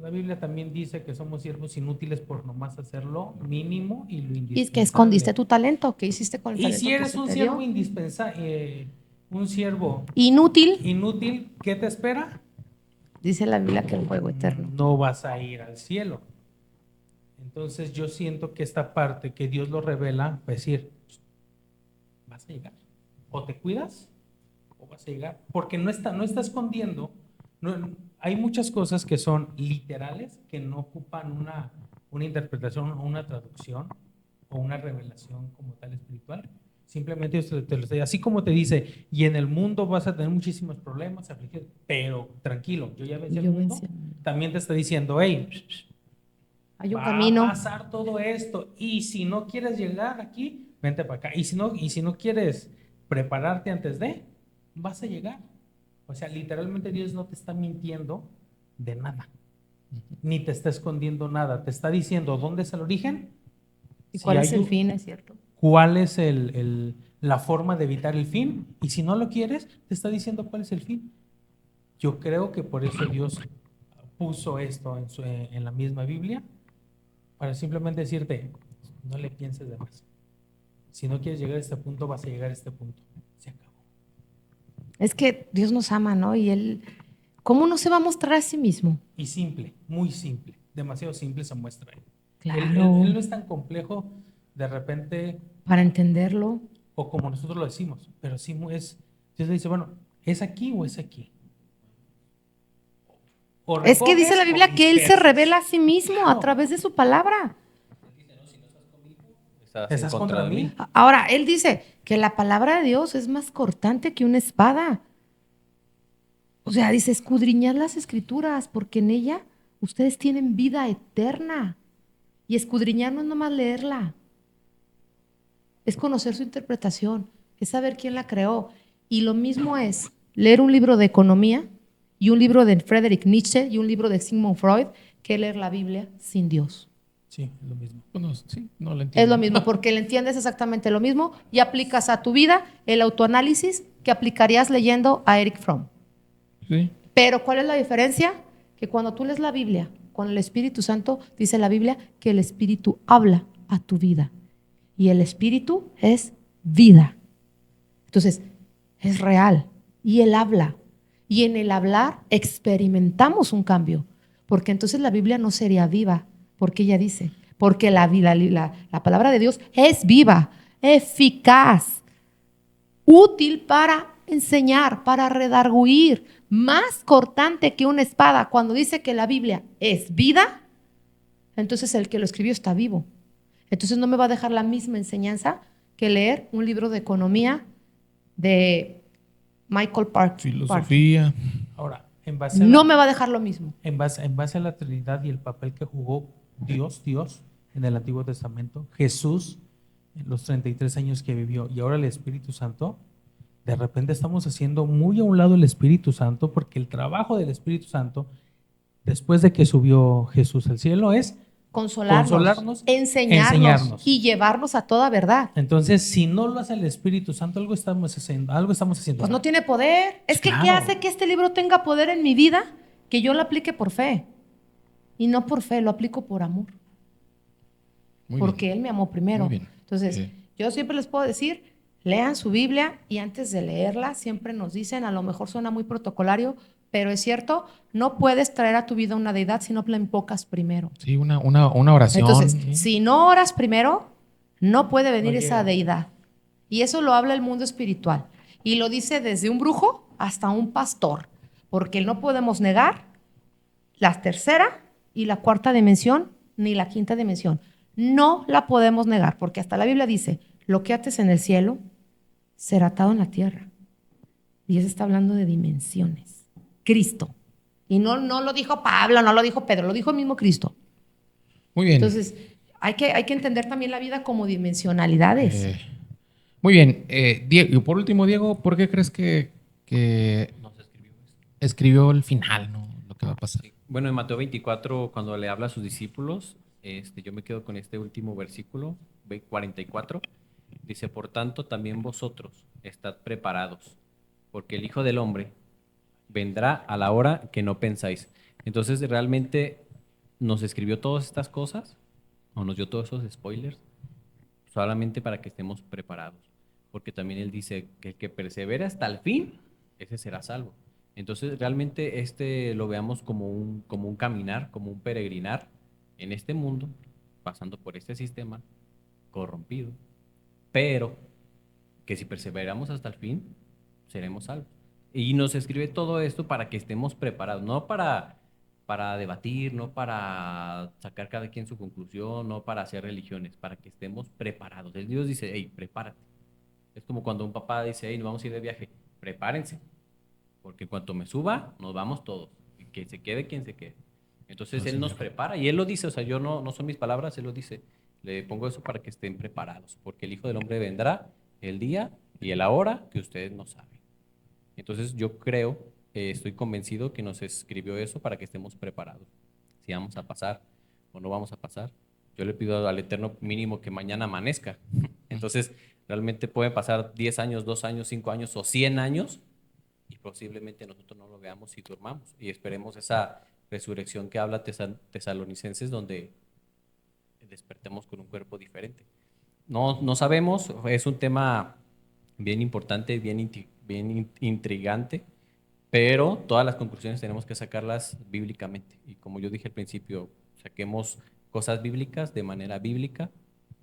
la Biblia también dice que somos siervos inútiles por nomás hacer lo mínimo y lo indispensable. Y es que escondiste tu talento. ¿Qué hiciste con el Y talento? si que eres se un te siervo dio? indispensable, un siervo Inútil, inútil, ¿qué te espera? dice la Biblia que el fuego eterno. No vas a ir al cielo. Entonces yo siento que esta parte que Dios lo revela, va a decir, vas a llegar. O te cuidas o vas a llegar. Porque no está escondiendo. Hay muchas cosas que son literales, que no ocupan una interpretación o una traducción o una revelación como tal espiritual. Simplemente te lo estoy, así como te dice, y en el mundo vas a tener muchísimos problemas, afligidos, pero tranquilo, yo ya vencí el mundo. También te está diciendo, hey, Hay un va camino. a pasar todo esto, y si no quieres llegar aquí, vente para acá. Y si no quieres prepararte antes de, vas a llegar. O sea, literalmente Dios no te está mintiendo de nada, ni te está escondiendo nada. Te está diciendo dónde es el origen. ¿Y si cuál es hay el fin? Es cierto. cuál es la forma de evitar el fin, y si no lo quieres, te está diciendo cuál es el fin. Yo creo que por eso Dios puso esto en la misma Biblia, para simplemente decirte, no le pienses de más. Si no quieres llegar a este punto, vas a llegar a este punto. Se acabó. Es que Dios nos ama, ¿no? Y Él, ¿cómo no se va a mostrar a sí mismo? Y simple, muy simple, demasiado simple se muestra él. Claro. Él no es tan complejo de repente, Para entenderlo. o como nosotros lo decimos, pero sí es, Dios le dice, bueno, ¿es aquí o es aquí? O Es que dice recoges la Biblia o que Él se dispersas. revela a sí mismo a Claro. través de su palabra. Estás contra mí. Ahora, Él dice que la palabra de Dios es más cortante que una espada. O sea, dice, escudriñad las escrituras, porque en ella ustedes tienen vida eterna. Y escudriñar no es nomás leerla, es conocer su interpretación, es saber quién la creó. Y lo mismo es leer un libro de economía y un libro de Friedrich Nietzsche y un libro de Sigmund Freud que leer la Biblia sin Dios. Sí, es lo mismo. Bueno, sí, no lo entiendo. Es lo mismo, porque le entiendes exactamente lo mismo y aplicas a tu vida el autoanálisis que aplicarías leyendo a Eric Fromm. Sí. Pero ¿cuál es la diferencia? Que cuando tú lees la Biblia con el Espíritu Santo, dice la Biblia que el Espíritu habla a tu vida. Y el Espíritu es vida. Entonces, es real. Y Él habla. Y en el hablar experimentamos un cambio. Porque entonces la Biblia no sería viva. Porque ella dice, porque la palabra de Dios es viva, eficaz, útil para enseñar, para redarguir, más cortante que una espada. Cuando dice que la Biblia es vida, entonces el que lo escribió está vivo. Entonces no me va a dejar la misma enseñanza que leer un libro de economía de Michael Park. Filosofía. Ahora, en base No me va a dejar lo mismo. en base a la Trinidad y el papel que jugó Dios en el Antiguo Testamento, Jesús en los 33 años que vivió y ahora el Espíritu Santo, de repente estamos haciendo muy a un lado el Espíritu Santo, porque el trabajo del Espíritu Santo, después de que subió Jesús al cielo, es Consolarnos, enseñarnos y llevarnos a toda verdad. Entonces, si no lo hace el Espíritu Santo, algo estamos haciendo Pues no mal. tiene poder. Es que ¿qué Claro. hace que este libro tenga poder en mi vida? que yo lo aplique por fe. Y no por fe, lo aplico por amor. Muy porque bien. Él me amó primero. Muy bien. Entonces, Sí. yo siempre les puedo decir, lean su Biblia y antes de leerla siempre nos dicen, a lo mejor suena muy protocolario, pero es cierto, no puedes traer a tu vida una deidad si no la invocas primero. Sí, una oración. Entonces, ¿sí? si no oras primero, no puede venir No esa llega. deidad. Y eso lo habla el mundo espiritual. Y lo dice desde un brujo hasta un pastor, porque no podemos negar la tercera y la cuarta dimensión, ni la quinta dimensión. No la podemos negar, porque hasta la Biblia dice, lo que ates en el cielo será atado en la tierra. Y eso está hablando de dimensiones. Cristo. Y no lo dijo Pablo, no lo dijo Pedro, lo dijo el mismo Cristo. Muy bien. Entonces, hay que entender también la vida como dimensionalidades. Muy bien. Diego, y por último, Diego, ¿por qué crees que escribió el final, ¿no? Lo que va a pasar. Bueno, en Mateo 24, cuando le habla a sus discípulos, yo me quedo con este último versículo, 44. Dice, por tanto, también vosotros estad preparados, porque el Hijo del Hombre vendrá a la hora que no pensáis. Entonces, realmente nos escribió todas estas cosas, o nos dio todos esos spoilers, solamente para que estemos preparados. Porque también Él dice que el que persevere hasta el fin, ese será salvo. Entonces, realmente lo veamos como un caminar, como un peregrinar en este mundo, pasando por este sistema corrompido, pero que si perseveramos hasta el fin, seremos salvos. Y nos escribe todo esto para que estemos preparados, no para debatir, no para sacar cada quien su conclusión, no para hacer religiones, para que estemos preparados. El Dios dice, hey, prepárate. Es como cuando un papá dice, hey, nos vamos a ir de viaje, prepárense, porque en cuanto me suba, nos vamos todos, y que se quede quien se quede. Entonces Así Él nos es. prepara, y Él lo dice, o sea, yo no son mis palabras, Él lo dice. Le pongo eso para que estén preparados, porque el Hijo del Hombre vendrá el día y el hora que ustedes no saben. Entonces yo creo, estoy convencido que nos escribió eso para que estemos preparados. Si vamos a pasar o no vamos a pasar. Yo le pido al Eterno mínimo que mañana amanezca. Entonces realmente pueden pasar 10 años, 2 años, 5 años o 100 años y posiblemente nosotros no lo veamos y durmamos. Y esperemos esa resurrección que habla Tesalonicenses, donde despertemos con un cuerpo diferente. No sabemos, es un tema bien importante, bien intrigante, pero todas las conclusiones tenemos que sacarlas bíblicamente. Y como yo dije al principio, saquemos cosas bíblicas de manera bíblica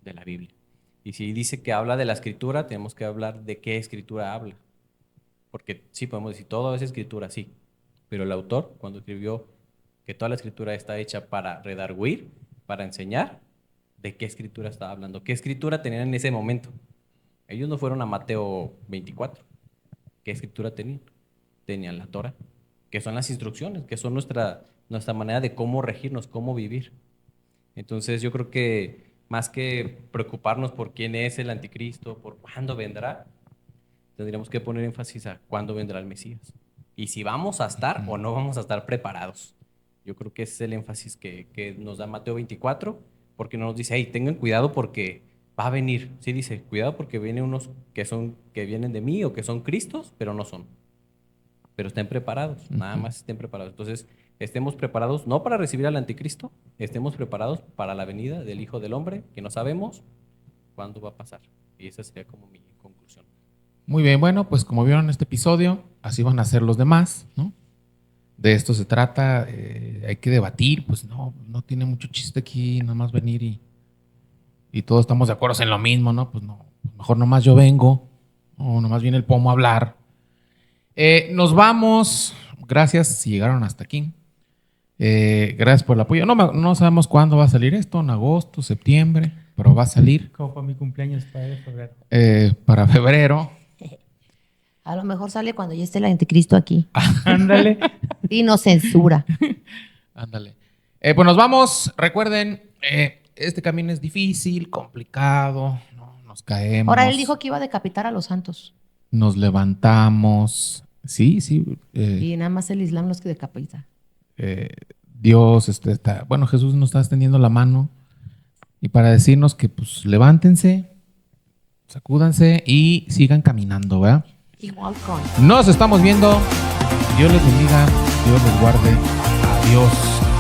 de la Biblia. Y si dice que habla de la escritura, tenemos que hablar de qué escritura habla. Porque sí, podemos decir, todo es escritura, sí. Pero el autor, cuando escribió que toda la escritura está hecha para redarguir, para enseñar, ¿de qué escritura estaba hablando? ¿Qué escritura tenían en ese momento? Ellos no fueron a Mateo 24. ¿Qué escritura tenían? Tenían la Torah, que son las instrucciones, que son nuestra manera de cómo regirnos, cómo vivir. Entonces yo creo que más que preocuparnos por quién es el anticristo, por cuándo vendrá, tendríamos que poner énfasis a cuándo vendrá el Mesías. Y si vamos a estar o no vamos a estar preparados. Yo creo que ese es el énfasis que nos da Mateo 24, porque no nos dice, hey, tengan cuidado porque va a venir. Sí dice, cuidado porque vienen unos que vienen de mí o que son Cristos, pero no son. Pero estén preparados, nada más estén preparados. Entonces, estemos preparados no para recibir al anticristo, estemos preparados para la venida del Hijo del Hombre, que no sabemos cuándo va a pasar. Y esa sería como mi conclusión. Muy bien, bueno, pues como vieron en este episodio, así van a ser los demás, ¿no? De esto se trata, hay que debatir, pues no tiene mucho chiste aquí, nada más venir y todos estamos de acuerdo en lo mismo, ¿no? Pues no, mejor nomás yo vengo, o nomás viene el pomo a hablar. Nos vamos, gracias si llegaron hasta aquí. Gracias por el apoyo. No sabemos cuándo va a salir esto, en agosto, septiembre, pero va a salir. Como para mi cumpleaños, para febrero. Para febrero. A lo mejor sale cuando ya esté el anticristo aquí. Ándale. Y nos censura. Ándale. Pues nos vamos. Recuerden, este camino es difícil, complicado, ¿no? Nos caemos. Ahora él dijo que iba a decapitar a los santos. Nos levantamos. Sí. Y nada más el Islam los que decapita. Dios está. Bueno, Jesús nos está extendiendo la mano. Y para decirnos que, pues, levántense, sacúdanse y sigan caminando, ¿verdad? Igual con. Nos estamos viendo. Dios les bendiga. Dios les guarde. Adiós.